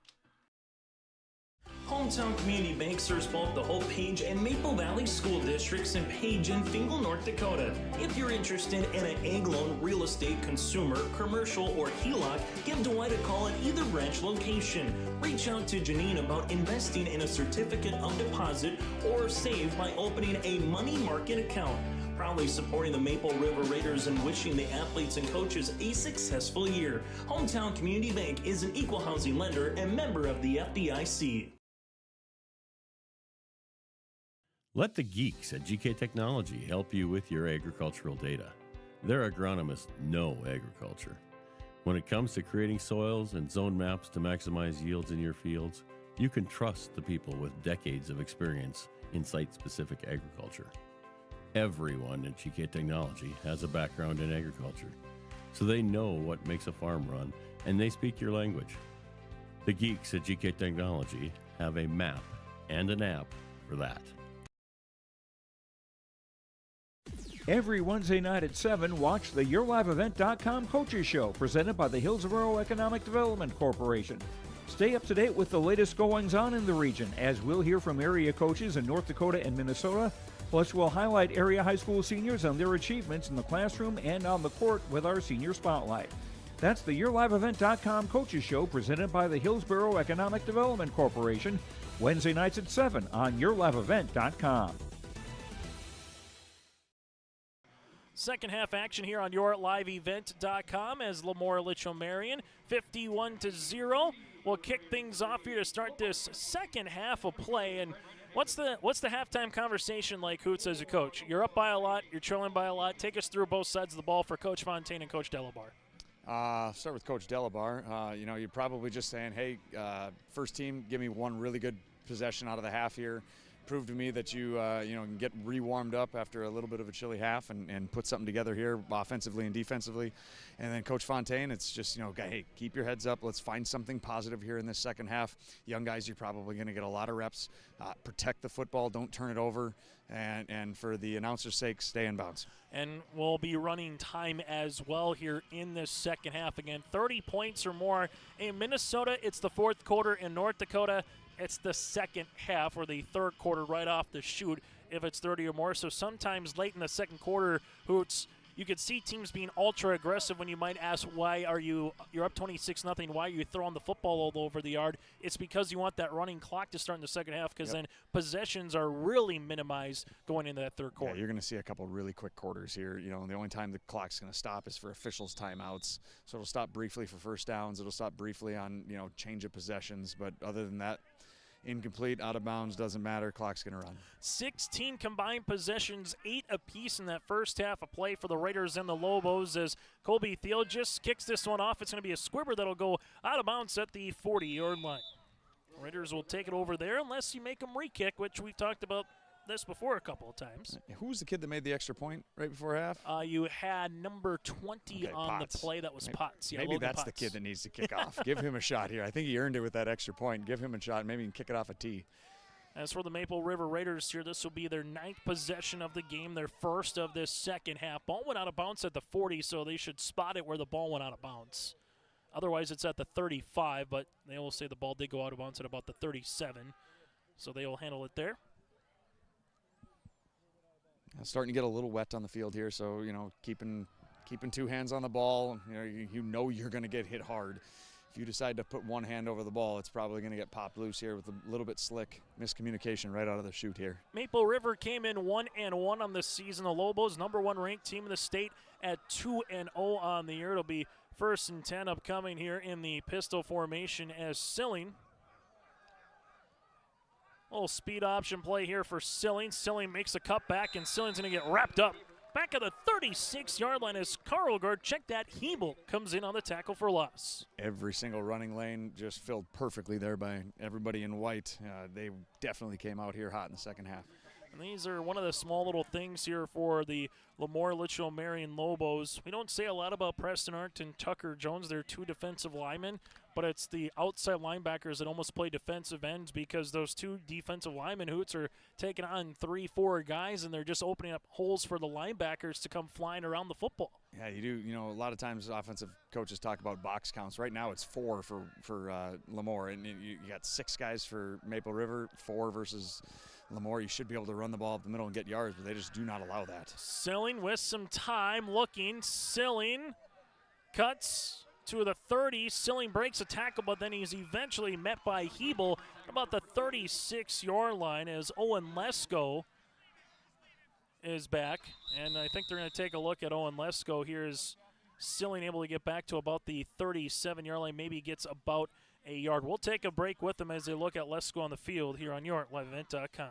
Hometown Community Bank serves both the Hope Page and Maple Valley School Districts in Page and Fingal, North Dakota. If you're interested in an ag loan, real estate, consumer, commercial, or HELOC, give Dwight a call at either branch location. Reach out to Janine about investing in a certificate of deposit or save by opening a money market account. Proudly supporting the Maple River Raiders and wishing the athletes and coaches a successful year. Hometown Community Bank is an equal housing lender and member of the FDIC. Let the geeks at GK Technology help you with your agricultural data. Their agronomists know agriculture. When it comes to creating soils and zone maps to maximize yields in your fields, you can trust the people with decades of experience in site-specific agriculture. Everyone at GK Technology has a background in agriculture, so they know what makes a farm run, and they speak your language. The geeks at GK Technology have a map and an app for that. Every Wednesday night at 7, watch the YourLiveEvent.com Coaches Show, presented by the Hillsborough Economic Development Corporation. Stay up to date with the latest goings-on in the region, as we'll hear from area coaches in North Dakota and Minnesota. Plus, we'll highlight area high school seniors on their achievements in the classroom and on the court with our Senior Spotlight. That's the YourLiveEvent.com Coaches Show, presented by the Hillsborough Economic Development Corporation, Wednesday nights at 7 on YourLiveEvent.com. Second half action here on YourLiveEvent.com as LaMoure-Litchville Marion 51-0. We'll kick things off here to start this second half of play. And what's the halftime conversation like, Hoots, as a coach? You're up by a lot. You're trailing by a lot. Take us through both sides of the ball for Coach Fontaine and Coach Delabar. Start with Coach Delabar. You're probably just saying, hey, first team, give me one really good possession out of the half here. Prove to me that you can get re-warmed up after a little bit of a chilly half and put something together here offensively and defensively. And then Coach Fontaine, it's just, hey, keep your heads up. Let's find something positive here in this second half. Young guys, you're probably going to get a lot of reps. Protect the football. Don't turn it over. And for the announcer's sake, stay in bounds. And we'll be running time as well here in this second half. Again, 30 points or more. In Minnesota, it's the fourth quarter. In North Dakota, it's the second half or the third quarter right off the chute if it's 30 or more. So sometimes late in the second quarter, Hoots, you could see teams being ultra aggressive when you might ask, you're up 26-0, why are you throwing the football all over the yard? It's because you want that running clock to start in the second half, because then possessions are really minimized going into that third quarter. Yeah, you're going to see a couple really quick quarters here. The only time the clock's going to stop is for officials' timeouts. So it'll stop briefly for first downs. It'll stop briefly on, change of possessions. But other than that, incomplete, out of bounds, doesn't matter. Clock's going to run. 16 combined possessions, 8 apiece in that first half of play for the Raiders and the Lobos as Colby Thiel just kicks this one off. It's going to be a squibber that'll go out of bounds at the 40-yard line. Raiders will take it over there unless you make them re-kick, which we've talked about this before a couple of times. Who was the kid that made the extra point right before half? You had number 20 on Potts. the play. That was Potts. Yeah, maybe Logan that's Potts. the kid that needs to kick off. Give him a shot here. I think he earned it with that extra point. Give him a shot. Maybe he can kick it off a tee. As for the Maple River Raiders here, this will be their 9th possession of the game, their first of this second half. Ball went out of bounds at the 40, so they should spot it where the ball went out of bounds. Otherwise, it's at the 35, but they will say the ball did go out of bounds at about the 37, so they will handle it there. Starting to get a little wet on the field here, so keeping two hands on the ball. You're going to get hit hard. If you decide to put one hand over the ball, it's probably going to get popped loose here with a little bit slick miscommunication right out of the chute here. Maple River came in 1-1 on this season. The Lobos, number 1 ranked team in the state, at 2-0 on the year. It'll be 1st and 10 upcoming here in the pistol formation as Silling. Little speed option play here for Silling. Silling makes a cutback, and Silling's going to get wrapped up back at the 36-yard line as Carlgard, check that, Hebel comes in on the tackle for loss. Every single running lane just filled perfectly there by everybody in white. They definitely came out here hot in the second half. And these are one of the small little things here for the LaMoure-Litchville Marion Lobos. We don't say a lot about Preston Arndt and Tucker Jones. They're 2 defensive linemen, but it's the outside linebackers that almost play defensive ends because those 2 defensive linemen, Hoots, are taking on 3-4 guys, and they're just opening up holes for the linebackers to come flying around the football. Yeah, you do. A lot of times offensive coaches talk about box counts. Right now it's 4 for LaMoure, and you got 6 guys for Maple River, 4 versus LaMoure. You should be able to run the ball up the middle and get yards, but they just do not allow that. Silling with some time looking. Silling cuts to the 30. Silling breaks a tackle, but then he's eventually met by Hebel about the 36-yard line as Owen Lesko is back. And I think they're going to take a look at Owen Lesko here as Silling able to get back to about the 37-yard line, maybe gets about a yard. We'll take a break with them as they look at Lesko on the field here on YourLiveEvent.com.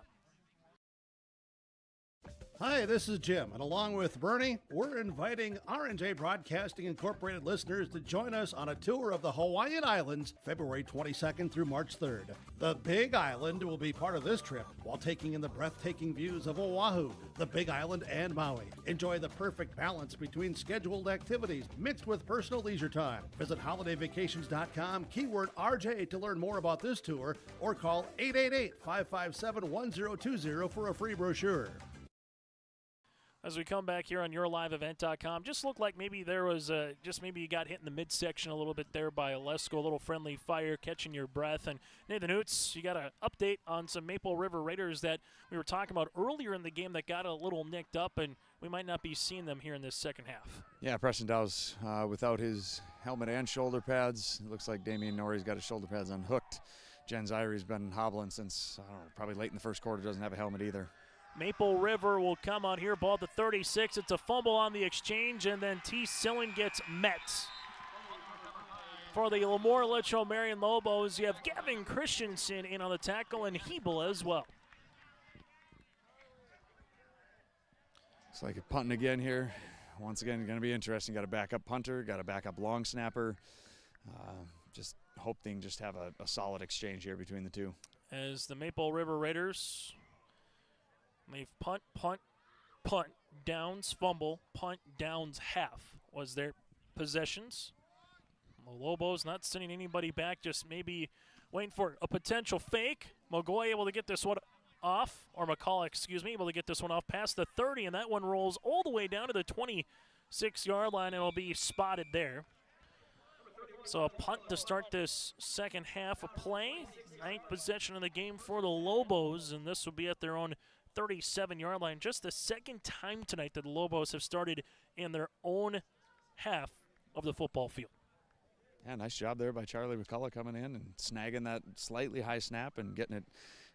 Hi, this is Jim, and along with Bernie, we're inviting R&J Broadcasting Incorporated listeners to join us on a tour of the Hawaiian Islands, February 22nd through March 3rd. The Big Island will be part of this trip while taking in the breathtaking views of Oahu, the Big Island, and Maui. Enjoy the perfect balance between scheduled activities mixed with personal leisure time. Visit holidayvacations.com, keyword RJ to learn more about this tour, or call 888-557-1020 for a free brochure. As we come back here on yourliveevent.com, just looked like maybe there was maybe you got hit in the midsection a little bit there by Lesko, a little friendly fire, catching your breath. And Nathan Hoots, you got an update on some Maple River Raiders that we were talking about earlier in the game that got a little nicked up, and we might not be seeing them here in this second half. Yeah, Preston Dow's without his helmet and shoulder pads. It looks like Damian Norrie's got his shoulder pads unhooked. Jen Zyrie's been hobbling since, I don't know, probably late in the first quarter, doesn't have a helmet either. Maple River will come on here, ball to 36. It's a fumble on the exchange, and then T. Sillen gets met. For the LaMoure-Litchville Marion Lobos, you have Gavin Christensen in on the tackle and Hebel as well. It's like a punting again here. Once again, going to be interesting. Got a backup punter, got a backup long snapper. Just hope they can just have a solid exchange here between the two. As the Maple River Raiders, they've punt, downs, fumble, punt, downs, half was their possessions. The Lobos not sending anybody back, just maybe waiting for a potential fake. McCoy able to get this one off, or McCall, able to get this one off past the 30, and that one rolls all the way down to the 26-yard line, and will be spotted there. So a punt to start this second half of play. 9th possession of the game for the Lobos, and this will be at their own 37-yard line. Just the second time tonight that the Lobos have started in their own half of the football field. Yeah, nice job there by Charlie McCullough coming in and snagging that slightly high snap and getting it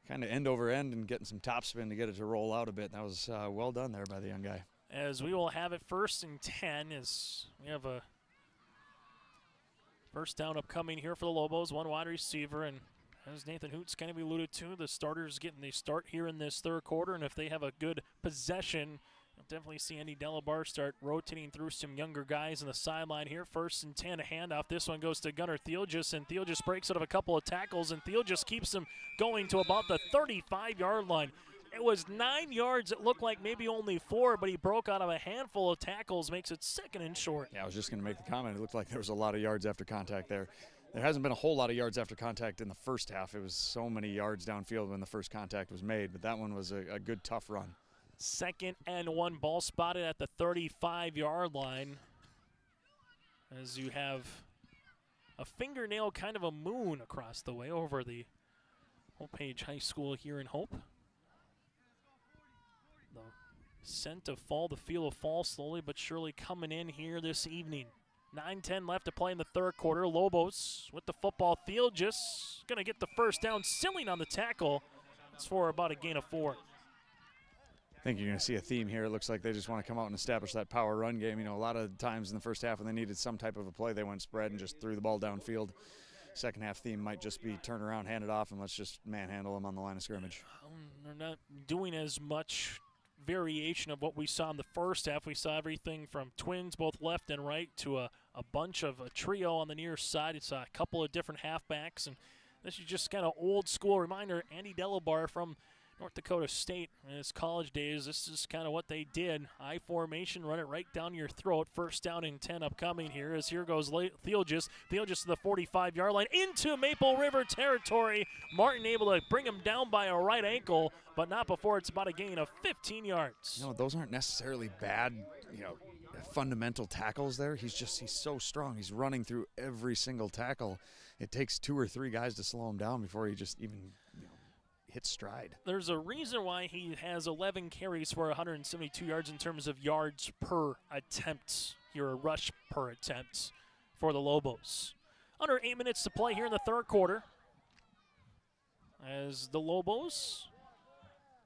kind of end over end and getting some top spin to get it to roll out a bit. That was well done there by the young guy. As we will have it 1st and 10 as we have a first down upcoming here for the Lobos, one wide receiver, and as Nathan Hoots kind of alluded to, the starters getting the start here in this third quarter, and if they have a good possession, you'll definitely see Andy Delabar start rotating through some younger guys on the sideline here. 1st and 10, a handoff. This one goes to Gunnar Theelgis, and Theelgis breaks out of a couple of tackles, and Theelgis keeps them going to about the 35-yard line. It was 9 yards. It looked like maybe only 4, but he broke out of a handful of tackles, makes it 2nd and short. Yeah, I was just going to make the comment. It looked like there was a lot of yards after contact there. There hasn't been a whole lot of yards after contact in the first half. It was so many yards downfield when the first contact was made, but that one was a good, tough run. 2nd and 1, ball spotted at the 35-yard line. As you have a fingernail, kind of a moon across the way over the Hope Page High School here in Hope. The scent of fall, the feel of fall slowly but surely coming in here this evening. 9-10 left to play in the third quarter. Lobos with the football. Theelgis going to get the first down. Silling on the tackle. It's for about a gain of 4. I think you're going to see a theme here. It looks like they just want to come out and establish that power run game. You know, a lot of times in the first half when they needed some type of a play, they went spread and just threw the ball downfield. Second half theme might just be turn around, hand it off, and let's just manhandle them on the line of scrimmage. They're not doing as much variation of what we saw in the first half. We saw everything from twins both left and right to a bunch of a trio on the near side. It's a couple of different halfbacks, and this is just kind of old school reminder. Andy Delabar from North Dakota State in his college days, this is kind of what they did. I formation, run it right down your throat. 1st down and 10 upcoming here as here goes Theelgis. Theelgis to the 45-yard line into Maple River territory. Martin able to bring him down by a right ankle, but not before it's about a gain of 15 yards. No, those aren't necessarily bad, fundamental tackles there. He's so strong. He's running through every single tackle. It takes 2 or 3 guys to slow him down before he just even hit stride. There's a reason why he has 11 carries for 172 yards in terms of yards per attempt, your rush per attempt for the Lobos. Under 8 minutes to play here in the third quarter. As the Lobos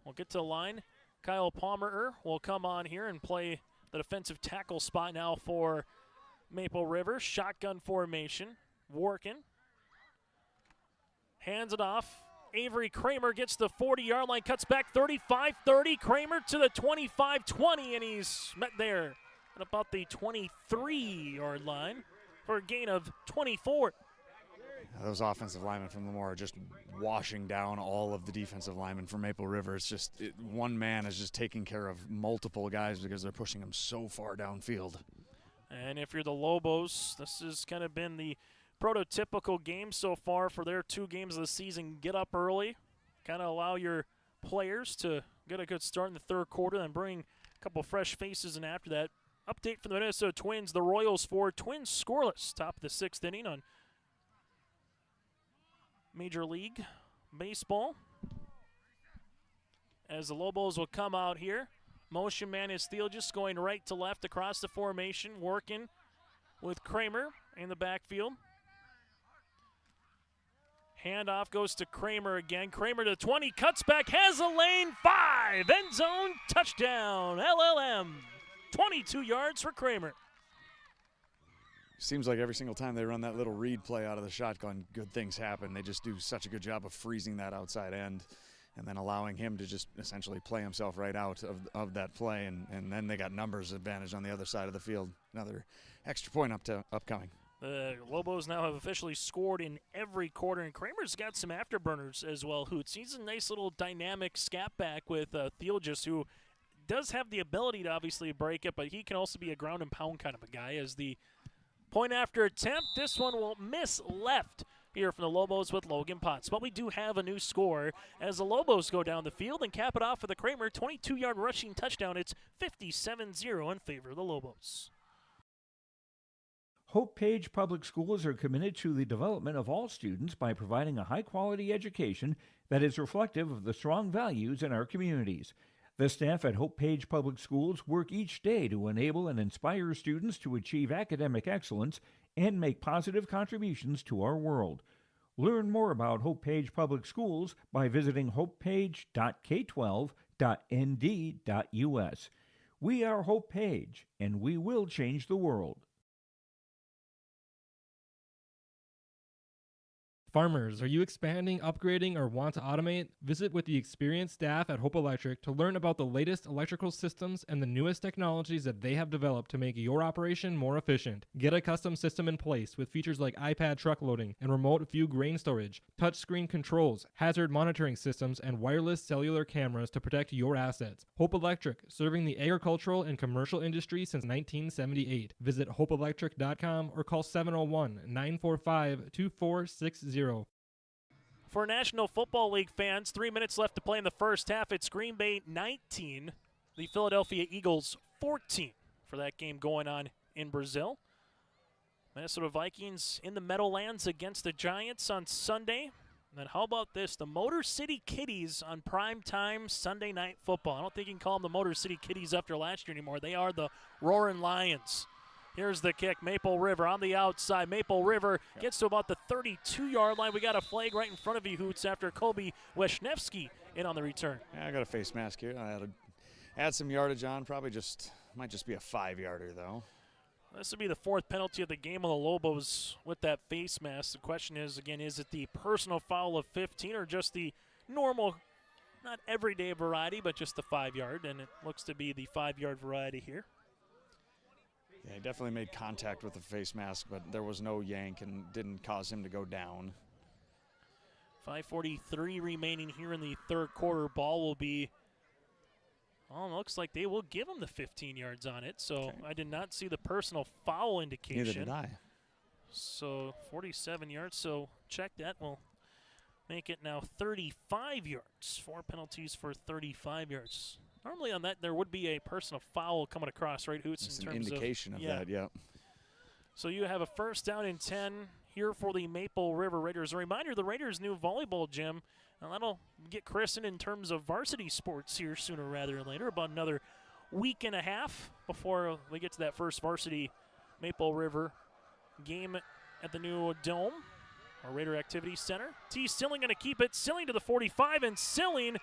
will get to the line. Kyle Palmer will come on here and play the defensive tackle spot now for Maple River. Shotgun formation. Working. Hands it off. Avery Kramer gets the 40-yard line, cuts back 35-30. Kramer to the 25-20, and he's met there at about the 23-yard line for a gain of 24. Those offensive linemen from LaMoure are just washing down all of the defensive linemen from Maple River. It's just one man is just taking care of multiple guys because they're pushing them so far downfield. And if you're the Lobos, this has kind of been the prototypical game so far for their 2 games of the season. Get up early, kind of allow your players to get a good start in the third quarter, then bring a couple fresh faces in after that. Update from the Minnesota Twins, the Royals 4, Twins scoreless, top of the 6th inning on Major League Baseball. As the Lobos will come out here. Motion man is Steele just going right to left across the formation, working with Kramer in the backfield. Handoff goes to Kramer again. Kramer to 20, cuts back, has a lane, 5, end zone, touchdown, LLM. 22 yards for Kramer. Seems like every single time they run that little read play out of the shotgun, good things happen. They just do such a good job of freezing that outside end and then allowing him to just essentially play himself right out of that play. And then they got numbers advantage on the other side of the field. Another extra point upcoming. The Lobos now have officially scored in every quarter, and Kramer's got some afterburners as well, Hoots. He's a nice little dynamic scat back with Theologist, who does have the ability to obviously break it, but he can also be a ground and pound kind of a guy. As the point after attempt, this one will miss left here from the Lobos with Logan Potts. But we do have a new score as the Lobos go down the field and cap it off with a Kramer 22-yard rushing touchdown. It's 57-0 in favor of the Lobos. Hope Page Public Schools are committed to the development of all students by providing a high-quality education that is reflective of the strong values in our communities. The staff at Hope Page Public Schools work each day to enable and inspire students to achieve academic excellence and make positive contributions to our world. Learn more about Hope Page Public Schools by visiting hopepage.k12.nd.us. We are Hope Page, and we will change the world. Farmers, are you expanding, upgrading, or want to automate? Visit with the experienced staff at Hope Electric to learn about the latest electrical systems and the newest technologies that they have developed to make your operation more efficient. Get a custom system in place with features like iPad truck loading and remote view grain storage, touchscreen controls, hazard monitoring systems, and wireless cellular cameras to protect your assets. Hope Electric, serving the agricultural and commercial industry since 1978. Visit hopeelectric.com or call 701-945-2460. For National Football League fans, 3 minutes left to play in the first half. It's Green Bay 19, the Philadelphia Eagles 14 for that game going on in Brazil. Minnesota Vikings in the Meadowlands against the Giants on Sunday. And then how about this? The Motor City Kitties on primetime Sunday Night Football. I don't think you can call them the Motor City Kitties after last year anymore. They are the Roaring Lions. Here's the kick. Maple River on the outside. Maple River gets to about the 32-yard line. We got a flag right in front of you, Hoots, after Kobe Wisniewski in on the return. Yeah, I got a face mask here. I had to add some yardage on. Probably might just be a 5-yarder, though. This would be the 4th penalty of the game on the Lobos with that face mask. The question is, again, is it the personal foul of 15 or just the normal, not everyday variety, but just the 5-yard? And it looks to be the 5-yard variety here. Yeah, he definitely made contact with the face mask, but there was no yank and didn't cause him to go down. 5:43 remaining here in the third quarter. Ball will be, looks like they will give him the 15 yards on it. So okay. I did not see the personal foul indication. Neither did I. So 47 yards, so check that. We'll make it now 35 yards. 4 penalties for 35 yards. Normally on that, there would be a personal foul coming across, right, Hoots? It's an indication of that, yeah. So you have a first down and 10 here for the Maple River Raiders. A reminder, the Raiders' new volleyball gym, and that'll get christened in terms of varsity sports here sooner rather than later, about another week and a half before we get to that first varsity Maple River game at the new Dome, or Raider Activity Center. T. Silling going to keep it. Silling to the 45, and Silling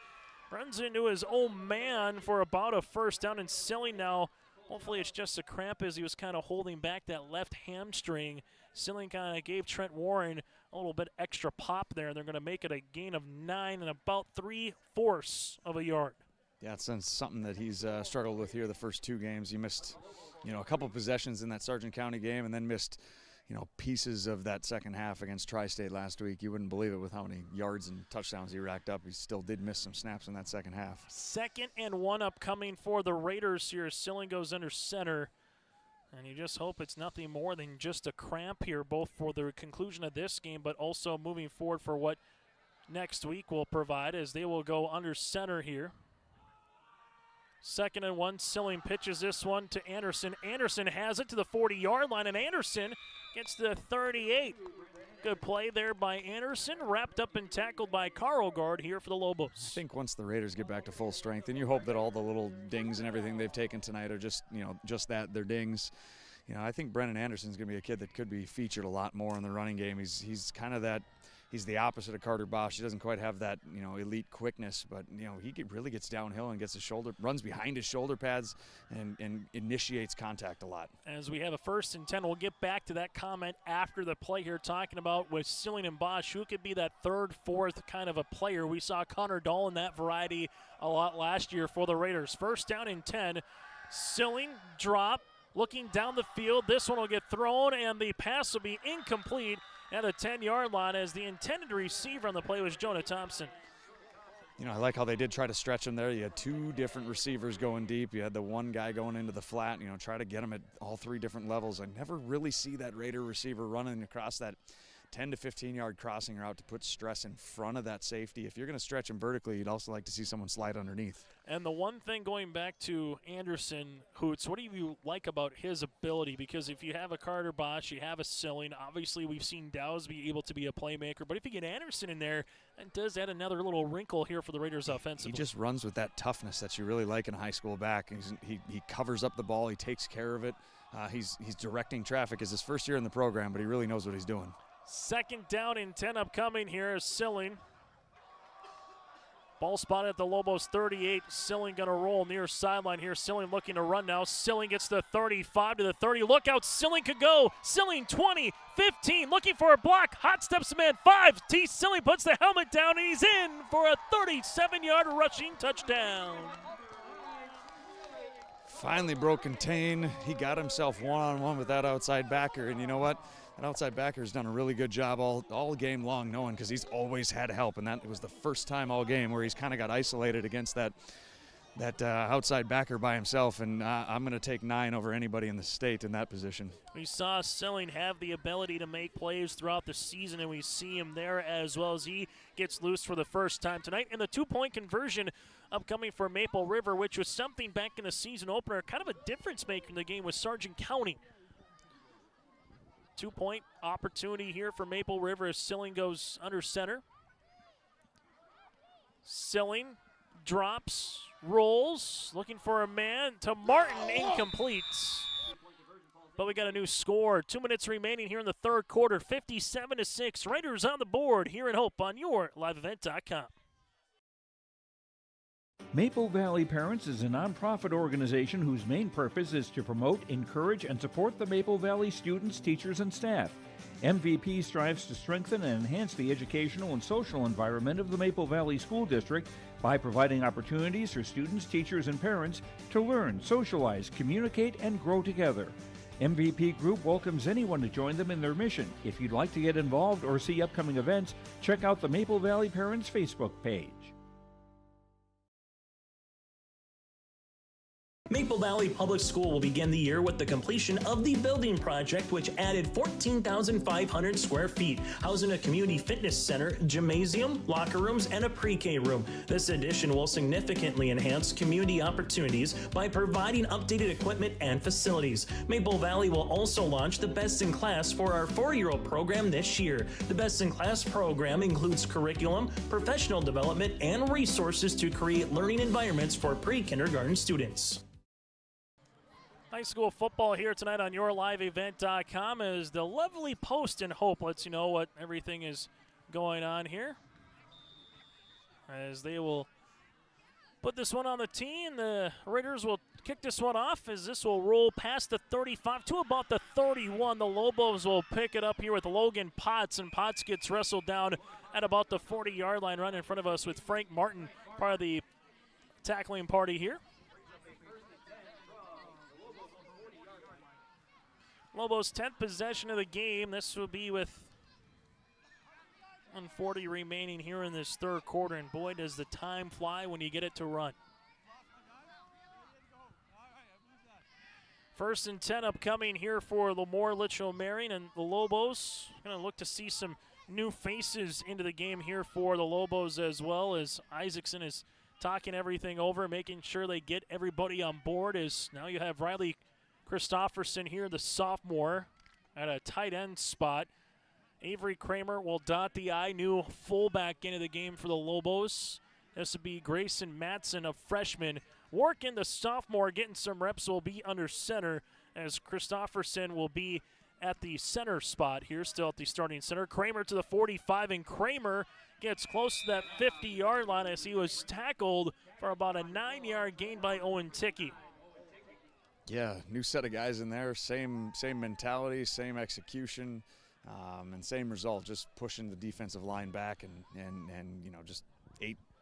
runs into his own man for about a first down, and Silling now, hopefully it's just a cramp as he was kind of holding back that left hamstring. Silling kind of gave Trent Warren a little bit extra pop there. They're going to make it a gain of 9 and about 3/4 of a yard. Yeah, it's something that he's struggled with here the first 2 games. He missed, a couple possessions in that Sargent County game and then missed, pieces of that second half against Tri-State last week. You wouldn't believe it with how many yards and touchdowns he racked up. He still did miss some snaps in that second half. 2nd and 1 upcoming for the Raiders here. Silling goes under center. And you just hope it's nothing more than just a cramp here, both for the conclusion of this game, but also moving forward for what next week will provide, as they will go under center here. 2nd and 1, Silling pitches this one to Anderson. Anderson has it to the 40-yard line, and Anderson gets to the 38. Good play there by Anderson, wrapped up and tackled by Carlgard here for the Lobos. I think once the Raiders get back to full strength, and you hope that all the little dings and everything they've taken tonight are just, just that, they're dings. I think Brennan Anderson's going to be a kid that could be featured a lot more in the running game. He's kind of that. He's the opposite of Carter Bosch. He doesn't quite have that, elite quickness, but, he really gets downhill and gets runs behind his shoulder pads and initiates contact a lot. As we have a 1st and 10, we'll get back to that comment after the play here, talking about with Silling and Bosch, who could be that 3rd, 4th kind of a player. We saw Connor Dahl in that variety a lot last year for the Raiders. 1st down and 10. Silling drop, looking down the field. This one will get thrown, and the pass will be incomplete at the 10-yard line, as the intended receiver on the play was Jonah Thompson. I like how they did try to stretch him there. You had 2 different receivers going deep. You had the one guy going into the flat, try to get him at all 3 different levels. I never really see that Raider receiver running across that 10 to 15-yard crossing route to put stress in front of that safety. If you're going to stretch him vertically, you'd also like to see someone slide underneath. And the one thing going back to Anderson, Hoots, what do you like about his ability? Because if you have a Carter Bosch, you have a Silling. Obviously, we've seen Dowes be able to be a playmaker. But if you get Anderson in there, it does add another little wrinkle here for the Raiders offensively. He just runs with that toughness that you really like in a high school back. He covers up the ball. He takes care of it. He's directing traffic. It's his first year in the program, but he really knows what he's doing. 2nd down and 10 upcoming here is Silling. Ball spotted at the Lobos 38. Silling going to roll near sideline here. Silling looking to run now. Silling gets the 35 to the 30. Look out, Silling could go. Silling 20, 15, looking for a block. Hot steps man 5. T. Silling puts the helmet down, and he's in for a 37-yard rushing touchdown. Finally broke contain. He got himself one-on-one with that outside backer, and you know what? That outside backer has done a really good job all game long, knowing, because he's always had help, and that was the first time all game where he's kind of got isolated against that outside backer by himself, and I'm going to take 9 over anybody in the state in that position. We saw Silling have the ability to make plays throughout the season, and we see him there as well, as he gets loose for the first time tonight. And the 2-point conversion upcoming for Maple River, which was something back in the season opener, kind of a difference maker in the game with Sargent County. 2-point opportunity here for Maple River as Silling goes under center. Silling drops, rolls, looking for a man to Martin, incomplete. But we got a new score. 2 minutes remaining here in the 3rd quarter, 57-6. Raiders on the board here in Hope on your liveevent.com. Maple Valley Parents is a nonprofit organization whose main purpose is to promote, encourage, and support the Maple Valley students, teachers, and staff. MVP strives to strengthen and enhance the educational and social environment of the Maple Valley School District by providing opportunities for students, teachers, and parents to learn, socialize, communicate, and grow together. MVP Group welcomes anyone to join them in their mission. If you'd like to get involved or see upcoming events, check out the Maple Valley Parents Facebook page. Maple Valley Public School will begin the year with the completion of the building project, which added 14,500 square feet, housing a community fitness center, gymnasium, locker rooms, and a pre-K room. This addition will significantly enhance community opportunities by providing updated equipment and facilities. Maple Valley will also launch the Best in Class for our 4-year-old program this year. The Best in Class program includes curriculum, professional development, and resources to create learning environments for pre-kindergarten students. High school football here tonight on yourliveevent.com as the lovely Post in Hope lets you know what everything is going on here. As they will put this one on the tee, and the Raiders will kick this one off as this will roll past the 35 to about the 31. The Lobos will pick it up here with Logan Potts, and Potts gets wrestled down at about the 40-yard line, right in front of us with Frank Martin, part of the tackling party here. Lobos' 10th possession of the game. This will be with 1:40 remaining here in this third quarter, and boy, does the time fly when you get it to run. 1st and 10 upcoming here for LaMoure-Litchville Marion, and the Lobos going to look to see some new faces into the game here for the Lobos, as well as Isaacson is talking everything over, making sure they get everybody on board. As now you have Riley Christopherson here, the sophomore, at a tight end spot. Avery Kramer will dot the I, new fullback into the game for the Lobos. This would be Grayson Matson, a freshman. Working the sophomore, getting some reps, will be under center, as Christopherson will be at the center spot here, still at the starting center. Kramer to the 45, and Kramer gets close to that 50-yard line as he was tackled for about a 9-yard gain by Owen Tickey. Yeah, new set of guys in there, same mentality, same execution. And same result, just pushing the defensive line back and you know, just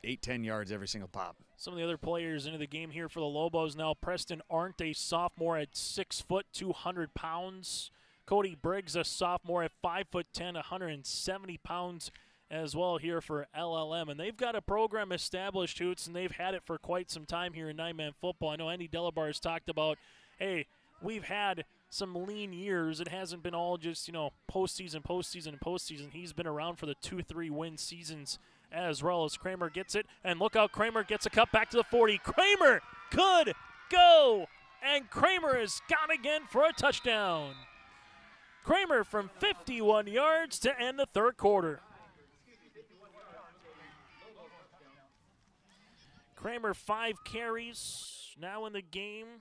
8-10 yards every single pop. Some of the other players into the game here for the Lobos now. Preston Arndt, a sophomore at 6 foot, 200 pounds. Cody Briggs, a sophomore at 5'10", 170 pounds as well here for LLM. And they've got a program established, Hoots, and they've had it for quite some time here in nine-man football. I know Andy Delabar has talked about, hey, we've had some lean years. It hasn't been all just, you know, postseason. He's been around for the 2-3 win seasons as well. As Kramer gets it, and look out, Kramer gets a cut back to the 40. Kramer could go, and Kramer is gone again for a touchdown. Kramer from 51 yards to end the third quarter. Kramer 5 carries now in the game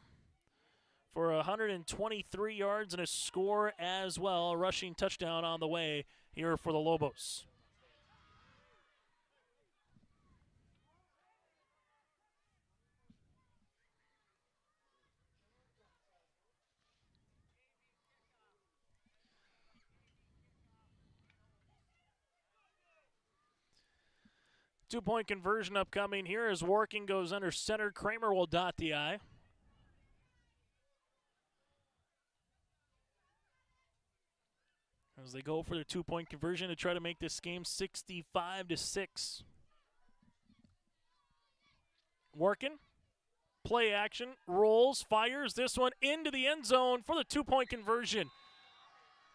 for 123 yards and a score as well. A rushing touchdown on the way here for the Lobos. Two-point conversion upcoming here as Working goes under center. Kramer will dot the I. As they go for their two-point conversion to try to make this game 65-6. Working. Play action. Rolls. Fires this one into the end zone for the two-point conversion.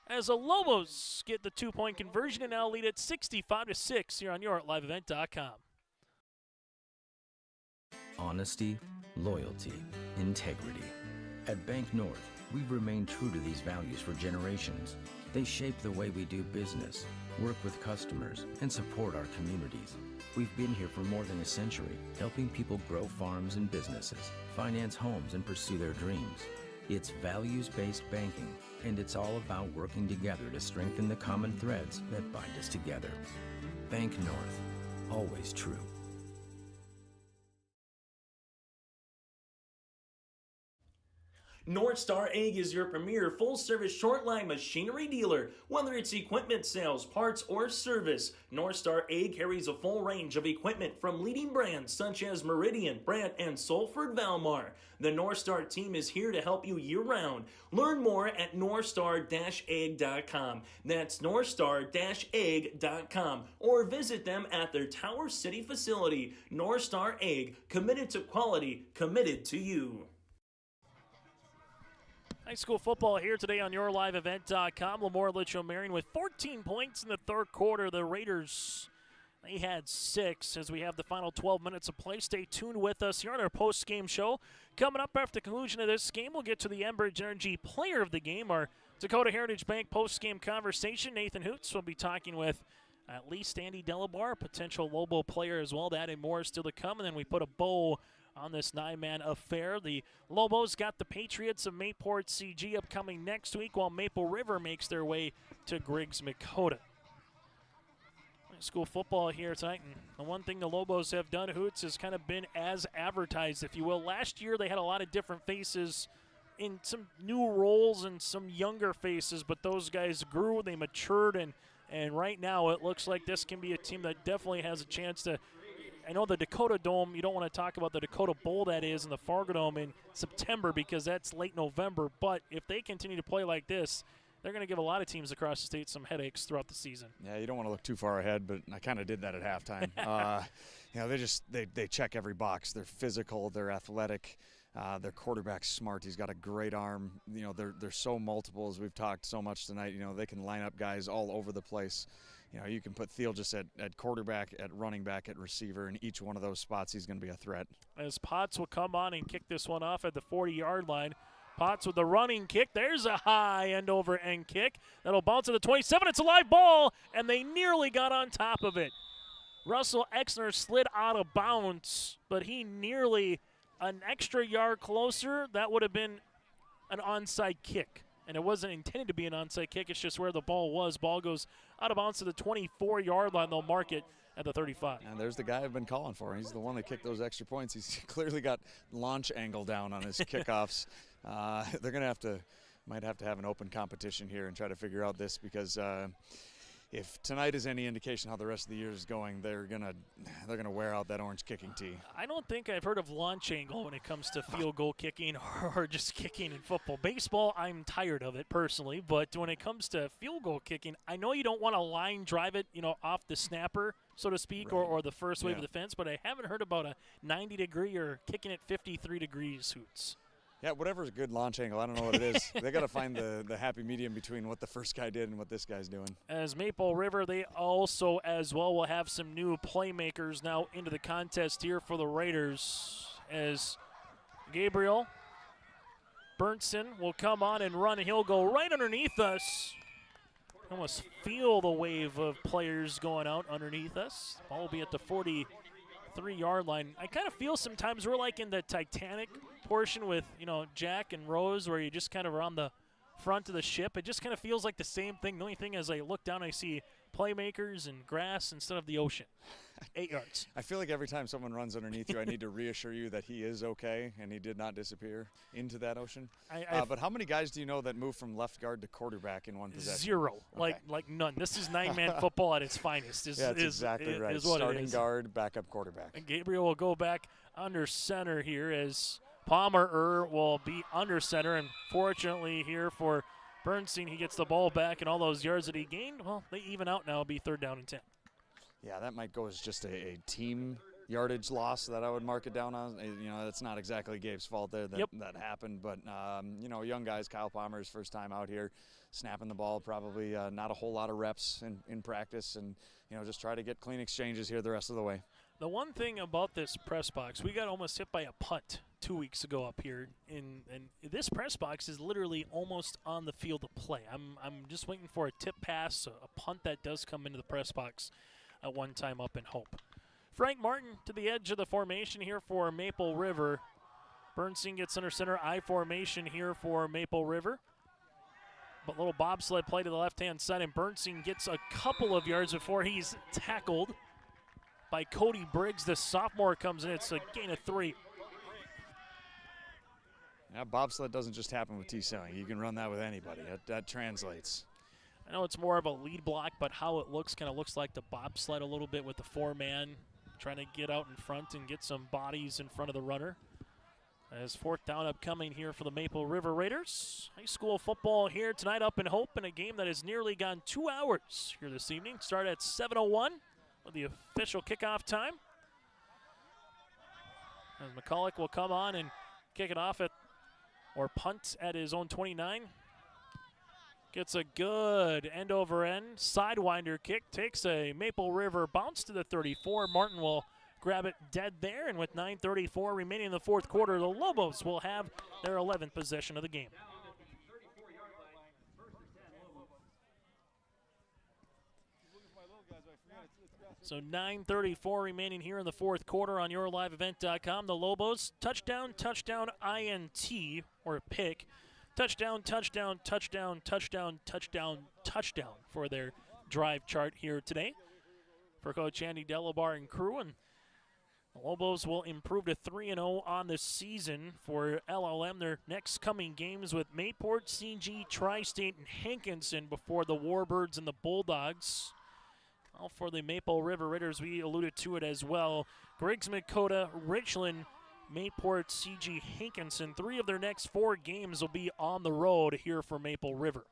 As the Lobos get the two-point conversion and now lead at 65-6 here on YourLiveEvent.com. Honesty, loyalty, integrity. At Bank North, we've remained true to these values for generations. They shape the way we do business, work with customers, and support our communities. We've been here for more than a century, helping people grow farms and businesses, finance homes, and pursue their dreams. It's values-based banking, and it's all about working together to strengthen the common threads that bind us together. Bank North, always true. North Star Ag is your premier full-service short-line machinery dealer. Whether it's equipment sales, parts, or service, North Star Ag carries a full range of equipment from leading brands such as Meridian, Brandt, and Salford Valmar. The North Star team is here to help you year-round. Learn more at northstar-ag.com. That's northstar-ag.com. Or visit them at their Tower City facility. North Star Ag, committed to quality, committed to you. High school football here today on YourLiveEvent.com. LaMoure-Litchville Marion with 14 points in the third quarter. The Raiders, they had 6 as we have the final 12 minutes of play. Stay tuned with us here on our post-game show. Coming up after the conclusion of this game, we'll get to the Enbridge Energy player of the game, our Dakota Heritage Bank post-game conversation. Nathan Hoots will be talking with at least Andy Delabar, a potential Lobo player as well. That and more is still to come, and then we put a bow on this 9-man affair. The Lobos got the Patriots of Mayport CG upcoming next week, while Maple River makes their way to Griggs Dakota. school football here tonight, and the one thing the Lobos have done, Hoots, has kind of been as advertised, if you will. Last year they had a lot of different faces in some new roles and some younger faces, but those guys grew, they matured, and right now it looks like this can be a team that definitely has a chance to. I know the Dakota Dome, you don't want to talk about the Dakota Bowl that is in the Fargo Dome in September because that's late November, but if they continue to play like this, they're going to give a lot of teams across the state some headaches throughout the season. Yeah, you don't want to look too far ahead, but I kind of did that at halftime. They check every box. They're physical, they're athletic, their quarterback's smart. He's got a great arm. They're so multiple, as we've talked so much tonight. They can line up guys all over the place. You can put Thiel just at quarterback, at running back, at receiver, in each one of those spots he's going to be a threat. As Potts will come on and kick this one off at the 40-yard line. Potts with the running kick. There's a high end-over-end kick. That'll bounce to the 27. It's a live ball, and they nearly got on top of it. Russell Exner slid out of bounds, but he nearly an extra yard closer. That would have been an onside kick. And it wasn't intended to be an onside kick. It's just where the ball was. Ball goes out of bounds to the 24-yard line. They'll mark it at the 35. And there's the guy I've been calling for. He's the one that kicked those extra points. He's clearly got launch angle down on his kickoffs. They're going to might have to have an open competition here and try to figure out this, because if tonight is any indication how the rest of the year is going, they're gonna wear out that orange kicking tee. I don't think I've heard of launch angle when it comes to field goal kicking or just kicking in football. Baseball, I'm tired of it personally, but when it comes to field goal kicking, I know you don't want to line drive it, off the snapper, so to speak, right, or the first wave of the fence, but I haven't heard about a 90-degree or kicking it 53 degrees, Hoots. Yeah, whatever's a good launch angle, I don't know what it is. They got to find the happy medium between what the first guy did and what this guy's doing. As Maple River, they also as well will have some new playmakers now into the contest here for the Raiders, as Gabriel Burnson will come on and run, and he'll go right underneath us. Almost feel the wave of players going out underneath us. Ball will be at the 43-yard line. I kind of feel sometimes we're like in the Titanic portion with, Jack and Rose, where you just kind of are on the front of the ship. It just kind of feels like the same thing. The only thing is I look down, I see playmakers and grass instead of the ocean. 8 yards. I feel like every time someone runs underneath you, I need to reassure you that he is okay and he did not disappear into that ocean. But how many guys do you know that move from left guard to quarterback in one possession? 0. Okay. Like none. This is 9-man football at its finest. That's exactly right. Is what starting it is. Guard, backup quarterback. And Gabriel will go back under center here, as Palmer will be under center. And fortunately here for Bernstein, he gets the ball back, and all those yards that he gained, well, they even out now. It'll be 3rd down and 10. Yeah, that might go as just a team yardage loss that I would mark it down on. It's not exactly Gabe's fault there that happened, but, young guys, Kyle Palmer's first time out here, snapping the ball, probably not a whole lot of reps in practice, and, just try to get clean exchanges here the rest of the way. The one thing about this press box, we got almost hit by a punt 2 weeks ago up here, and this press box is literally almost on the field of play. I'm just waiting for a tip pass, a punt that does come into the press box at one time up in Hope. Frank Martin to the edge of the formation here for Maple River. Bernstein gets under center, I formation here for Maple River. But little bobsled play to the left-hand side, and Bernstein gets a couple of yards before he's tackled by Cody Briggs. The sophomore comes in. It's a gain of 3. Yeah, bobsled doesn't just happen with T-Selling. You can run that with anybody. That translates. I know it's more of a lead block, but how it looks kind of looks like the bobsled a little bit with the 4-man trying to get out in front and get some bodies in front of the runner. As 4th down upcoming here for the Maple River Raiders. High school football here tonight up in Hope, in a game that has nearly gone 2 hours here this evening. Start at 7:01 with the official kickoff time. As McCulloch will come on and kick it off punt at his own 29. Gets a good end-over-end sidewinder kick. Takes a Maple River bounce to the 34. Martin will grab it dead there, and with 9:34 remaining in the 4th quarter, the Lobos will have their 11th possession of the game. So 9:34 remaining here in the 4th quarter on yourliveevent.com. The Lobos, touchdown, INT, or a pick. Touchdown for their drive chart here today. for Coach Andy Delabar and crew. And the Lobos will improve to 3-0 on the season. For LLM, their next coming games with Mayport, CG, Tri-State, and Hankinson before the Warbirds and the Bulldogs. Well, for the Maple River Raiders, we alluded to it as well. Griggs, Dakota, Richland, Mayport, CG, Hankinson. 3 of their next 4 games will be on the road here for Maple River.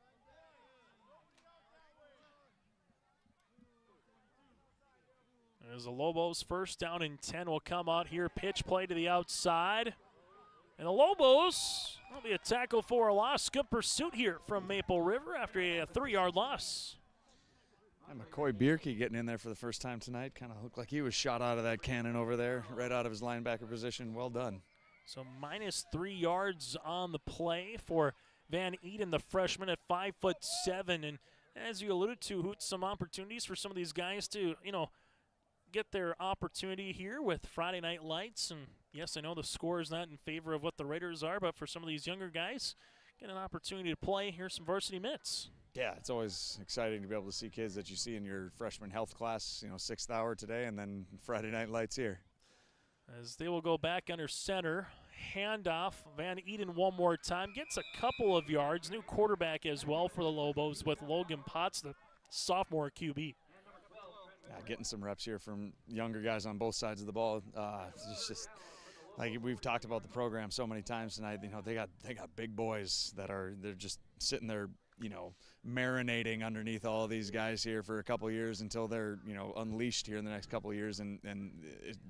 As the Lobos first down and 10 will come out here. Pitch play to the outside. And the Lobos, will be a tackle for a loss. Good pursuit here from Maple River after a 3-yard loss. And McCoy Bierke getting in there for the first time tonight. Kind of looked like he was shot out of that cannon over there, right out of his linebacker position. Well done. So minus 3 yards on the play for Van Eden, the freshman at 5'7". And as you alluded to, Hoot, some opportunities for some of these guys to, get their opportunity here with Friday Night Lights. And yes, I know the score is not in favor of what the Raiders are, but for some of these younger guys, get an opportunity to play. Here's some varsity mitts. Yeah, it's always exciting to be able to see kids that you see in your freshman health class, 6th hour today, and then Friday Night Lights here. As they will go back under center. Handoff. Van Eden one more time. Gets a couple of yards. New quarterback as well for the Lobos with Logan Potts, the sophomore QB. Getting some reps here from younger guys on both sides of the ball. It's just like we've talked about the program so many times tonight. They got big boys they're just sitting there, marinating underneath all of these guys here for a couple of years until they're unleashed here in the next couple of years, and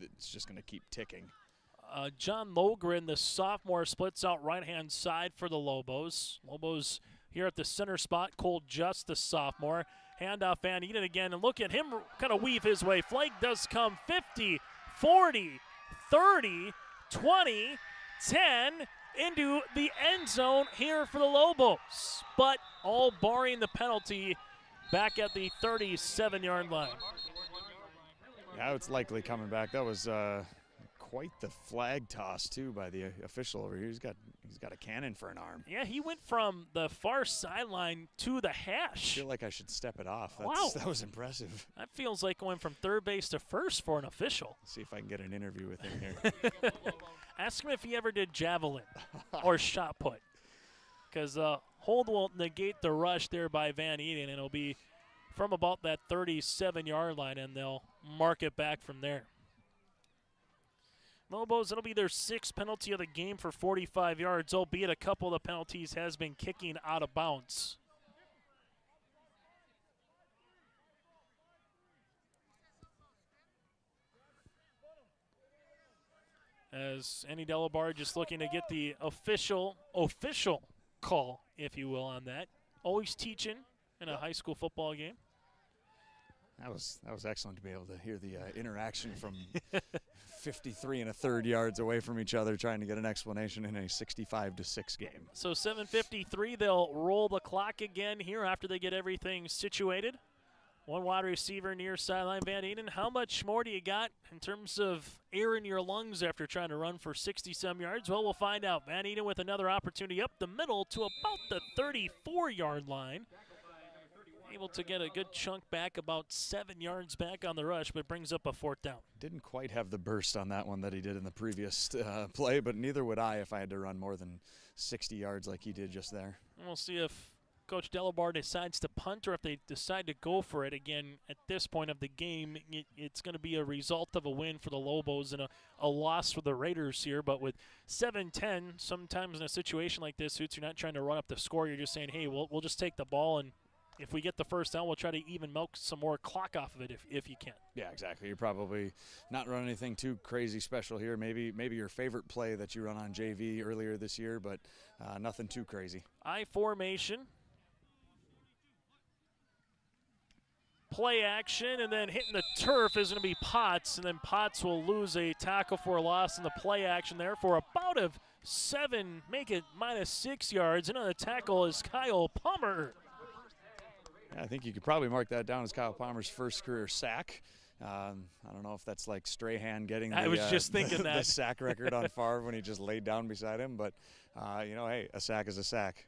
it's just going to keep ticking. John Logren, the sophomore, splits out right-hand side for the Lobos. Lobos here at the center spot. Cole Just, the sophomore. Handoff Van Eden again, and look at him kind of weave his way. Flag does come 50, 40, 30, 20, 10 into the end zone here for the Lobos. But all barring the penalty back at the 37-yard line. Yeah, it's likely coming back. That was quite the flag toss, too, by the official over here. He's got a cannon for an arm. Yeah, he went from the far sideline to the hash. I feel like I should step it off. Wow. That was impressive. That feels like going from third base to first for an official. Let's see if I can get an interview with him here. Ask him if he ever did javelin or shot put. Because hold will negate the rush there by Van Eden, and it'll be from about that 37-yard line, and they'll mark it back from there. Lobos, it'll be their 6th penalty of the game for 45 yards, albeit a couple of the penalties has been kicking out of bounds. As Andy Delabar just looking to get the official call, if you will, on that. Always teaching in a high school football game. That was excellent to be able to hear the interaction from 53 1/3 yards away from each other, trying to get an explanation in a 65-6 game. So 7:53, they'll roll the clock again here after they get everything situated. One wide receiver near sideline. Van Eden, how much more do you got in terms of air in your lungs after trying to run for 60-some yards? Well, we'll find out. Van Eden with another opportunity up the middle to about the 34-yard line. Able to get a good chunk back, about 7 yards back on the rush, but brings up a 4th down. Didn't quite have the burst on that one that he did in the previous play, but neither would I if I had to run more than 60 yards like he did just there. And we'll see if Coach Delabar decides to punt or if they decide to go for it. Again, at this point of the game, it's going to be a result of a win for the Lobos and a loss for the Raiders here. But with 7-10, sometimes in a situation like this, Hoots, you're not trying to run up the score. You're just saying, hey, we'll just take the ball, and if we get the first down, we'll try to even milk some more clock off of it if you can. Yeah, exactly. You're probably not running anything too crazy special here. Maybe your favorite play that you run on JV earlier this year, but nothing too crazy. I formation. Play action, and then hitting the turf is going to be Potts, and then Potts will lose a tackle for a loss in the play action there for about of 7, make it -6 yards. And on the tackle is Kyle Palmer. I think you could probably mark that down as Kyle Palmer's first career sack. I don't know if that's like Strahan getting the sack record on Favre when he just laid down beside him, but hey, a sack is a sack.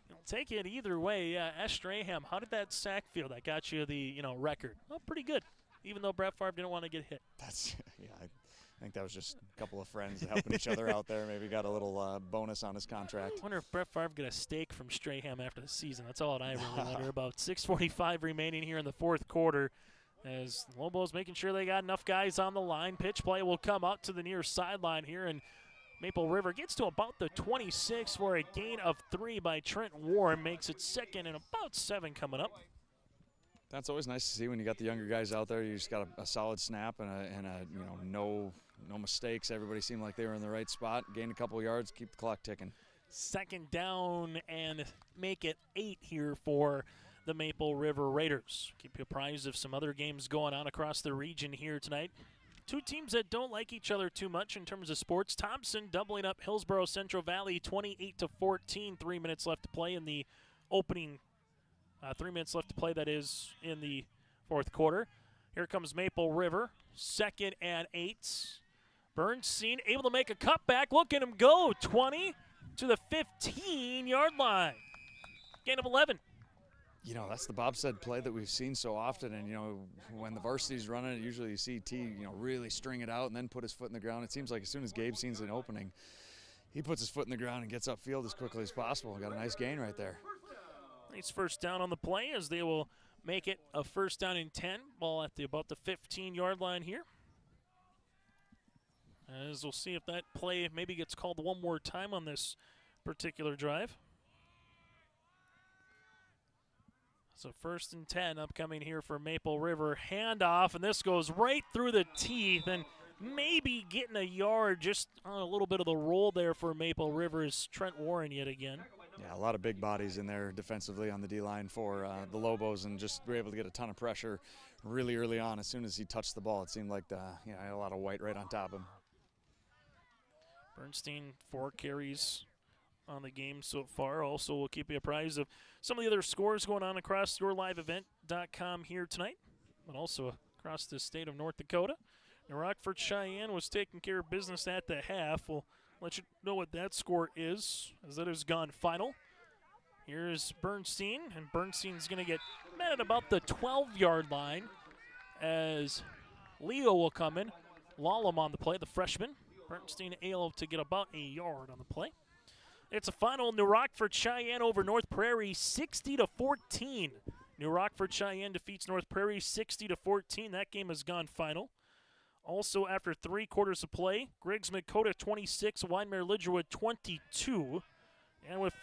You'll take it either way. Ash Strahan, how did that sack feel? That got you the record. Well, pretty good. even though Brett Favre didn't want to get hit. I think that was just a couple of friends helping each other out there. Maybe got a little bonus on his contract. I wonder if Brett Favre got a steak from Strahan after the season. That's all I really wonder about. 6:45 remaining here in the fourth quarter as Lobos making sure they got enough guys on the line. Pitch play will come out to the near sideline here, and Maple River gets to about the 26 for a gain of 3 by Trent Warren. Makes it second and about 7 coming up. That's always nice to see when you got the younger guys out there. You just got a solid snap and no mistakes. Everybody seemed like they were in the right spot. Gained a couple of yards, keep the clock ticking. Second down and make it 8 here for the Maple River Raiders. Keep you apprised of some other games going on across the region here tonight. Two teams that don't like each other too much in terms of sports. Thompson doubling up Hillsborough Central Valley 28-14. 3 minutes left to play in the opening. 3 minutes left to play, that is, in the fourth quarter. Here comes Maple River. 2nd and 8. Bernstein able to make a cutback. Look at him go. 20 to the 15-yard line. Gain of 11. That's the bobsled play that we've seen so often. And, when the varsity's running it, usually you see T, really string it out and then put his foot in the ground. It seems like as soon as Gabe sees an opening, he puts his foot in the ground and gets upfield as quickly as possible. Got a nice gain right there. Nice first down on the play as they will make it a first down and 10. Ball at about the 15-yard line here. As we'll see if that play maybe gets called one more time on this particular drive. So 1st and 10 upcoming here for Maple River. Handoff, and this goes right through the teeth, and maybe getting a yard just on a little bit of the roll there for Maple River is Trent Warren yet again. Yeah, a lot of big bodies in there defensively on the D-line for the Lobos, and just were able to get a ton of pressure really early on. As soon as he touched the ball, it seemed like had a lot of white right on top of him. Bernstein 4 carries on the game so far. Also, we'll keep you apprised of some of the other scores going on across yourliveevent.com here tonight, but also across the state of North Dakota. New Rockford Cheyenne was taking care of business at the half. We'll let you know what that score is, as that has gone final. Here's Bernstein, and Bernstein's going to get met at about the 12-yard line as Leo will come in. Lallam on the play, the freshman. Bernstein able to get about a yard on the play. It's a final New Rockford Cheyenne over North Prairie 60-14. New Rockford Cheyenne defeats North Prairie 60-14. That game has gone final. Also, after 3 quarters of play, Griggs Dakota 26, LaMoure-Litchville 22. And with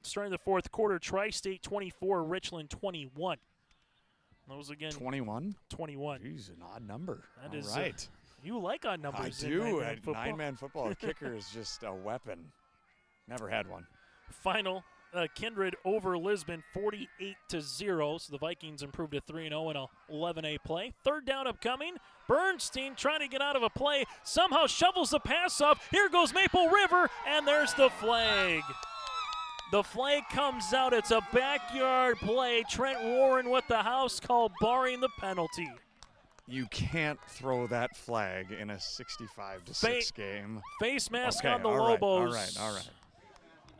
starting the fourth quarter, Tri-State 24, Richland 21. Those again. 21? 21. Jeez, an odd number. That All is right. You like odd numbers. I do. At nine-man football, a kicker is just a weapon. Never had one. Final, Kindred over Lisbon 48-0. So the Vikings improved to 3-0 in a 11A play. Third down upcoming. Bernstein trying to get out of a play. Somehow shovels the pass off. Here goes Maple River, and there's the flag. The flag comes out. It's a backyard play. Trent Warren with the house call, barring the penalty. You can't throw that flag in a 65-6 game. Face mask okay, on the all Lobos. Right, all right.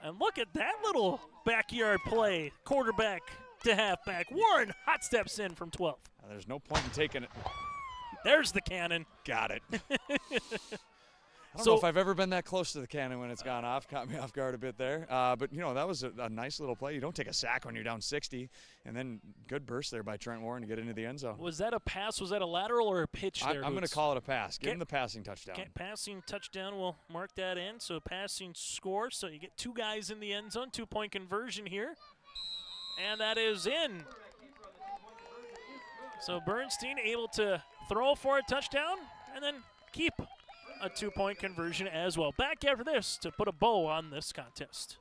And look at that little backyard play. Quarterback to halfback. Warren hot steps in from 12. There's no point in taking it. There's the cannon. Got it. I don't know if I've ever been that close to the cannon when it's gone off. Caught me off guard a bit there. But, that was a nice little play. You don't take a sack when you're down 60. And then good burst there by Trent Warren to get into the end zone. Was that a pass? Was that a lateral or a pitch there? I'm going to call it a pass. Give him the passing touchdown. Passing touchdown. We'll mark that in. So passing score. So you get 2 guys in the end zone. 2-point conversion here. And that is in. So Bernstein able to throw for a touchdown and then keep a 2-point conversion as well. Back after this to put a bow on this contest.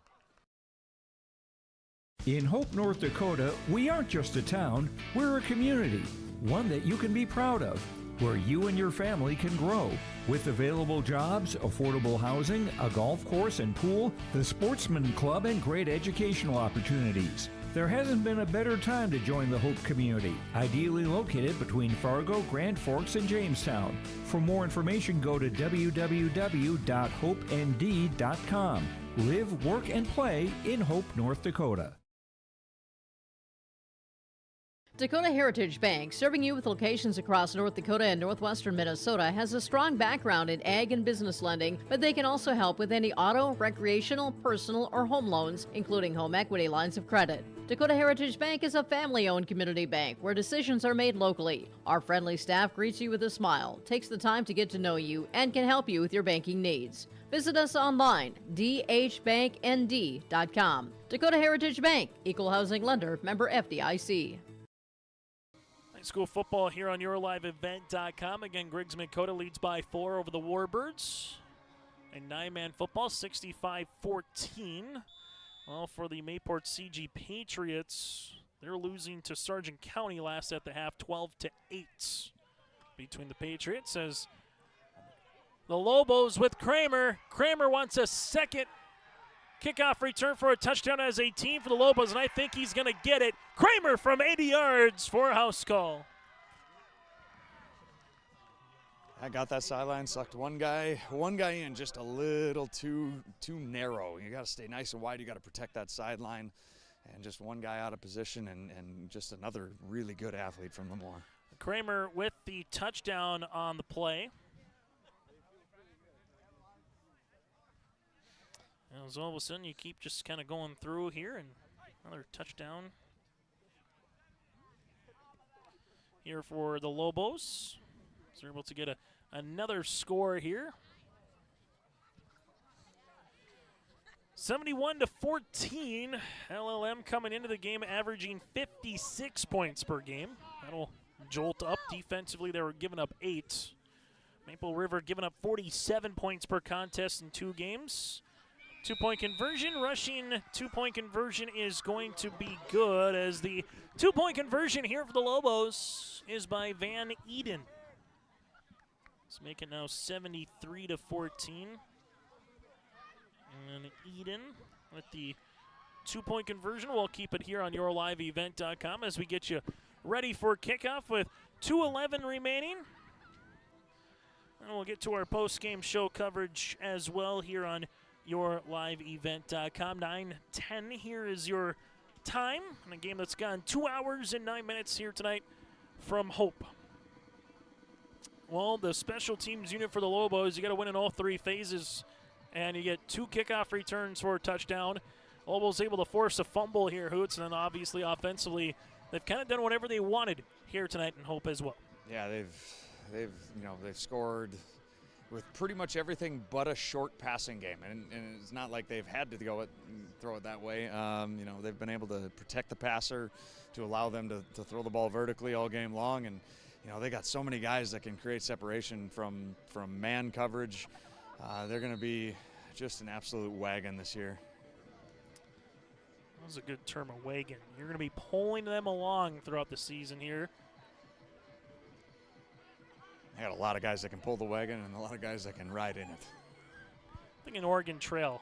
In Hope, North Dakota, we aren't just a town, we're a community, one that you can be proud of, where you and your family can grow. With available jobs, affordable housing, a golf course and pool, the Sportsman Club, and great educational opportunities. There hasn't been a better time to join the Hope community, ideally located between Fargo, Grand Forks, and Jamestown. For more information, go to www.hopend.com. Live, work, and play in Hope, North Dakota. Dakota Heritage Bank, serving you with locations across North Dakota and northwestern Minnesota, has a strong background in ag and business lending, but they can also help with any auto, recreational, personal, or home loans, including home equity lines of credit. Dakota Heritage Bank is a family-owned community bank where decisions are made locally. Our friendly staff greets you with a smile, takes the time to get to know you, and can help you with your banking needs. Visit us online, dhbanknd.com. Dakota Heritage Bank, equal housing lender, member FDIC. High school football here on YourLiveEvent.com. Again, Griggs Dakota leads by 4 over the Warbirds. And 9-man football, 65-14. Well, for the Mayport CG Patriots, they're losing to Sargent County last at the half, 12-8. Between the Patriots as the Lobos with Kramer. Kramer wants a second kickoff return for a touchdown as a team for the Lobos, and I think he's going to get it. Kramer from 80 yards for a house call. I got that sideline, sucked one guy in just a little too narrow. You got to stay nice and wide. You got to protect that sideline, and just one guy out of position, and just another really good athlete from LaMoure. Kramer with the touchdown on the play. As all of a sudden you keep just kind of going through here, and another touchdown here for the Lobos. So they're able to get another score here. 71-14. LLM coming into the game averaging 56 points per game. That'll jolt up defensively. They were giving up 8. Maple River giving up 47 points per contest in 2 games. 2-point conversion, rushing 2-point conversion is going to be good, as the 2-point conversion here for the Lobos is by Van Eden. Let's make it now 73-14. And Eden with the 2-point conversion. We'll keep it here on YourLiveEvent.com as we get you ready for kickoff with 2:11 remaining. And we'll get to our post-game show coverage as well here on YourLiveEvent.com. 9:10 here is your time in a game that's gone 2 hours and 9 minutes here tonight from Hope. Well, the special teams unit for the Lobos, you got to win in all 3 phases, and you get 2 kickoff returns for a touchdown. Lobos able to force a fumble here, Hoots, and then obviously offensively, they've kind of done whatever they wanted here tonight in Hope as well. Yeah, they've scored with pretty much everything but a short passing game, and it's not like they've had to throw it that way. They've been able to protect the passer to allow them to throw the ball vertically all game long, and they got so many guys that can create separation from man coverage. They're going to be just an absolute wagon this year. That was a good term, a wagon. You're going to be pulling them along throughout the season here. I got a lot of guys that can pull the wagon and a lot of guys that can ride in it. Thinking Oregon Trail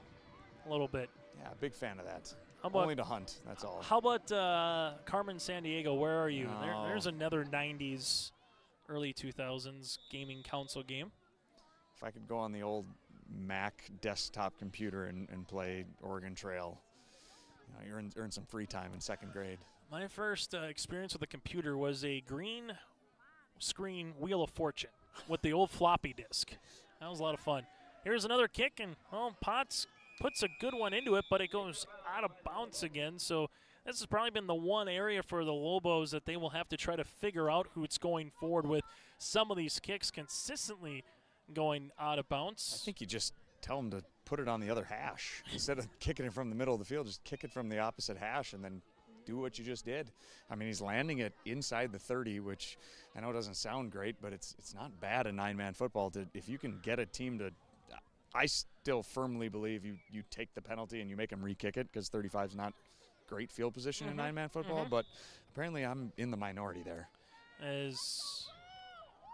a little bit. Yeah, big fan of that. How about, only to hunt, that's all. How about Carmen San Diego? Where are you? No. There's another 90s, early 2000s gaming console game. If I could go on the old Mac desktop computer and play Oregon Trail, you earn some free time in 2nd grade. My first experience with a computer was a green screen Wheel of Fortune with the old floppy disk. That was a lot of fun. Here's another kick, and Potts puts a good one into it, but it goes out of bounds again. So this has probably been the one area for the Lobos that they will have to try to figure out who it's going forward with. Some of these kicks consistently going out of bounds. I think you just tell them to put it on the other hash. Instead of kicking it from the middle of the field, just kick it from the opposite hash and then do what you just did. I mean, he's landing it inside the 30, which I know doesn't sound great, but it's not bad in 9-man football. If you can get a team to, I still firmly believe you take the penalty and you make them re-kick it, because 35 is not great field position in 9-man football, but apparently I'm in the minority there. As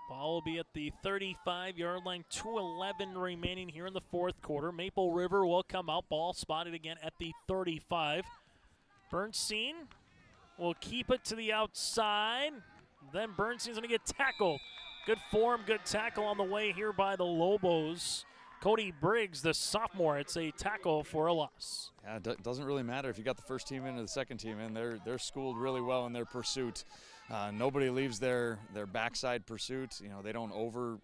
ball will be at the 35-yard line, 2:11 remaining here in the 4th quarter. Maple River will come out, ball spotted again at the 35. Bernstein will keep it to the outside. Then Bernstein's going to get tackled. Good form, good tackle on the way here by the Lobos. Cody Briggs, the sophomore. It's a tackle for a loss. Yeah, it doesn't really matter if you got the first team in or the second team in. They're schooled really well in their pursuit. Nobody leaves their backside pursuit. You know, they don't over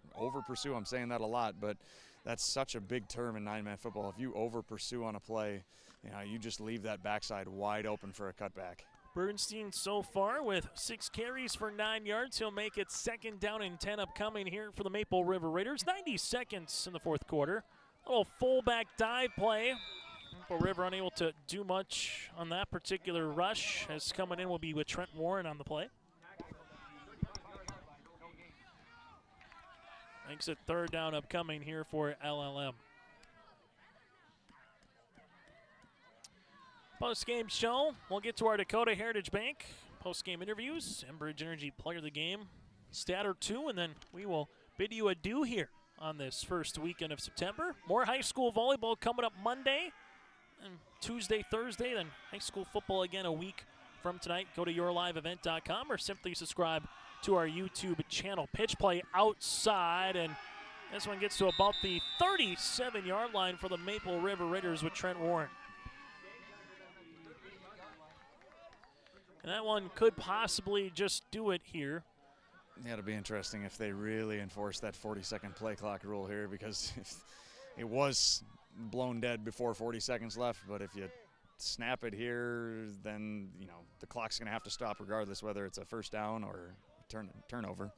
pursue. I'm saying that a lot, but that's such a big term in 9-man football. If you over pursue on a play, you know, you just leave that backside wide open for a cutback. Bernstein so far with 6 carries for 9 yards. He'll make it 2nd down and 10 upcoming here for the Maple River Raiders. 90 seconds in the 4th quarter. A little fullback dive play. Maple River unable to do much on that particular rush, as coming in will be with Trent Warren on the play. Makes it 3rd down upcoming here for LLM. Post-game show, we'll get to our Dakota Heritage Bank post-game interviews, Enbridge Energy Player of the Game, stat or two, and then we will bid you adieu here on this first weekend of September. More high school volleyball coming up Monday and Tuesday, Thursday, then high school football again a week from tonight. Go to yourliveevent.com or simply subscribe to our YouTube channel. Pitch play outside, and this one gets to about the 37-yard line for the Maple River Raiders with Trent Warren. And that one could possibly just do it here. Yeah, it'll be interesting if they really enforce that 40-second play clock rule here, because it was blown dead before 40 seconds left, but if you snap it here, then, you know, the clock's going to have to stop regardless whether it's a first down or turnover.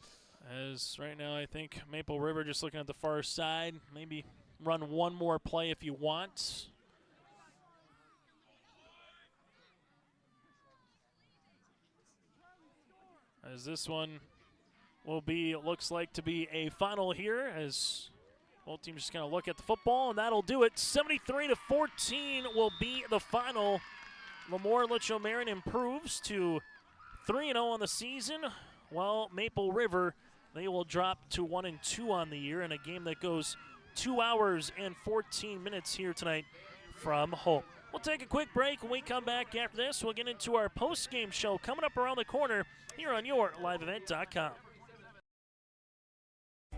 As right now, I think Maple River just looking at the far side, maybe run one more play if you want. As this one will be, it looks like to be a final here, as both teams just going to look at the football, and that'll do it. 73-14 will be the final. LaMoure-Litchville Marion improves to 3-0 on the season, while Maple River, they will drop to 1-2 on the year in a game that goes 2 hours and 14 minutes here tonight from home. We'll take a quick break. When we come back after this, we'll get into our post-game show coming up around the corner here on yourliveevent.com.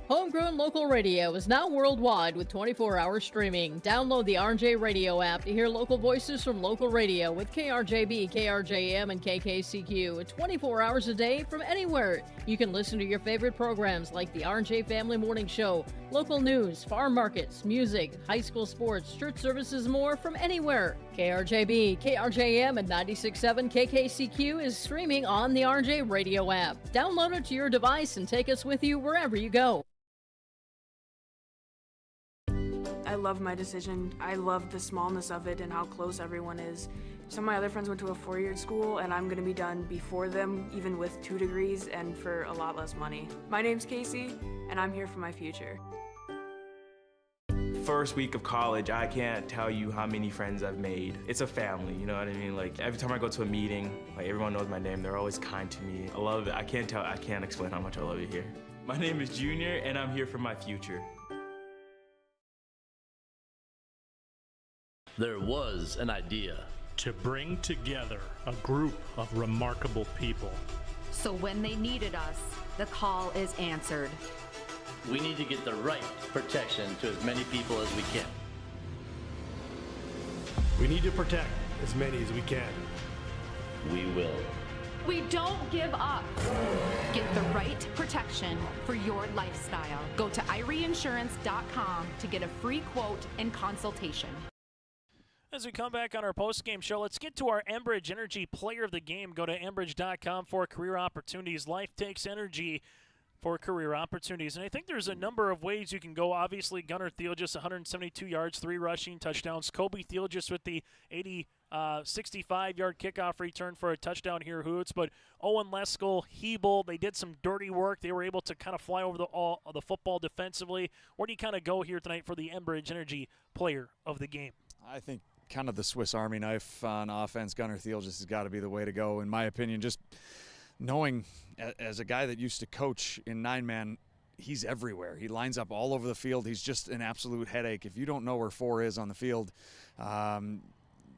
Homegrown local radio is now worldwide with 24-hour streaming. Download the RJ Radio app to hear local voices from local radio with KRJB, KRJM, and KKCQ 24 hours a day from anywhere. You can listen to your favorite programs like the RJ Family Morning Show, local news, farm markets, music, high school sports, church services, more from anywhere. KRJB, KRJM, and 96.7 KKCQ is streaming on the RJ Radio app. Download it to your device and take us with you wherever you go. I love my decision. I love the smallness of it and how close everyone is. Some of my other friends went to a 4-year school, and I'm going to be done before them, even with 2 degrees and for a lot less money. My name's Casey, and I'm here for my future. First week of college, I can't tell you how many friends I've made. It's a family, you know what I mean? Like, every time I go to a meeting, like, everyone knows my name. They're always kind to me. I love it. I can't explain how much I love it here. My name is Junior, and I'm here for my future. There was an idea to bring together a group of remarkable people. So when they needed us, the call is answered. We need to get the right protection to as many people as we can. We need to protect as many as we can. We will. We don't give up. Get the right protection for your lifestyle. Go to IRIinsurance.com to get a free quote and consultation. As we come back on our post-game show, let's get to our Enbridge Energy Player of the Game. Go to Enbridge.com for career opportunities. Life takes energy for career opportunities. And I think there's a number of ways you can go. Obviously, Gunnar Theelgis, 172 yards, 3 rushing touchdowns. Kobe Theelgis with the 65-yard kickoff return for a touchdown here, Hoots. But Owen Leskill, Hebel, they did some dirty work. They were able to kind of fly over the football defensively. Where do you kind of go here tonight for the Enbridge Energy Player of the Game? I think kind of the Swiss Army knife on offense, Gunnar Thiel just has got to be the way to go, in my opinion. Just knowing, as a guy that used to coach in 9-man, he's everywhere. He lines up all over the field. He's just an absolute headache. If you don't know where 4 is on the field,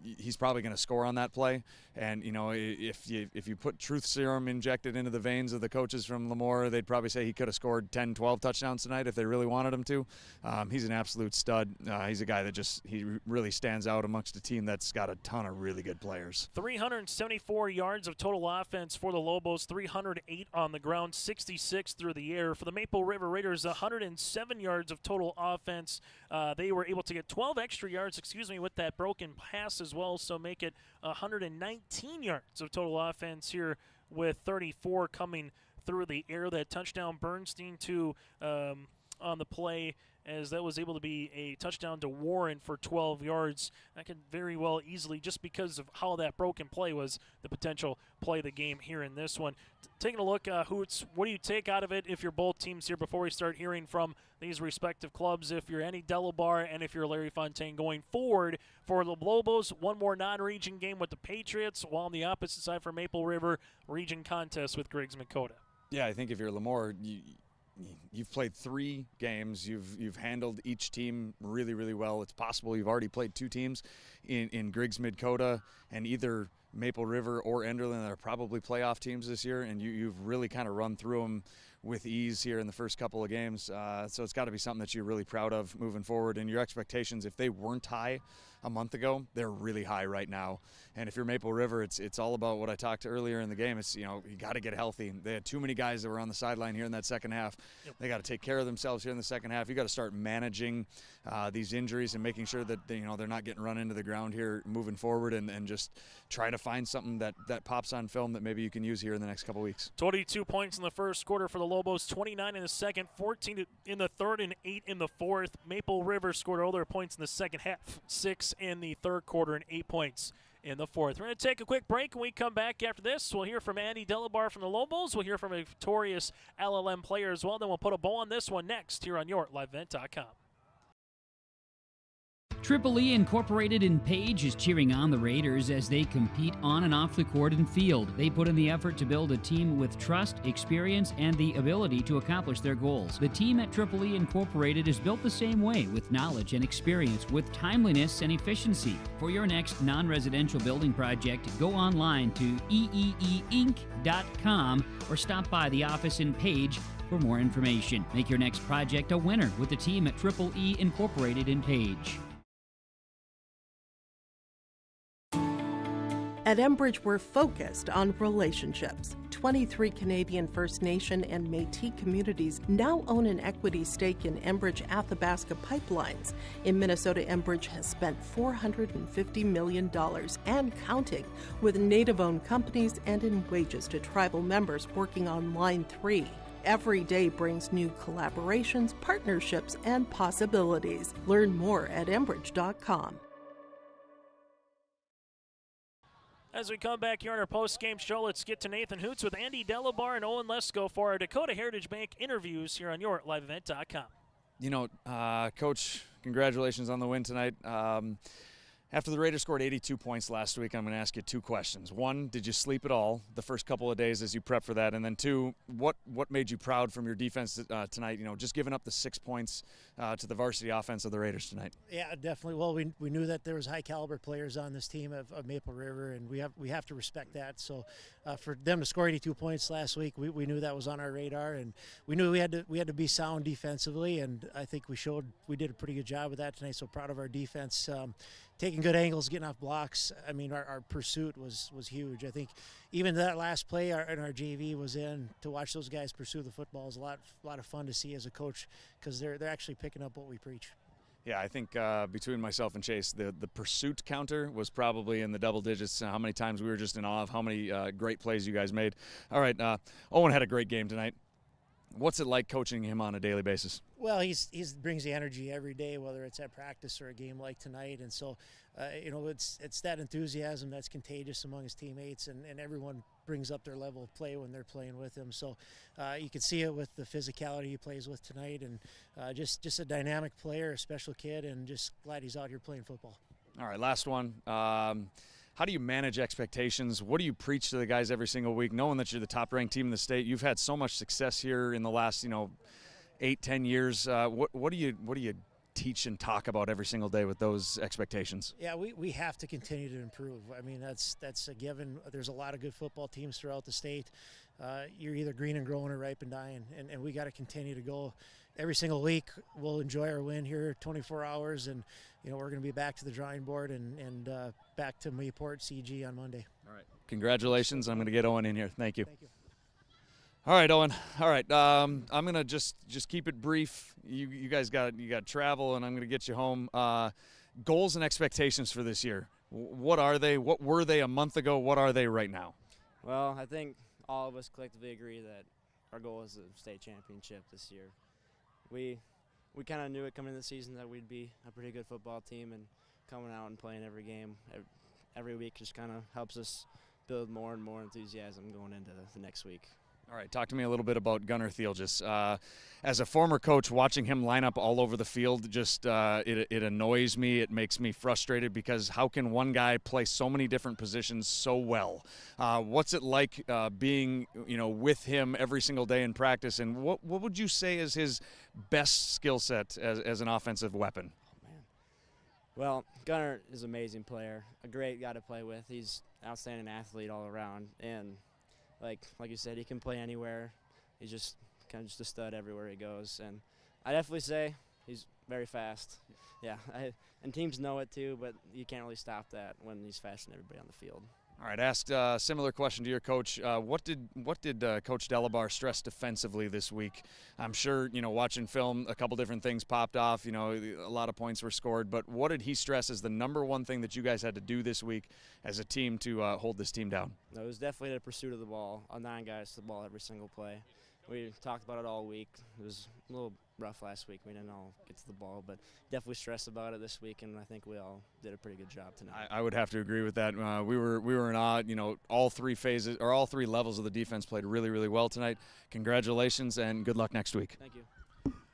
he's probably going to score on that play. And, if you put truth serum injected into the veins of the coaches from LaMoure, they'd probably say he could have scored 10, 12 touchdowns tonight if they really wanted him to. He's an absolute stud. He's a guy that he really stands out amongst a team that's got a ton of really good players. 374 yards of total offense for the Lobos, 308 on the ground, 66 through the air. For the Maple River Raiders, 107 yards of total offense. They were able to get 12 extra yards, with that broken pass as well, so make it 119 yards of total offense here with 34 coming through the air. That touchdown Bernstein on the play, as that was able to be a touchdown to Warren for 12 yards. That could very well easily, just because of how that broken play was, the potential play of the game here in this one. Taking a look, Hoots, what do you take out of it if you're both teams here before we start hearing from these respective clubs? If you're Andy Delabar and if you're Larry Fontaine, going forward for the Lobos, one more non-region game with the Patriots, while on the opposite side for Maple River, region contest with Griggs-Dakota. Yeah, I think if you're LaMoure, you've played 3 games. You've handled each team really, really well. It's possible you've already played 2 teams in Griggs-Dakota, and either Maple River or Enderlin are probably playoff teams this year, and you've really kind of run through them with ease here in the first couple of games. So it's got to be something that you're really proud of moving forward. And your expectations, if they weren't high a month ago, they're really high right now. And if you're Maple River, it's all about what I talked earlier in the game. It's, you got to get healthy. They had too many guys that were on the sideline here in that second half. Yep. They got to take care of themselves here in the second half. You got to start managing these injuries and making sure that they're not getting run into the ground here moving forward, and just try to find something that pops on film that maybe you can use here in the next couple weeks. 22 points in the first quarter for the Lobos, 29 in the second, 14 in the third, and 8 in the fourth. Maple River scored all their points in the second half, 6 in the third quarter and 8 points in the fourth. We're going to take a quick break. When we come back after this, we'll hear from Andy Delabar from the Lobos. We'll hear from a victorious LLM player as well. Then we'll put a bow on this one next here on YourLiveEvent.com. Triple E Incorporated in Page is cheering on the Raiders as they compete on and off the court and field. They put in the effort to build a team with trust, experience, and the ability to accomplish their goals. The team at Triple E Incorporated is built the same way, with knowledge and experience, with timeliness and efficiency. For your next non-residential building project, go online to eeeinc.com or stop by the office in Page for more information. Make your next project a winner with the team at Triple E Incorporated in Page. At Enbridge, we're focused on relationships. 23 Canadian First Nation and Métis communities now own an equity stake in Enbridge Athabasca Pipelines. In Minnesota, Enbridge has spent $450 million and counting, with Native-owned companies and in wages to tribal members working on Line 3. Every day brings new collaborations, partnerships, and possibilities. Learn more at Enbridge.com. As we come back here on our post-game show, let's get to Nathan Hoots with Andy Delabar and Owen Lesko for our Dakota Heritage Bank interviews here on YourLiveEvent.com. Coach, congratulations on the win tonight. After the Raiders scored 82 points last week, I'm going to ask you 2 questions. 1, did you sleep at all the first couple of days as you prep for that? And then 2, what made you proud from your defense tonight? Just giving up the 6 points to the varsity offense of the Raiders tonight. Yeah, definitely. Well, we knew that there was high caliber players on this team of Maple River, and we have to respect that. So for them to score 82 points last week, we knew that was on our radar, and we knew we had to be sound defensively, and I think we did a pretty good job with that tonight. So proud of our defense. Taking good angles, getting off blocks. I mean, our pursuit was huge. I think even that last play our JV was in, to watch those guys pursue the football is a lot of fun to see as a coach, because they're actually picking up what we preach. Yeah, I think between myself and Chase, the pursuit counter was probably in the double digits. How many times we were just in awe of how many great plays you guys made. All right, Owen had a great game tonight. What's it like coaching him on a daily basis? Well, he's brings the energy every day, whether it's at practice or a game like tonight, and so it's that enthusiasm that's contagious among his teammates, and everyone brings up their level of play when they're playing with him. So you can see it with the physicality he plays with tonight, and just a dynamic player, a special kid, and just glad he's out here playing football. All right, last one. How do you manage expectations? What do you preach to the guys every single week, knowing that you're the top-ranked team in the state? You've had so much success here in the last, 8-10 years. What do you teach and talk about every single day with those expectations? Yeah, we have to continue to improve. I mean, that's a given. There's a lot of good football teams throughout the state. You're either green and growing or ripe and dying, and we got to continue to go. Every single week, we'll enjoy our win here, 24 hours, and we're going to be back to the drawing board and back to Mayport CG on Monday. All right. Congratulations. I'm going to get Owen in here. Thank you. Thank you. All right, Owen. All right, I'm going to just keep it brief. You guys got travel, and I'm going to get you home. Goals and expectations for this year. What are they? What were they a month ago? What are they right now? Well, I think all of us collectively agree that our goal is the state championship this year. We kind of knew it coming into the season that we'd be a pretty good football team, and coming out and playing every game every week just kind of helps us build more and more enthusiasm going into the next week. All right, talk to me a little bit about Gunnar Thielges. As a former coach, watching him line up all over the field, just it annoys me. It makes me frustrated because how can one guy play so many different positions so well? What's it like being with him every single day in practice? And what would you say is his best skill set as an offensive weapon? Oh, man. Well, Gunnar is an amazing player, a great guy to play with. He's an outstanding athlete all around, and like you said, he can play anywhere. He's just kind of just a stud everywhere he goes. And I definitely say he's very fast. Yeah, and teams know it too, but you can't really stop that when he's faster than everybody on the field. All right, asked a similar question to your coach. What did Coach Delabar stress defensively this week? I'm sure, watching film, a couple different things popped off. A lot of points were scored. But what did he stress as the number one thing that you guys had to do this week as a team to hold this team down? No, it was definitely the pursuit of the ball. 9 guys to the ball every single play. We talked about it all week. It was a little rough last week. We didn't all get to the ball, but definitely stressed about it this week, and I think we all did a pretty good job tonight. I would have to agree with that. We were in awe. All 3 phases or all 3 levels of the defense played really, really well tonight. Congratulations and good luck next week. Thank you.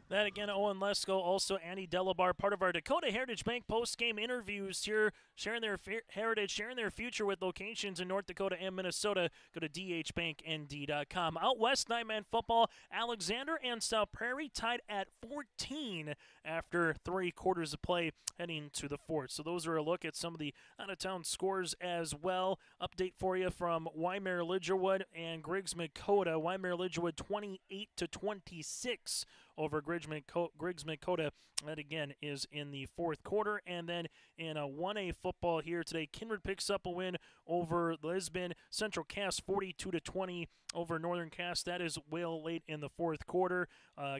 That again, Owen Lesko, also Andy Delabar, part of our Dakota Heritage Bank post-game interviews here, sharing their heritage, sharing their future with locations in North Dakota and Minnesota. Go to dhbanknd.com. Out west, 9-man football, Alexander and South Prairie tied at 14 after 3 quarters of play heading to the 4th. So those are a look at some of the out-of-town scores as well. Update for you from LaMoure-Litchville and Griggs-Dakota. LaMoure-Litchville 28-26 over Griggs-Dakota. That again is in the 4th quarter. And then in a 1A football here today, Kindred picks up a win over Lisbon. Central Cass 42-20 over Northern Cass. That is well late in the 4th quarter.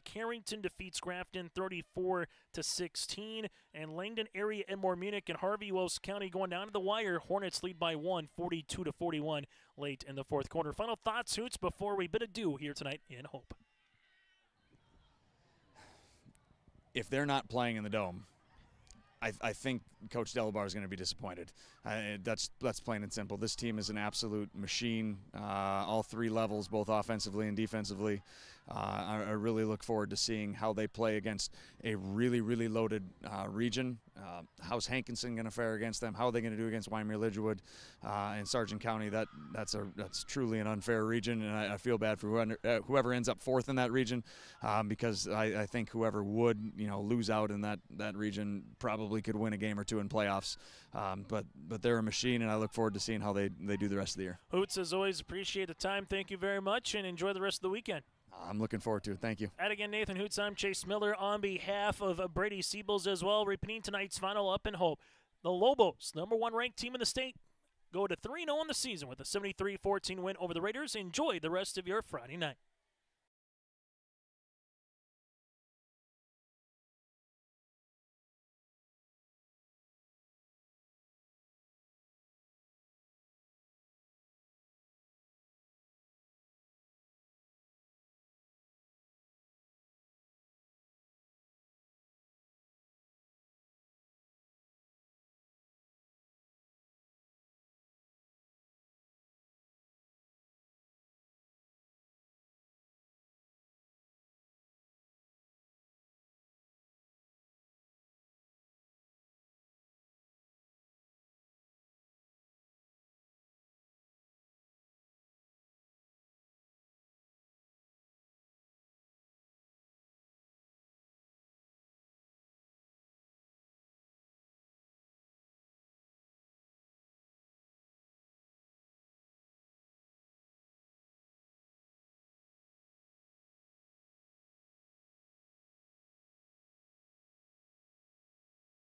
Carrington defeats Grafton 34-16. And Langdon area Edmore Munich and Harvey Wells County going down to the wire. Hornets lead by 1, 42-41 late in the 4th quarter. Final thoughts, Hoots, before we bid adieu here tonight in Hope. If they're not playing in the Dome, I think Coach Delabar is going to be disappointed. That's plain and simple. This team is an absolute machine, all 3 levels, both offensively and defensively. I really look forward to seeing how they play against a really, really loaded region. How's Hankinson going to fare against them? How are they going to do against LaMoure-Litchville and Sargent County? That's truly an unfair region, and I feel bad for whoever ends up 4th in that region, because I think whoever would lose out in that region probably could win a game or 2 in playoffs. But they're a machine, and I look forward to seeing how they do the rest of the year. Hoots, as always, appreciate the time. Thank you very much, and enjoy the rest of the weekend. I'm looking forward to it. Thank you. And again, Nathan Hoots, I'm Chase Miller on behalf of Brady Siebels as well, repeating tonight's final up in Hope. The Lobos, number 1 ranked team in the state, go to 3-0 in the season with a 73-14 win over the Raiders. Enjoy the rest of your Friday night.